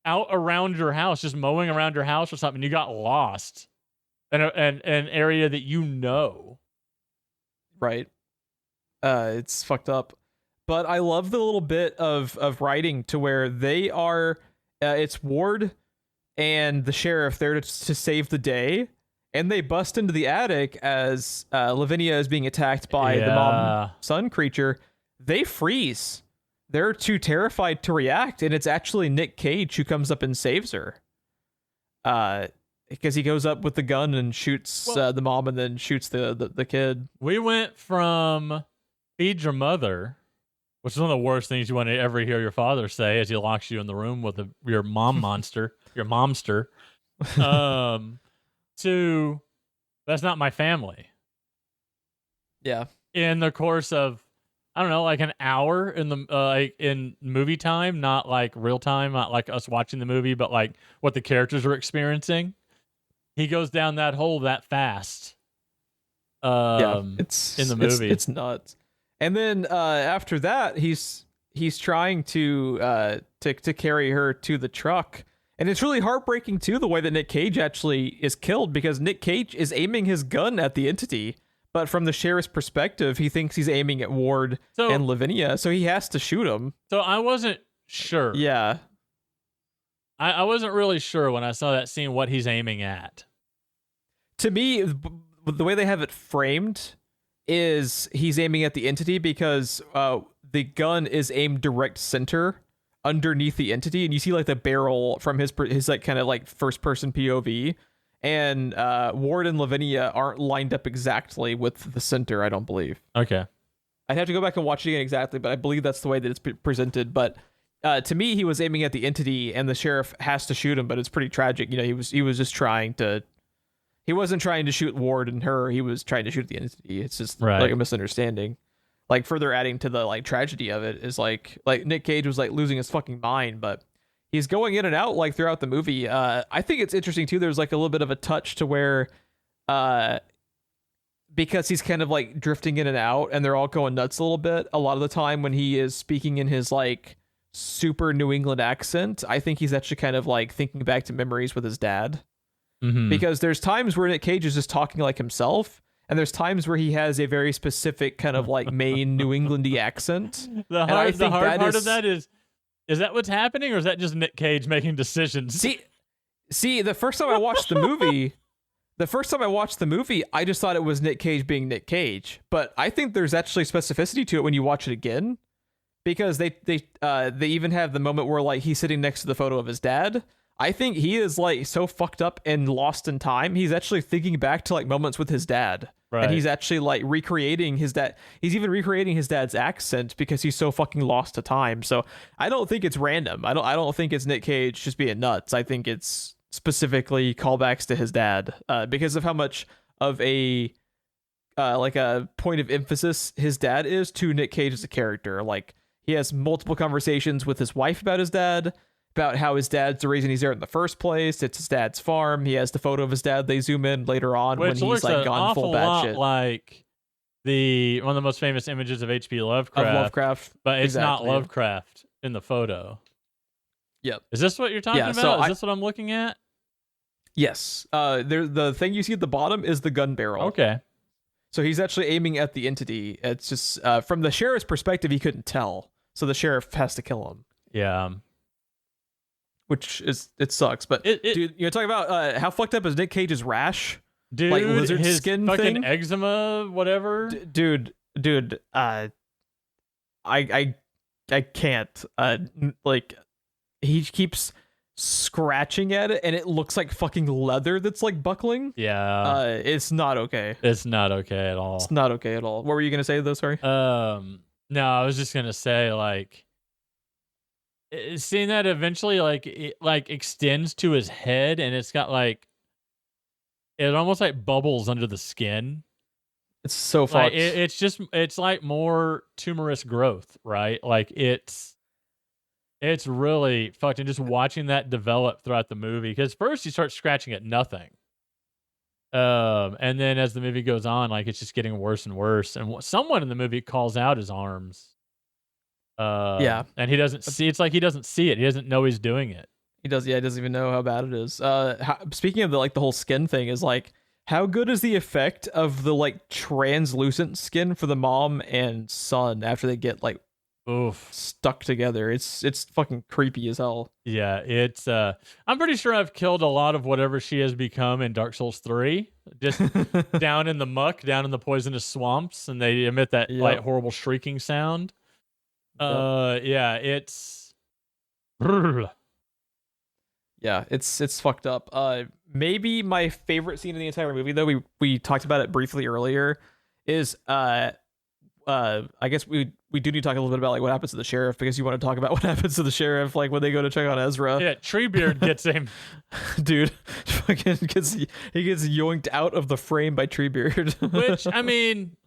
[SPEAKER 2] out around your house, just mowing around your house or something, and you got lost in an area that you know.
[SPEAKER 1] Right. It's fucked up. But I love the little bit of writing to where they are, it's Ward and the sheriff there to save the day, and they bust into the attic as Lavinia is being attacked by the mom-son creature. They freeze. They're too terrified to react, and it's actually Nick Cage who comes up and saves her. Because he goes up with the gun and shoots the mom and then shoots the kid.
[SPEAKER 2] We went from feed your mother, which is one of the worst things you want to ever hear your father say as he locks you in the room with your mom monster, your momster, to that's not my family.
[SPEAKER 1] Yeah.
[SPEAKER 2] In the course of, I don't know, like an hour in the in movie time, not like real time, not like us watching the movie, but like what the characters are experiencing. He goes down that hole that fast.
[SPEAKER 1] It's
[SPEAKER 2] in the movie.
[SPEAKER 1] It's nuts. And then after that, he's trying to carry her to the truck, and it's really heartbreaking too the way that Nick Cage actually is killed, because Nick Cage is aiming his gun at the entity, but from the sheriff's perspective, he thinks he's aiming at Ward and Lavinia, so he has to shoot him.
[SPEAKER 2] So I wasn't sure.
[SPEAKER 1] Yeah,
[SPEAKER 2] I wasn't really sure when I saw that scene what he's aiming at.
[SPEAKER 1] To me, the way they have it framed is he's aiming at the entity, because the gun is aimed direct center underneath the entity, and you see like the barrel from his like kind of like first person POV, and Ward and Lavinia aren't lined up exactly with the center, I don't believe.
[SPEAKER 2] Okay,
[SPEAKER 1] I'd have to go back and watch it again exactly, but I believe that's the way that it's presented. But to me, he was aiming at the entity, and the sheriff has to shoot him, but it's pretty tragic. You know, he was just trying to. He wasn't trying to shoot Ward and her. He was trying to shoot the entity. It's just like a misunderstanding. Like, further adding to the like tragedy of it is like Nick Cage was like losing his fucking mind, but he's going in and out like throughout the movie. I think it's interesting too. There's like a little bit of a touch to where, because he's kind of like drifting in and out, and they're all going nuts a little bit. A lot of the time when he is speaking in his like super New England accent. I think he's actually kind of like thinking back to memories with his dad.
[SPEAKER 2] Mm-hmm.
[SPEAKER 1] Because there's times where Nick Cage is just talking like himself, and there's times where he has a very specific kind of like Maine New Englandy accent.
[SPEAKER 2] The hard part of that is that what's happening, or is that just Nick Cage making decisions?
[SPEAKER 1] See, the first time I watched the movie, I just thought it was Nick Cage being Nick Cage. But I think there's actually specificity to it when you watch it again, because they even have the moment where like he's sitting next to the photo of his dad. I think he is like so fucked up and lost in time. He's actually thinking back to like moments with his dad.
[SPEAKER 2] Right.
[SPEAKER 1] And he's actually like recreating his dad. He's even recreating his dad's accent because he's so fucking lost to time. So I don't think it's random. I don't think it's Nick Cage just being nuts. I think it's specifically callbacks to his dad because of how much of a like a point of emphasis his dad is to Nick Cage as a character. Like he has multiple conversations with his wife about his dad, about how his dad's the reason he's there in the first place. It's his dad's farm. He has the photo of his dad. They zoom in later on when he's like gone full batshit.
[SPEAKER 2] Like one of the most famous images of H.P.
[SPEAKER 1] Lovecraft,
[SPEAKER 2] but it's not Lovecraft in the photo.
[SPEAKER 1] Yep.
[SPEAKER 2] Is this what you're talking about?
[SPEAKER 1] So
[SPEAKER 2] is this what I'm looking at?
[SPEAKER 1] Yes. The thing you see at the bottom is the gun barrel.
[SPEAKER 2] Okay.
[SPEAKER 1] So he's actually aiming at the entity. It's just from the sheriff's perspective, he couldn't tell, so the sheriff has to kill him.
[SPEAKER 2] Yeah.
[SPEAKER 1] Which it sucks, but dude, you're talking about how fucked up is Nick Cage's rash,
[SPEAKER 2] dude,
[SPEAKER 1] like lizard
[SPEAKER 2] his
[SPEAKER 1] skin
[SPEAKER 2] fucking
[SPEAKER 1] thing,
[SPEAKER 2] eczema, whatever.
[SPEAKER 1] Dude, I can't. Like he keeps scratching at it, and it looks like fucking leather that's like buckling.
[SPEAKER 2] Yeah,
[SPEAKER 1] it's not okay.
[SPEAKER 2] It's not okay at all.
[SPEAKER 1] It's not okay at all. What were you gonna say though? Sorry.
[SPEAKER 2] No, I was just gonna say like. Seeing that eventually like it like extends to his head, and it's got like it almost like bubbles under the skin.
[SPEAKER 1] It's so
[SPEAKER 2] like,
[SPEAKER 1] fucked.
[SPEAKER 2] It's like more tumorous growth, right? Like it's really fucked. And just watching that develop throughout the movie, because first you start scratching at nothing, and then as the movie goes on, like it's just getting worse and worse. And someone in the movie calls out his arms.
[SPEAKER 1] Yeah,
[SPEAKER 2] and he doesn't see. It's like he doesn't see it. He doesn't know he's doing it.
[SPEAKER 1] He does. Yeah, he doesn't even know how bad it is. Speaking of the whole skin thing, is like how good is the effect of the like translucent skin for the mom and son after they get like stuck together? It's fucking creepy as hell.
[SPEAKER 2] Yeah, it's. I'm pretty sure I've killed a lot of whatever she has become in Dark Souls 3. Just down in the muck, down in the poisonous swamps, and they emit that like horrible shrieking sound. Yeah, it's fucked up. Maybe my favorite scene in the entire movie, though, we talked about it briefly earlier, is I guess we do need to talk a little bit about like what happens to the sheriff, because you want to talk about what happens to the sheriff like when they go to check on Ezra. Yeah, Treebeard gets him.
[SPEAKER 1] Dude, fucking he gets yoinked out of the frame by Treebeard.
[SPEAKER 2] Which I mean,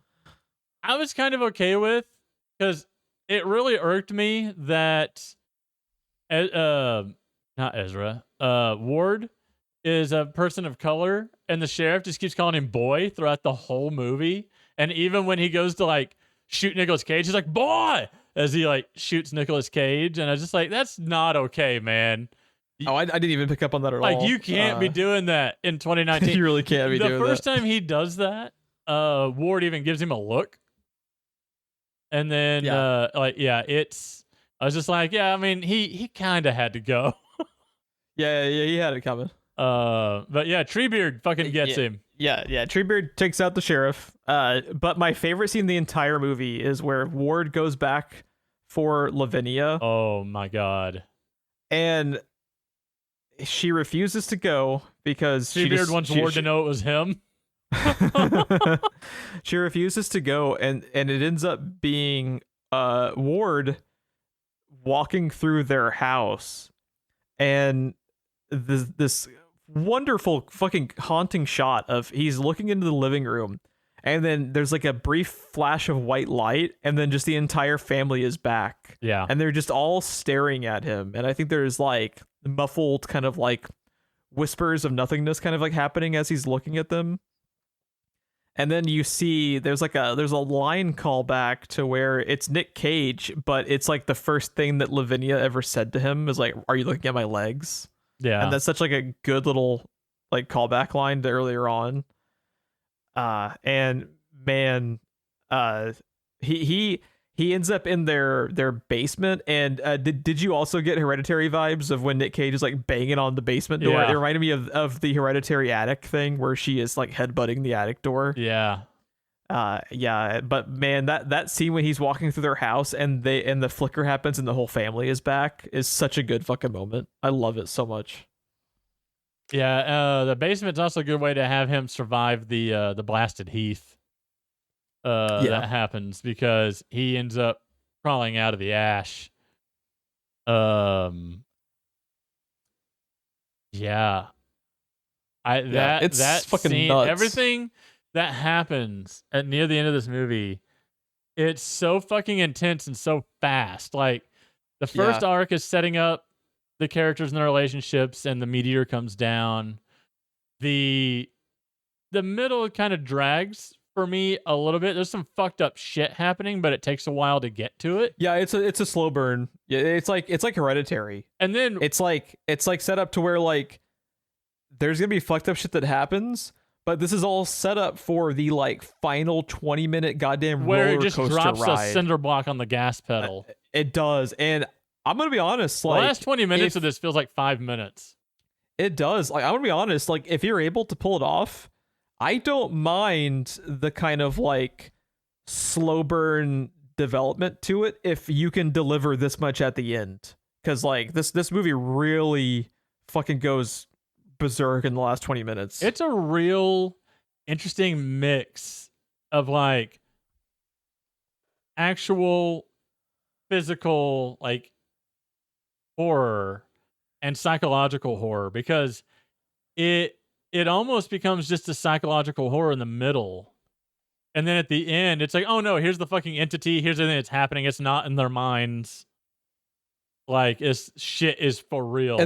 [SPEAKER 2] I was kind of okay with, because it really irked me that not Ezra, Ward is a person of color, and the sheriff just keeps calling him boy throughout the whole movie. And even when he goes to like shoot Nicolas Cage, he's like boy as he like shoots Nicolas Cage, and I was just like, that's not okay, man.
[SPEAKER 1] Oh, I didn't even pick up on that at all.
[SPEAKER 2] Like you can't be doing that in 2019.
[SPEAKER 1] You really can't be doing that.
[SPEAKER 2] The first time he does that, Ward even gives him a look. And then, it's. I was just like, yeah. I mean, he kind of had to go.
[SPEAKER 1] yeah, he had it coming.
[SPEAKER 2] But yeah, Treebeard fucking gets him.
[SPEAKER 1] Yeah. Treebeard takes out the sheriff. But my favorite scene in the entire movie is where Ward goes back for Lavinia.
[SPEAKER 2] Oh my god!
[SPEAKER 1] And she refuses to go because
[SPEAKER 2] Treebeard wants Ward to know it was him.
[SPEAKER 1] She refuses to go, and it ends up being Ward walking through their house, and this wonderful fucking haunting shot of he's looking into the living room, and then there's like a brief flash of white light, and then just the entire family is back.
[SPEAKER 2] Yeah,
[SPEAKER 1] and they're just all staring at him, and I think there's like muffled kind of like whispers of nothingness kind of like happening as he's looking at them. And then you see there's a line callback to where it's Nick Cage, but it's like the first thing that Lavinia ever said to him is like, "Are you looking at my legs?"
[SPEAKER 2] Yeah.
[SPEAKER 1] And that's such like a good little like callback line to earlier on. And man, he he ends up in their basement. And did you also get Hereditary vibes of when Nick Cage is like banging on the basement door?
[SPEAKER 2] Yeah.
[SPEAKER 1] It reminded me of the Hereditary attic thing where she is like headbutting the attic door.
[SPEAKER 2] Yeah.
[SPEAKER 1] Yeah, but man, that scene when he's walking through their house and the flicker happens and the whole family is back is such a good fucking moment. I love it so much.
[SPEAKER 2] Yeah, the basement's also a good way to have him survive the blasted heath. That happens because he ends up crawling out of the ash. Yeah. That
[SPEAKER 1] fucking
[SPEAKER 2] scene,
[SPEAKER 1] nuts.
[SPEAKER 2] everything that happens at near the end of this movie, it's so fucking intense and so fast. Like the first arc is setting up the characters and their relationships, and the meteor comes down. The middle kind of drags for me a little bit. There's some fucked up shit happening, but it takes a while to get to it.
[SPEAKER 1] Yeah, it's a slow burn. Yeah, it's like Hereditary.
[SPEAKER 2] And then
[SPEAKER 1] it's like set up to where like there's gonna be fucked up shit that happens, but this is all set up for the like final 20-minute goddamn
[SPEAKER 2] where
[SPEAKER 1] roller
[SPEAKER 2] it just
[SPEAKER 1] coaster
[SPEAKER 2] drops
[SPEAKER 1] ride.
[SPEAKER 2] a cinder block on the gas pedal.
[SPEAKER 1] It does, and I'm gonna be honest. Like
[SPEAKER 2] the last 20 minutes of this feels like 5 minutes.
[SPEAKER 1] It does. Like I'm gonna be honest. Like if you're able to pull it off, I don't mind the kind of like slow burn development to it if you can deliver this much at the end. Because like this movie really fucking goes berserk in the last 20 minutes.
[SPEAKER 2] It's a real interesting mix of like actual physical like horror and psychological horror, because it almost becomes just a psychological horror in the middle. And then at the end, it's like, oh no, here's the fucking entity. Here's everything that's happening. It's not in their minds. Like, it's shit is for real.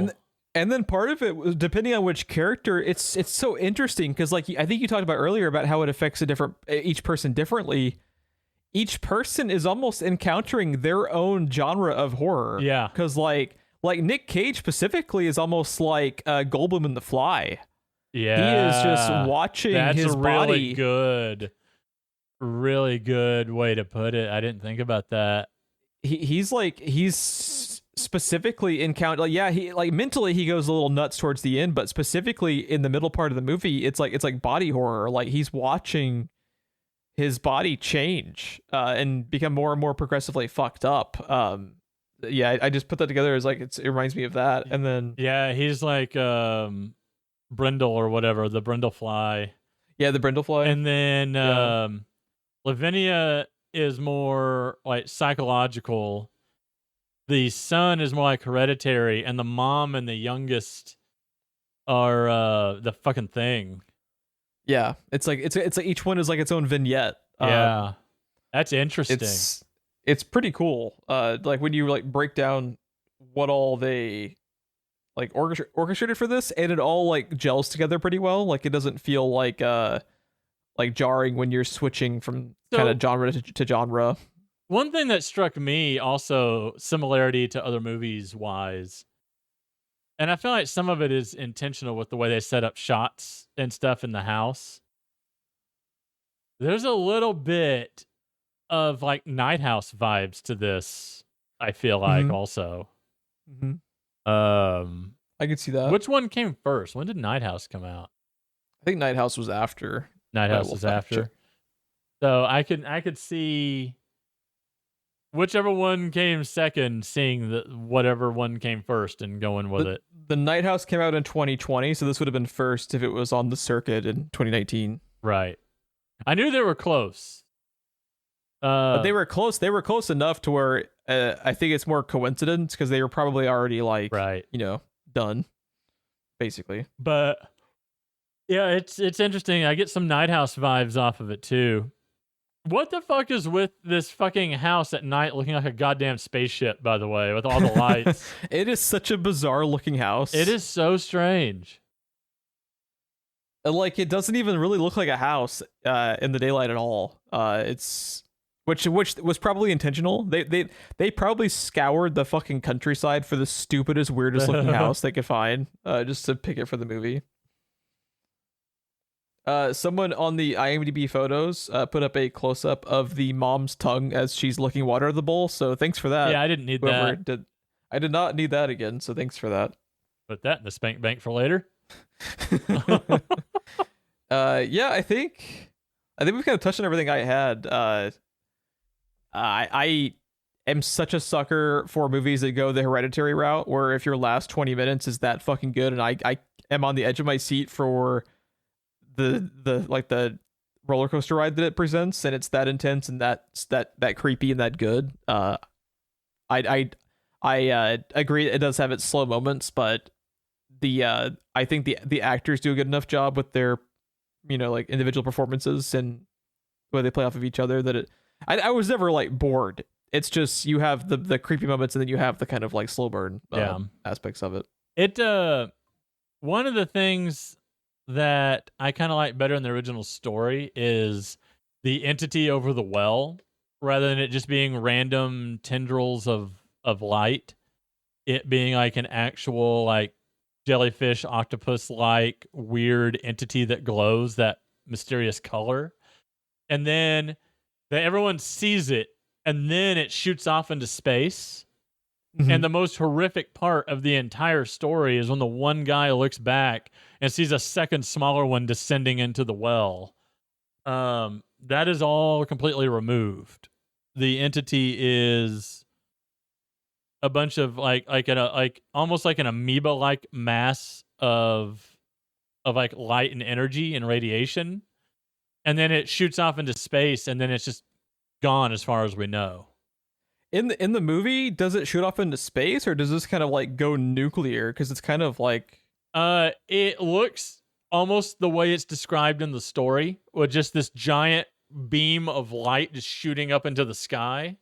[SPEAKER 1] And then part of it, depending on which character, it's so interesting because like I think you talked about earlier about how it affects each person differently. Each person is almost encountering their own genre of horror.
[SPEAKER 2] Yeah.
[SPEAKER 1] Because like Nick Cage specifically is almost like Goldblum in The Fly.
[SPEAKER 2] Yeah.
[SPEAKER 1] He is just watching his body.
[SPEAKER 2] Really good way to put it. I didn't think about that.
[SPEAKER 1] He's specifically encounter like he like mentally he goes a little nuts towards the end, but specifically in the middle part of the movie, it's like body horror. Like he's watching his body change and become more and more progressively fucked up. I just put that together as like it reminds me of that. And then
[SPEAKER 2] he's like Brindle or whatever, the Brindle fly.
[SPEAKER 1] Yeah, the Brindle fly.
[SPEAKER 2] And then Lavinia is more like psychological. The son is more like Hereditary, and the mom and the youngest are the fucking Thing.
[SPEAKER 1] Yeah, it's like each one is like its own vignette.
[SPEAKER 2] Yeah, that's interesting.
[SPEAKER 1] It's pretty cool. Like when you like break down what all they like orchestrated for this, and it all like gels together pretty well. Like it doesn't feel like jarring when you're switching from kind of genre to genre.
[SPEAKER 2] One thing that struck me also, similarity to other movies wise, and I feel like some of it is intentional with the way they set up shots and stuff in the house. There's a little bit of like Night House vibes to this, I feel like also.
[SPEAKER 1] Mm-hmm. I could see that.
[SPEAKER 2] Which one came first? When did Night House come out?
[SPEAKER 1] I think Night House was after.
[SPEAKER 2] Night House was after. So I could see whichever one came second, seeing whatever one came first and going with it.
[SPEAKER 1] The Night House came out in 2020, so this would have been first if it was on the circuit in 2019.
[SPEAKER 2] Right. I knew they were close.
[SPEAKER 1] But they were close. They were close enough to where I think it's more coincidence because they were probably already like, done, basically.
[SPEAKER 2] But yeah, it's interesting. I get some Night House vibes off of it too. What the fuck is with this fucking house at night looking like a goddamn spaceship, by the way, with all the lights?
[SPEAKER 1] It is such a bizarre looking house.
[SPEAKER 2] It is so strange.
[SPEAKER 1] Like it doesn't even really look like a house in the daylight at all. It's which was probably intentional. They probably scoured the fucking countryside for the stupidest, weirdest looking house they could find, just to pick it for the movie. Someone on the IMDb photos put up a close up of the mom's tongue as she's licking water out of the bowl. So thanks for that.
[SPEAKER 2] Yeah, I didn't need that.
[SPEAKER 1] I did not need that again. So thanks for that.
[SPEAKER 2] Put that in the spank bank for later.
[SPEAKER 1] Yeah, I think we've kind of touched on everything I had. I am such a sucker for movies that go the Hereditary route, where if your last 20 minutes is that fucking good, and I am on the edge of my seat for the roller coaster ride that it presents, and it's that intense and that creepy and that good. I agree it does have its slow moments, but I think the actors do a good enough job with their like individual performances and the way they play off of each other that I was never like bored. It's just you have the creepy moments and then you have the kind of like slow burn aspects of it.
[SPEAKER 2] One of the things that I kind of like better in the original story is the entity over the well, rather than it just being random tendrils of light. It being like an actual like jellyfish, octopus like weird entity that glows that mysterious color, and then everyone sees it, and then it shoots off into space. Mm-hmm. And the most horrific part of the entire story is when the one guy looks back and sees a second smaller one descending into the well. That is all completely removed. The entity is a bunch of like almost like an amoeba-like mass of like light and energy and radiation, and then it shoots off into space, and then it's just gone as far as we know.
[SPEAKER 1] In the movie, does it shoot off into space, or does this kind of like go nuclear? Because it's kind of like
[SPEAKER 2] it looks almost the way it's described in the story, with just this giant beam of light just shooting up into the sky,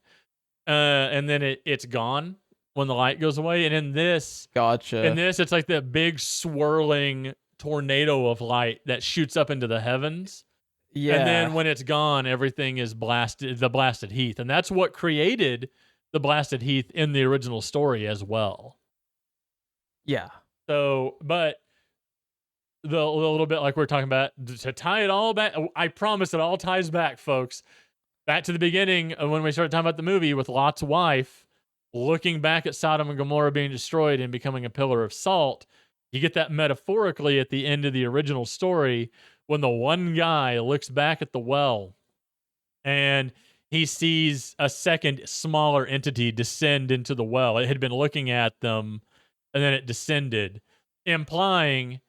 [SPEAKER 2] and then it's gone when the light goes away. And in this, it's like the big swirling tornado of light that shoots up into the heavens. Yeah. And then when it's gone, everything is blasted, the blasted heath. And that's what created the blasted heath in the original story as well.
[SPEAKER 1] Yeah.
[SPEAKER 2] So, but the little bit like we're talking about, to tie it all back, I promise it all ties back, folks. Back to the beginning of when we started talking about the movie with Lot's wife, looking back at Sodom and Gomorrah being destroyed and becoming a pillar of salt. You get that metaphorically at the end of the original story, when the one guy looks back at the well and he sees a second smaller entity descend into the well. It had been looking at them, and then it descended, implying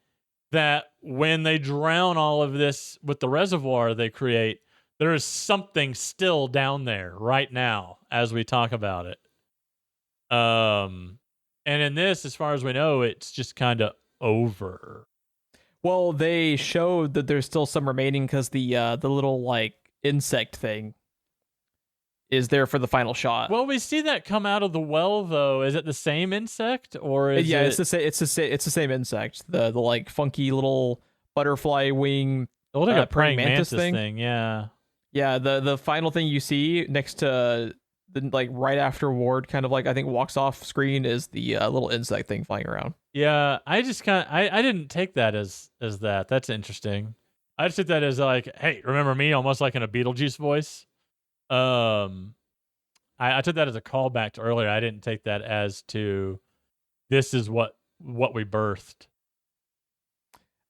[SPEAKER 2] that when they drown all of this with the reservoir they create, there is something still down there right now as we talk about it. And in this, as far as we know, it's just kind of over.
[SPEAKER 1] Well, they showed that there's still some remaining because the little like insect thing is there for the final shot.
[SPEAKER 2] Well, we see that come out of the well, though. Is it the same insect, or is it?
[SPEAKER 1] It's the same insect. The like funky little butterfly wing.
[SPEAKER 2] It looks like a praying mantis thing. Yeah.
[SPEAKER 1] Yeah. The final thing you see next to the like right after Ward kind of like I think walks off screen is the little insect thing flying around.
[SPEAKER 2] Yeah, I just I didn't take that as that. That's interesting. I just took that as like, hey, remember me? Almost like in a Beetlejuice voice. I took that as a callback to earlier. I didn't take that as to this is what we birthed.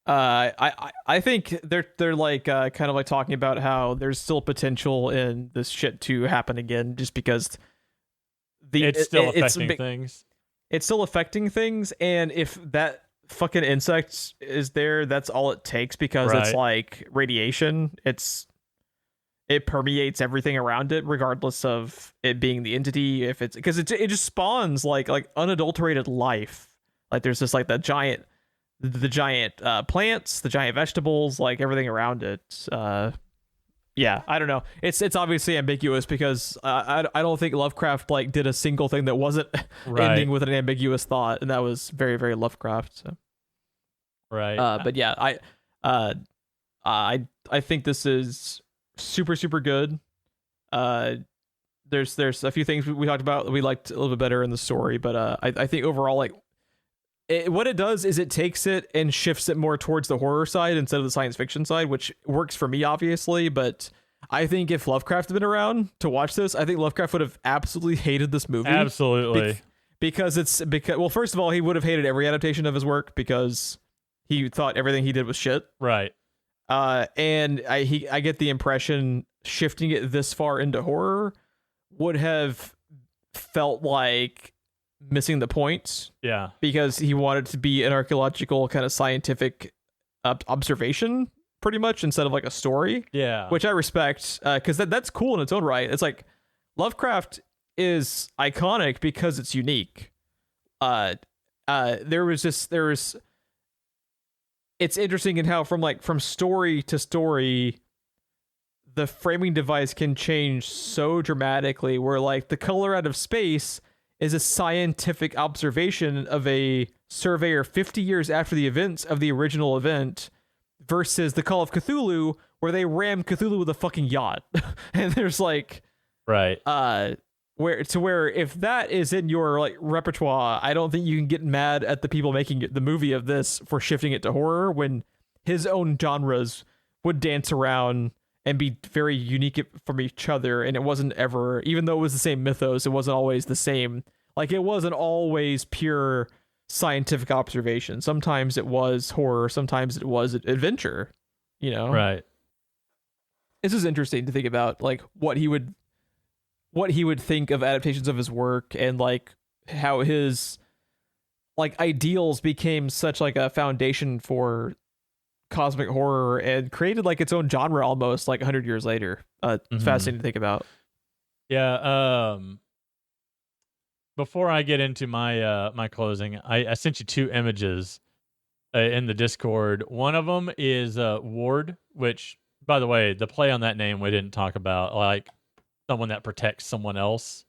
[SPEAKER 1] I think they're like kind of like talking about how there's still potential in this shit to happen again, just because
[SPEAKER 2] it's still affecting things.
[SPEAKER 1] It's still affecting things, and if that fucking insect is there, that's all it takes, because it's like radiation. It permeates everything around it, regardless of it being the entity. If it's because it just spawns like unadulterated life. Like there's just like the giant plants, the giant vegetables, like everything around it. Yeah, I don't know. It's obviously ambiguous because I don't think Lovecraft like did a single thing that wasn't ending with an ambiguous thought, and that was very, very Lovecraft. So.
[SPEAKER 2] Right.
[SPEAKER 1] But yeah, Uh, I think this is super super good. Uh, there's a few things we talked about that we liked a little bit better in the story, but I think overall, like, what it does is it takes it and shifts it more towards the horror side instead of the science fiction side, which works for me, obviously. But I think if Lovecraft had been around to watch this, I think Lovecraft would have absolutely hated this movie.
[SPEAKER 2] Absolutely.
[SPEAKER 1] Because well, first of all, he would have hated every adaptation of his work because he thought everything he did was shit.
[SPEAKER 2] Right.
[SPEAKER 1] And I get the impression shifting it this far into horror would have felt like missing the point.
[SPEAKER 2] Yeah.
[SPEAKER 1] Because he wanted to be an archaeological kind of scientific observation, pretty much, instead of like a story.
[SPEAKER 2] Yeah.
[SPEAKER 1] Which I respect, because that's cool in its own right. It's like Lovecraft is iconic because it's unique. It's interesting in how from story to story, the framing device can change so dramatically, where like the color out of space is a scientific observation of a surveyor 50 years after the events of the original event, versus the Call of Cthulhu, where they rammed Cthulhu with a fucking yacht. And there's like,
[SPEAKER 2] right.
[SPEAKER 1] where if that is in your like repertoire, I don't think you can get mad at the people making the movie of this for shifting it to horror, when his own genres would dance around and be very unique from each other. And it wasn't ever, even though it was the same mythos, it wasn't always the same. Like, it wasn't always pure scientific observation. Sometimes it was horror, sometimes it was adventure, you know?
[SPEAKER 2] Right.
[SPEAKER 1] This is interesting to think about, like, what he would think of adaptations of his work, and like how his like ideals became such like a foundation for cosmic horror and created like its own genre almost like 100 years later. It's fascinating to think about.
[SPEAKER 2] Yeah. Before I get into my my closing, I sent you 2 images in the Discord. One of them is Ward, which, by the way, the play on that name we didn't talk about, like someone that protects someone else.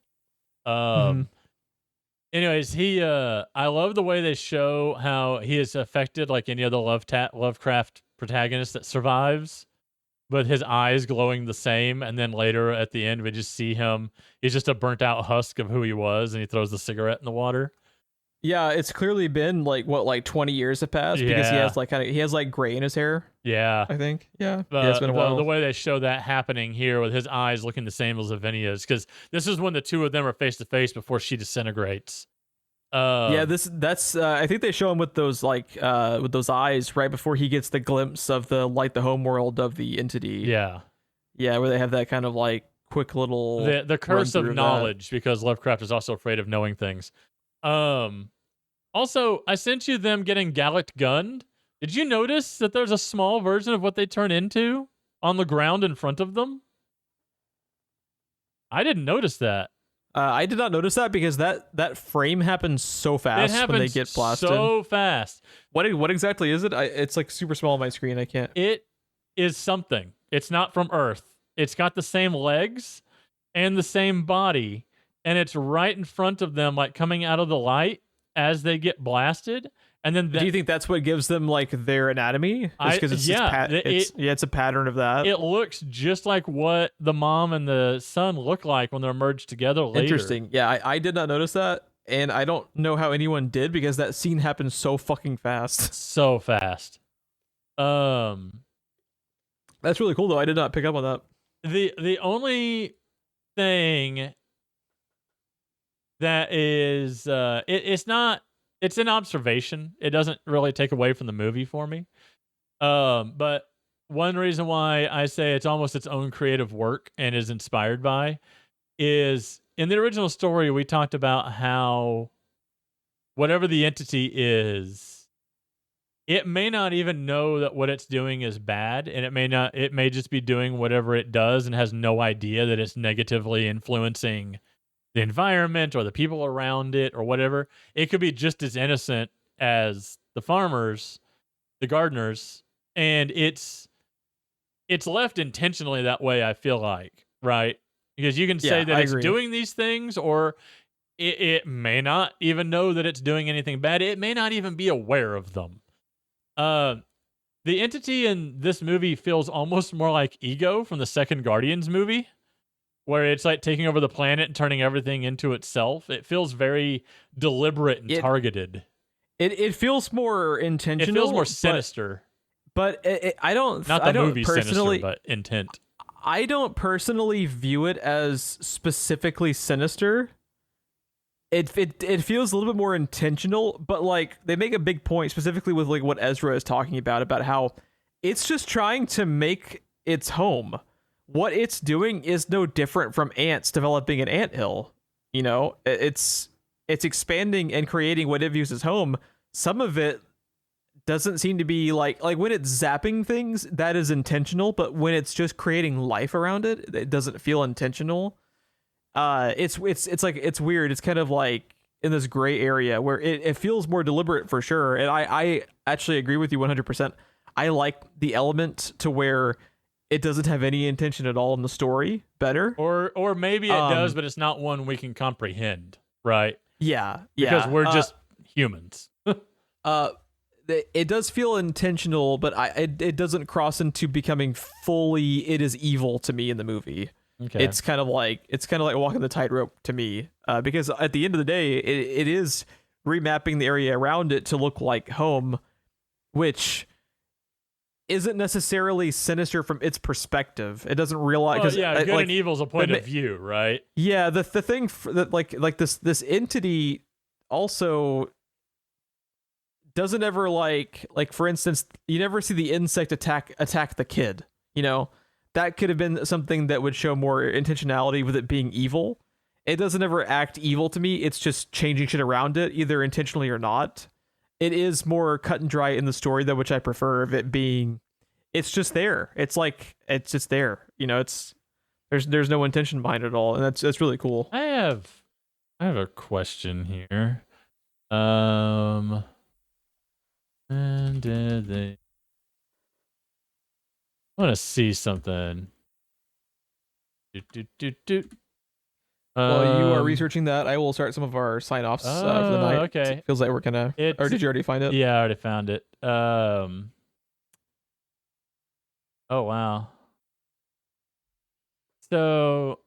[SPEAKER 2] Anyways, he I love the way they show how he is affected like any other Lovecraft protagonist that survives, but his eyes glowing the same, and then later at the end we just see him, he's just a burnt out husk of who he was, and he throws the cigarette in the water.
[SPEAKER 1] Yeah, it's clearly been like 20 years have passed, because he has like gray in his hair.
[SPEAKER 2] Yeah,
[SPEAKER 1] I think. Yeah, it's been a while.
[SPEAKER 2] The way they show that happening here with his eyes looking the same as Lavinia's, because this is when the two of them are face to face before she disintegrates.
[SPEAKER 1] That's I think they show him with those with those eyes right before he gets the glimpse of the homeworld of the entity.
[SPEAKER 2] Yeah,
[SPEAKER 1] where they have that kind of like quick little
[SPEAKER 2] the curse of knowledge, because Lovecraft is also afraid of knowing things. Also, I sent you them getting Gallic gunned. Did you notice that there's a small version of what they turn into on the ground in front of them? I didn't notice that.
[SPEAKER 1] I did not notice that, because that frame happens so fast when they get blasted.
[SPEAKER 2] So fast.
[SPEAKER 1] What exactly is it? It's like super small on my screen. I can't.
[SPEAKER 2] It is something. It's not from Earth. It's got the same legs and the same body, and it's right in front of them, like coming out of the light as they get blasted. And then
[SPEAKER 1] do you think that's what gives them like their anatomy? It's a pattern of that.
[SPEAKER 2] It looks just like what the mom and the son look like when they're merged together later.
[SPEAKER 1] Interesting. Yeah, I did not notice that, and I don't know how anyone did, because that scene happened so fucking fast.
[SPEAKER 2] So fast.
[SPEAKER 1] That's really cool though. I did not pick up on that.
[SPEAKER 2] The only thing that is it's an observation. It doesn't really take away from the movie for me. But one reason why I say it's almost its own creative work and is inspired by is, in the original story, we talked about how whatever the entity is, it may not even know that what it's doing is bad, and it may just be doing whatever it does and has no idea that it's negatively influencing the environment or the people around it or whatever. It could be just as innocent as the farmers, the gardeners, and it's left intentionally that way, I feel like, right? Because you can say that it's doing these things, or it may not even know that it's doing anything bad. It may not even be aware of them. The entity in this movie feels almost more like Ego from the second Guardians movie, where it's like taking over the planet and turning everything into itself. It feels very deliberate and targeted.
[SPEAKER 1] It feels more intentional.
[SPEAKER 2] It feels more sinister.
[SPEAKER 1] But I don't.
[SPEAKER 2] Not the movie sinister, but intent.
[SPEAKER 1] I don't personally view it as specifically sinister. It feels a little bit more intentional, but like they make a big point specifically with like what Ezra is talking about how it's just trying to make its home. What it's doing is no different from ants developing an anthill. You know, it's expanding and creating what it views as home. Some of it doesn't seem to be like when it's zapping things, that is intentional, but when it's just creating life around it, it doesn't feel intentional. It's like it's weird. It's kind of like in this gray area where it feels more deliberate for sure. And I actually agree with you 100%. I like the element to where it doesn't have any intention at all in the story better.
[SPEAKER 2] Or maybe it does, but it's not one we can comprehend, right?
[SPEAKER 1] Yeah.
[SPEAKER 2] Because we're just humans.
[SPEAKER 1] It does feel intentional, but it doesn't cross into becoming fully it is evil to me in the movie. Okay. It's kind of like walking the tightrope to me, because at the end of the day, it is remapping the area around it to look like home, which isn't necessarily sinister from its perspective. It doesn't realize.
[SPEAKER 2] Well, good and evil is a point of view, right?
[SPEAKER 1] Yeah, the thing that like this entity also doesn't ever like for instance, you never see the insect attack the kid. You know, that could have been something that would show more intentionality with it being evil. It doesn't ever act evil to me. It's just changing shit around it, either intentionally or not. It is more cut and dry in the story, though, which I prefer of it being. It's just there. It's like it's just there. You know, there's no intention behind it at all, and that's really cool.
[SPEAKER 2] I have a question here. And did they? I want to see something.
[SPEAKER 1] While you are researching that, I will start some of our sign-offs for the night.
[SPEAKER 2] Okay.
[SPEAKER 1] It feels like we're gonna. Or did you already find it?
[SPEAKER 2] Yeah, I already found it. Oh wow. So,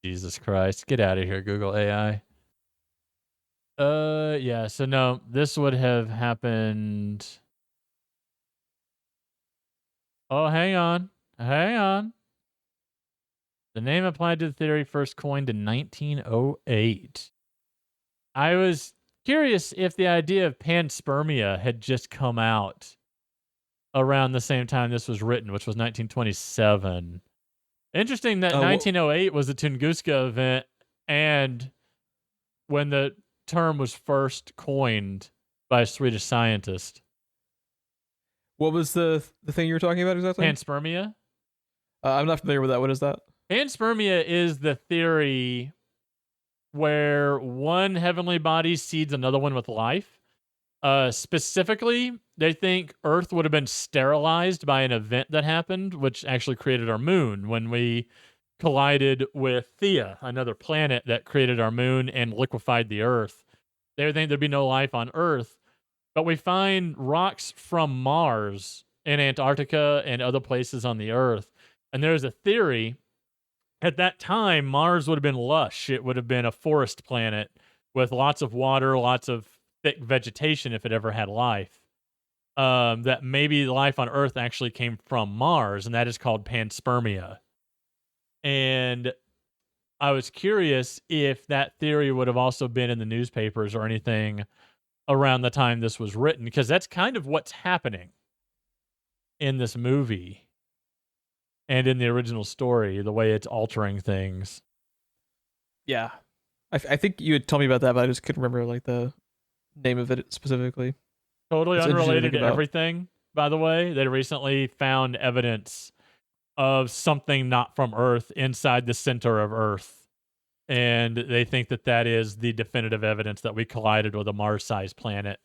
[SPEAKER 2] Jesus Christ, get out of here, Google AI. Yeah. So no, this would have happened. Oh, hang on. The name applied to the theory first coined in 1908. I was curious if the idea of panspermia had just come out around the same time this was written, which was 1927. Interesting that 1908 was the Tunguska event and when the term was first coined by a Swedish scientist.
[SPEAKER 1] What was the thing you were talking about exactly?
[SPEAKER 2] Panspermia?
[SPEAKER 1] I'm not familiar with that. What is that?
[SPEAKER 2] Panspermia is the theory where one heavenly body seeds another one with life. Specifically, they think Earth would have been sterilized by an event that happened, which actually created our moon when we collided with Theia, another planet that created our moon and liquefied the Earth. They would think there'd be no life on Earth. But we find rocks from Mars in Antarctica and other places on the Earth. And there's a theory, at that time, Mars would have been lush. It would have been a forest planet with lots of water, lots of thick vegetation if it ever had life. That maybe life on Earth actually came from Mars, and that is called panspermia. And I was curious if that theory would have also been in the newspapers or anything around the time this was written, because that's kind of what's happening in this movie and in the original story, the way it's altering things.
[SPEAKER 1] Yeah. I think you had told me about that, but I just couldn't remember like the name of it specifically.
[SPEAKER 2] Totally unrelated to everything, by the way. They recently found evidence of something not from Earth inside the center of Earth. And they think that is the definitive evidence that we collided with a Mars-sized planet.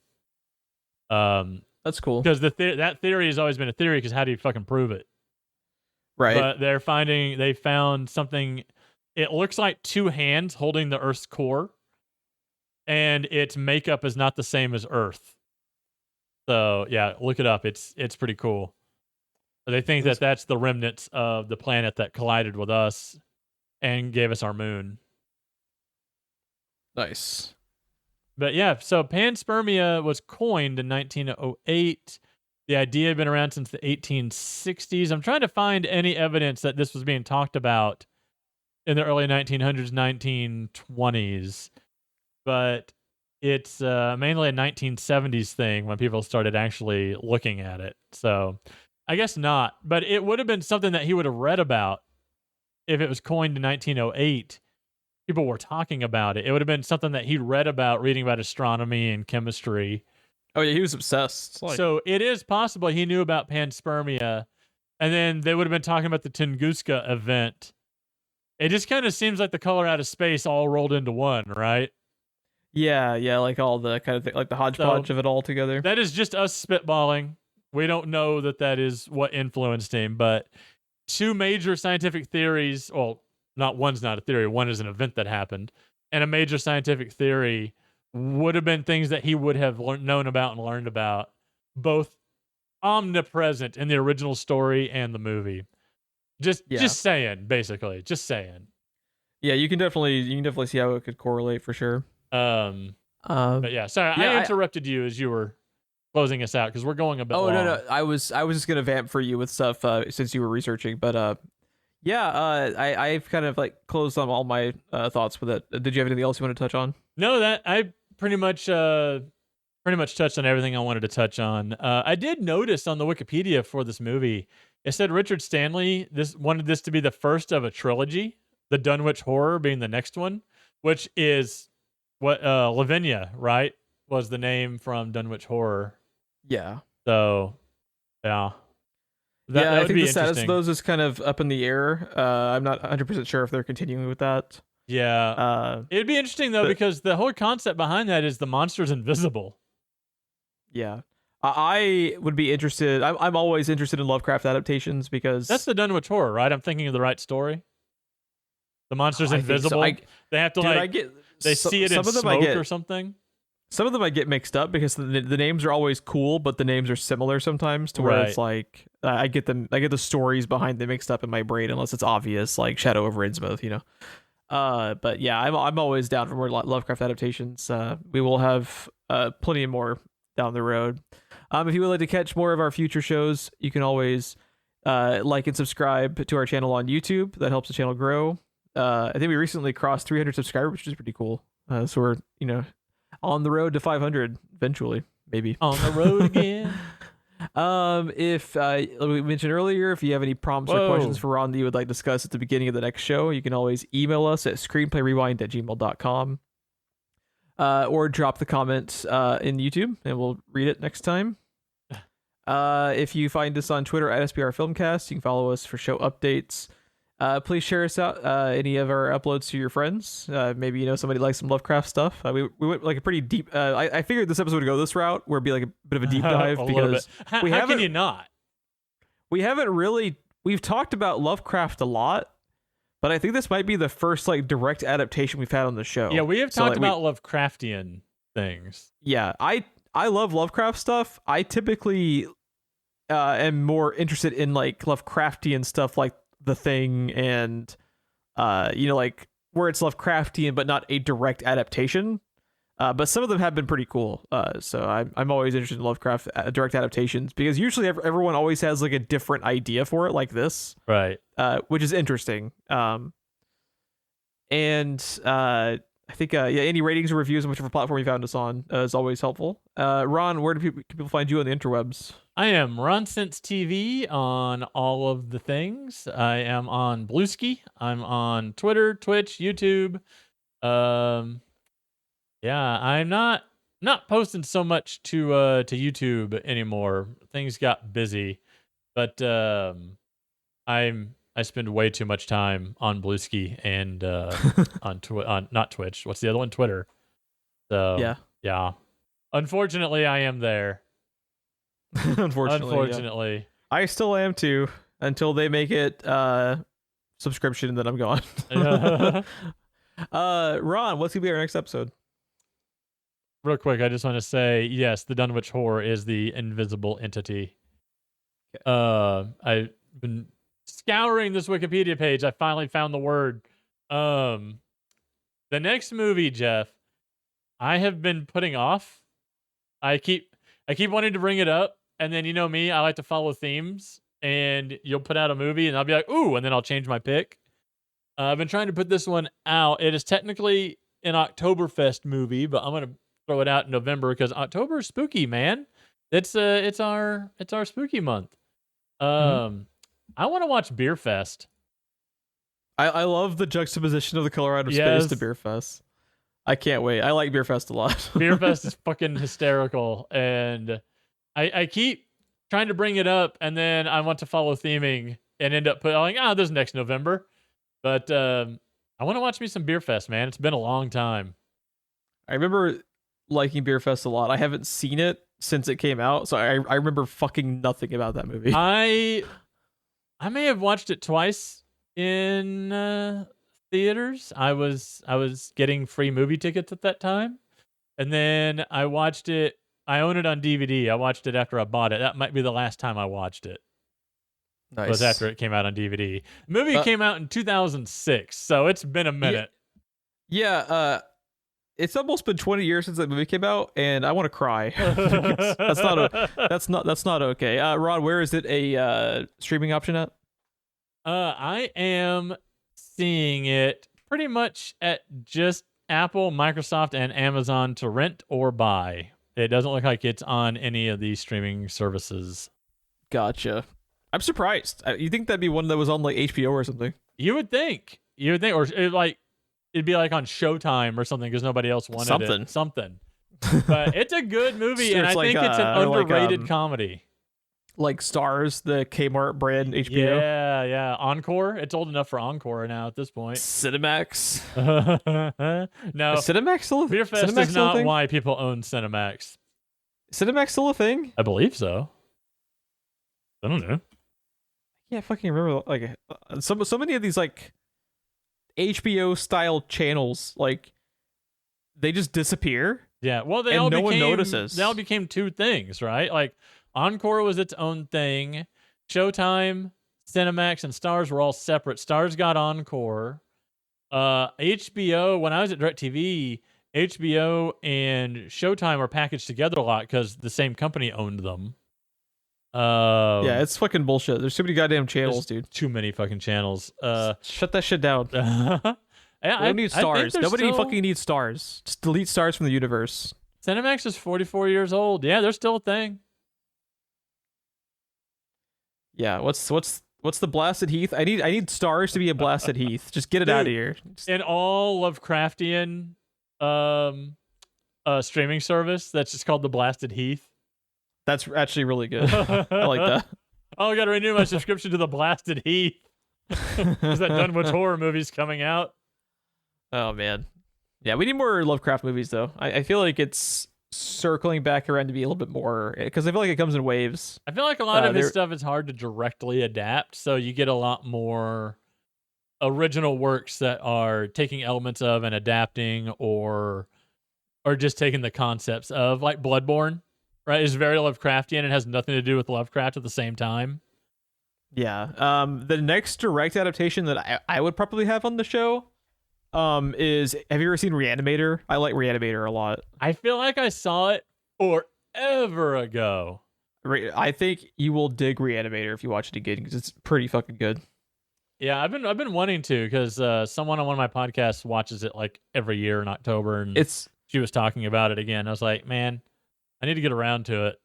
[SPEAKER 1] That's cool.
[SPEAKER 2] Because that theory has always been a theory, because how do you fucking prove it?
[SPEAKER 1] Right.
[SPEAKER 2] But they found something, it looks like two hands holding the Earth's core, and its makeup is not the same as Earth. So yeah, look it up. It's pretty cool. They think that that's the remnants of the planet that collided with us and gave us our moon.
[SPEAKER 1] Nice.
[SPEAKER 2] But yeah, so panspermia was coined in 1908. The idea had been around since the 1860s. I'm trying to find any evidence that this was being talked about in the early 1900s, 1920s. But it's mainly a 1970s thing when people started actually looking at it. So I guess not. But it would have been something that he would have read about if it was coined in 1908. People were talking about it. It would have been something that he read about, reading about astronomy and chemistry.
[SPEAKER 1] Oh yeah, he was obsessed.
[SPEAKER 2] So it is possible he knew about panspermia, and then they would have been talking about the Tunguska event. It just kind of seems like the color out of space all rolled into one, right?
[SPEAKER 1] Yeah, like all the kind of thing, like the hodgepodge of it all together.
[SPEAKER 2] That is just us spitballing. We don't know that is what influenced him, but two major scientific theories, well, one's not a theory, one is an event that happened, and a major scientific theory would have been things that he would have known about and learned about, both omnipresent in the original story and the movie. Just saying, basically. Just saying.
[SPEAKER 1] Yeah, you can definitely see how it could correlate for sure.
[SPEAKER 2] But yeah, sorry, I interrupted you as you were closing us out because we're going a bit long.
[SPEAKER 1] No. I was just gonna vamp for you with stuff since you were researching, but I've kind of like closed on all my thoughts with it. Did you have anything else you want to touch on?
[SPEAKER 2] No, that I pretty much touched on everything I wanted to touch on. I did notice on the Wikipedia for this movie, it said Richard Stanley wanted this to be the first of a trilogy, the Dunwich Horror being the next one, which is what Lavinia, right, was the name from Dunwich Horror.
[SPEAKER 1] Yeah.
[SPEAKER 2] So, yeah.
[SPEAKER 1] That I think the status of those is kind of up in the air. I'm not 100% sure if they're continuing with that.
[SPEAKER 2] Yeah. It'd be interesting, though, because the whole concept behind that is the monster's invisible.
[SPEAKER 1] Yeah. I would be interested. I'm always interested in Lovecraft adaptations because...
[SPEAKER 2] That's the Dunwich Horror, right? I'm thinking of the right story. The monster's invisible. So. They have to, they see it in smoke or something.
[SPEAKER 1] Some of them I get mixed up because the names are always cool, but the names are similar sometimes to where it's like I get the stories behind them mixed up in my brain unless it's obvious, like Shadow over Innsmouth, you know. But yeah, I'm always down for more Lovecraft adaptations. We will have plenty more down the road. If you would like to catch more of our future shows, you can always like and subscribe to our channel on YouTube. That helps the channel grow. I think we recently crossed 300 subscribers, which is pretty cool. So we're on the road to 500 eventually, maybe.
[SPEAKER 2] On the road again.
[SPEAKER 1] If we mentioned earlier, if you have any prompts or questions for Ron that you would like to discuss at the beginning of the next show, you can always email us at screenplayrewind@gmail.com. Or drop the comments in YouTube and we'll read it next time. If you find us on Twitter at SBR Filmcast, you can follow us for show updates. Please share us out any of our uploads to your friends. Maybe somebody likes some Lovecraft stuff. We went like a pretty deep. I figured this episode would go this route, where it'd be like a bit of a deep dive because
[SPEAKER 2] how can you not?
[SPEAKER 1] We haven't really. We've talked about Lovecraft a lot, but I think this might be the first like direct adaptation we've had on the show.
[SPEAKER 2] Yeah, we have talked about Lovecraftian things.
[SPEAKER 1] Yeah, I love Lovecraft stuff. I typically am more interested in like Lovecraftian stuff, like The Thing and like where it's Lovecraftian but not a direct adaptation, but some of them have been pretty cool, so I'm always interested in Lovecraft direct adaptations because usually everyone always has like a different idea for it, like this,
[SPEAKER 2] right?
[SPEAKER 1] Which is interesting. I think any ratings or reviews on whichever platform you found us on is always helpful. Ron, where do people find you on the interwebs?
[SPEAKER 2] I am Ronsense TV on all of the things. I am on Bluesky. I'm on Twitter, Twitch, YouTube. I'm not posting so much to YouTube anymore. Things got busy, but I spend way too much time on Bluesky and on not Twitch. What's the other one? Twitter. So yeah. Unfortunately, I am there. Unfortunately.
[SPEAKER 1] Yeah. I still am too until they make it subscription and then I'm gone. Ron, what's gonna be our next episode?
[SPEAKER 2] real quick, I just want to say, yes, the Dunwich Horror is the invisible entity. I've been scouring this Wikipedia page. I finally found the word. The next movie, Jeff, I have been putting off. I keep wanting to bring it up, and then you know me, I like to follow themes, and you'll put out a movie, and I'll be like, ooh, and then I'll change my pick. I've been trying to put this one out. It is technically an Oktoberfest movie, but I'm gonna throw it out in November because October is spooky, man. It's our spooky month. I want to watch Beer Fest.
[SPEAKER 1] I love the juxtaposition of the Colorado space to Beer Fest. I can't wait. I like Beer Fest a lot.
[SPEAKER 2] Beer Fest is fucking hysterical, and I keep trying to bring it up, and then I want to follow theming and end up putting like, this next November. But I want to watch me some Beer Fest, man. It's been a long time.
[SPEAKER 1] I remember liking Beer Fest a lot. I haven't seen it since it came out, so I remember fucking nothing about that movie.
[SPEAKER 2] I may have watched it twice in theaters. I was getting free movie tickets at that time, and then I watched it. I own it on DVD. I watched it after I bought it. That might be the last time I watched it.
[SPEAKER 1] Nice.
[SPEAKER 2] It was after it came out on DVD. The movie came out in 2006, so it's been a minute.
[SPEAKER 1] Yeah, it's almost been 20 years since that movie came out, and I want to cry. That's not okay. Rod, where is it a streaming option at?
[SPEAKER 2] I am seeing it pretty much at just Apple, Microsoft, and Amazon to rent or buy. It doesn't look like it's on any of these streaming services.
[SPEAKER 1] Gotcha. I'm surprised. You think that'd be one that was on like HBO or something?
[SPEAKER 2] You would think, or it'd be like on Showtime or something because nobody else wanted something. But it's a good movie, and I think it's an underrated comedy.
[SPEAKER 1] Like Stars, the Kmart brand HBO.
[SPEAKER 2] Yeah. Encore. It's old enough for Encore now at this point.
[SPEAKER 1] Cinemax.
[SPEAKER 2] No,
[SPEAKER 1] Is Cinemax still.
[SPEAKER 2] Beer Fest
[SPEAKER 1] Cinemax
[SPEAKER 2] is not why people own Cinemax.
[SPEAKER 1] Cinemax still a thing?
[SPEAKER 2] I believe so. I don't know.
[SPEAKER 1] I can't fucking remember. Like so many of these like HBO style channels, like they just disappear.
[SPEAKER 2] Yeah. Well, no one notices. They all became two things, right? Like Encore was its own thing. Showtime, Cinemax, and Stars were all separate. Stars got Encore. HBO, when I was at DirecTV, HBO and Showtime are packaged together a lot because the same company owned them.
[SPEAKER 1] Yeah, it's fucking bullshit. There's too many goddamn channels, dude.
[SPEAKER 2] Too many fucking channels.
[SPEAKER 1] Shut that shit down. We need Stars. Nobody fucking needs Stars. Just delete Stars from the universe.
[SPEAKER 2] Cinemax is 44 years old. Yeah, they're still a thing.
[SPEAKER 1] Yeah, what's the blasted heath? I need Stars to be a blasted heath. Just get it out of here.
[SPEAKER 2] In all Lovecraftian streaming service that's just called the Blasted Heath.
[SPEAKER 1] That's actually really good. I like that.
[SPEAKER 2] Oh, I got to renew my subscription to the Blasted Heath. Because that Dunwich Horror movie's coming out.
[SPEAKER 1] Oh, man. Yeah, we need more Lovecraft movies, though. I feel like it's circling back around to be a little bit more, because I feel like it comes in waves.
[SPEAKER 2] I feel like a lot of his stuff is hard to directly adapt, so you get a lot more original works that are taking elements of and adapting, or just taking the concepts of, like Bloodborne, right? It's very Lovecraftian and has nothing to do with Lovecraft at the same time.
[SPEAKER 1] Yeah. The next direct adaptation that I would probably have on the show is, have you ever seen Reanimator? I like Reanimator a lot.
[SPEAKER 2] I feel like I saw it forever ago.
[SPEAKER 1] I think you will dig Reanimator if you watch it again, because it's pretty fucking good.
[SPEAKER 2] Yeah, I've been wanting to, because someone on one of my podcasts watches it like every year in October, and she was talking about it again. I was like, man, I need to get around to it.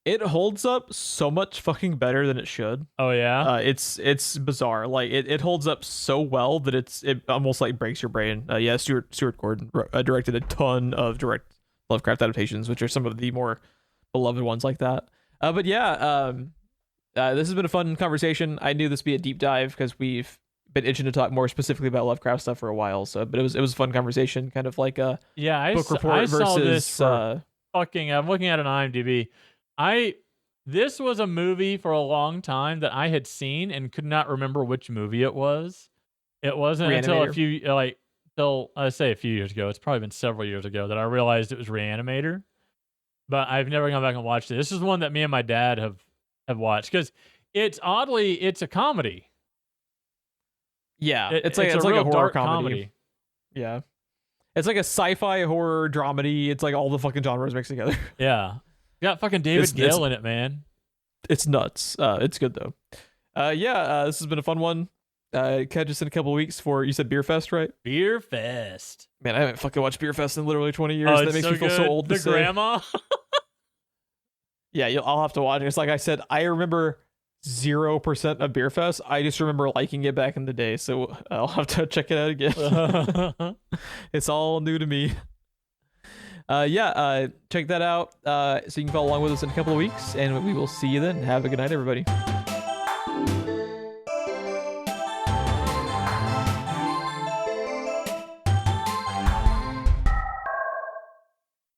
[SPEAKER 1] It holds up so much fucking better than it should.
[SPEAKER 2] Oh yeah,
[SPEAKER 1] it's bizarre. Like it holds up so well that it almost like breaks your brain. Yeah, Stuart Gordon directed a ton of direct Lovecraft adaptations, which are some of the more beloved ones like that. But yeah, this has been a fun conversation. I knew this would be a deep dive because we've been itching to talk more specifically about Lovecraft stuff for a while. So, but it was a fun conversation, kind of like a book report versus.
[SPEAKER 2] Saw this I'm looking at an IMDb. This was a movie for a long time that I had seen and could not remember which movie it was. It wasn't until a few till I say a few years ago. It's probably been several years ago that I realized it was Reanimator, but I've never gone back and watched it. This is one that me and my dad have watched because it's a comedy.
[SPEAKER 1] Yeah, it's
[SPEAKER 2] a
[SPEAKER 1] like
[SPEAKER 2] real
[SPEAKER 1] a horror
[SPEAKER 2] dark
[SPEAKER 1] comedy. Yeah, it's like a sci-fi horror dramedy. It's like all the fucking genres mixed together.
[SPEAKER 2] Yeah, got fucking David
[SPEAKER 1] It's-
[SPEAKER 2] Gale in it, man.
[SPEAKER 1] It's nuts. It's good though. This has been a fun one. Catch us in a couple weeks for, you said Beer Fest, right?
[SPEAKER 2] Beer Fest.
[SPEAKER 1] Man, I haven't fucking watched Beer Fest in literally 20 years.
[SPEAKER 2] Oh,
[SPEAKER 1] That
[SPEAKER 2] it's
[SPEAKER 1] makes
[SPEAKER 2] so
[SPEAKER 1] me feel so
[SPEAKER 2] good.
[SPEAKER 1] old
[SPEAKER 2] The
[SPEAKER 1] to say.
[SPEAKER 2] grandma.
[SPEAKER 1] Yeah, I'll have to watch it. It's like I said, I remember 0% of Beer Fest. I just remember liking it back in the day, so I'll have to check it out again. It's all new to me. Check that out. So you can follow along with us in a couple of weeks, and we will see you then. Have a good night, everybody.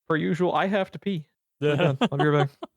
[SPEAKER 1] Per usual, I have to pee. We're done. I'll be right back.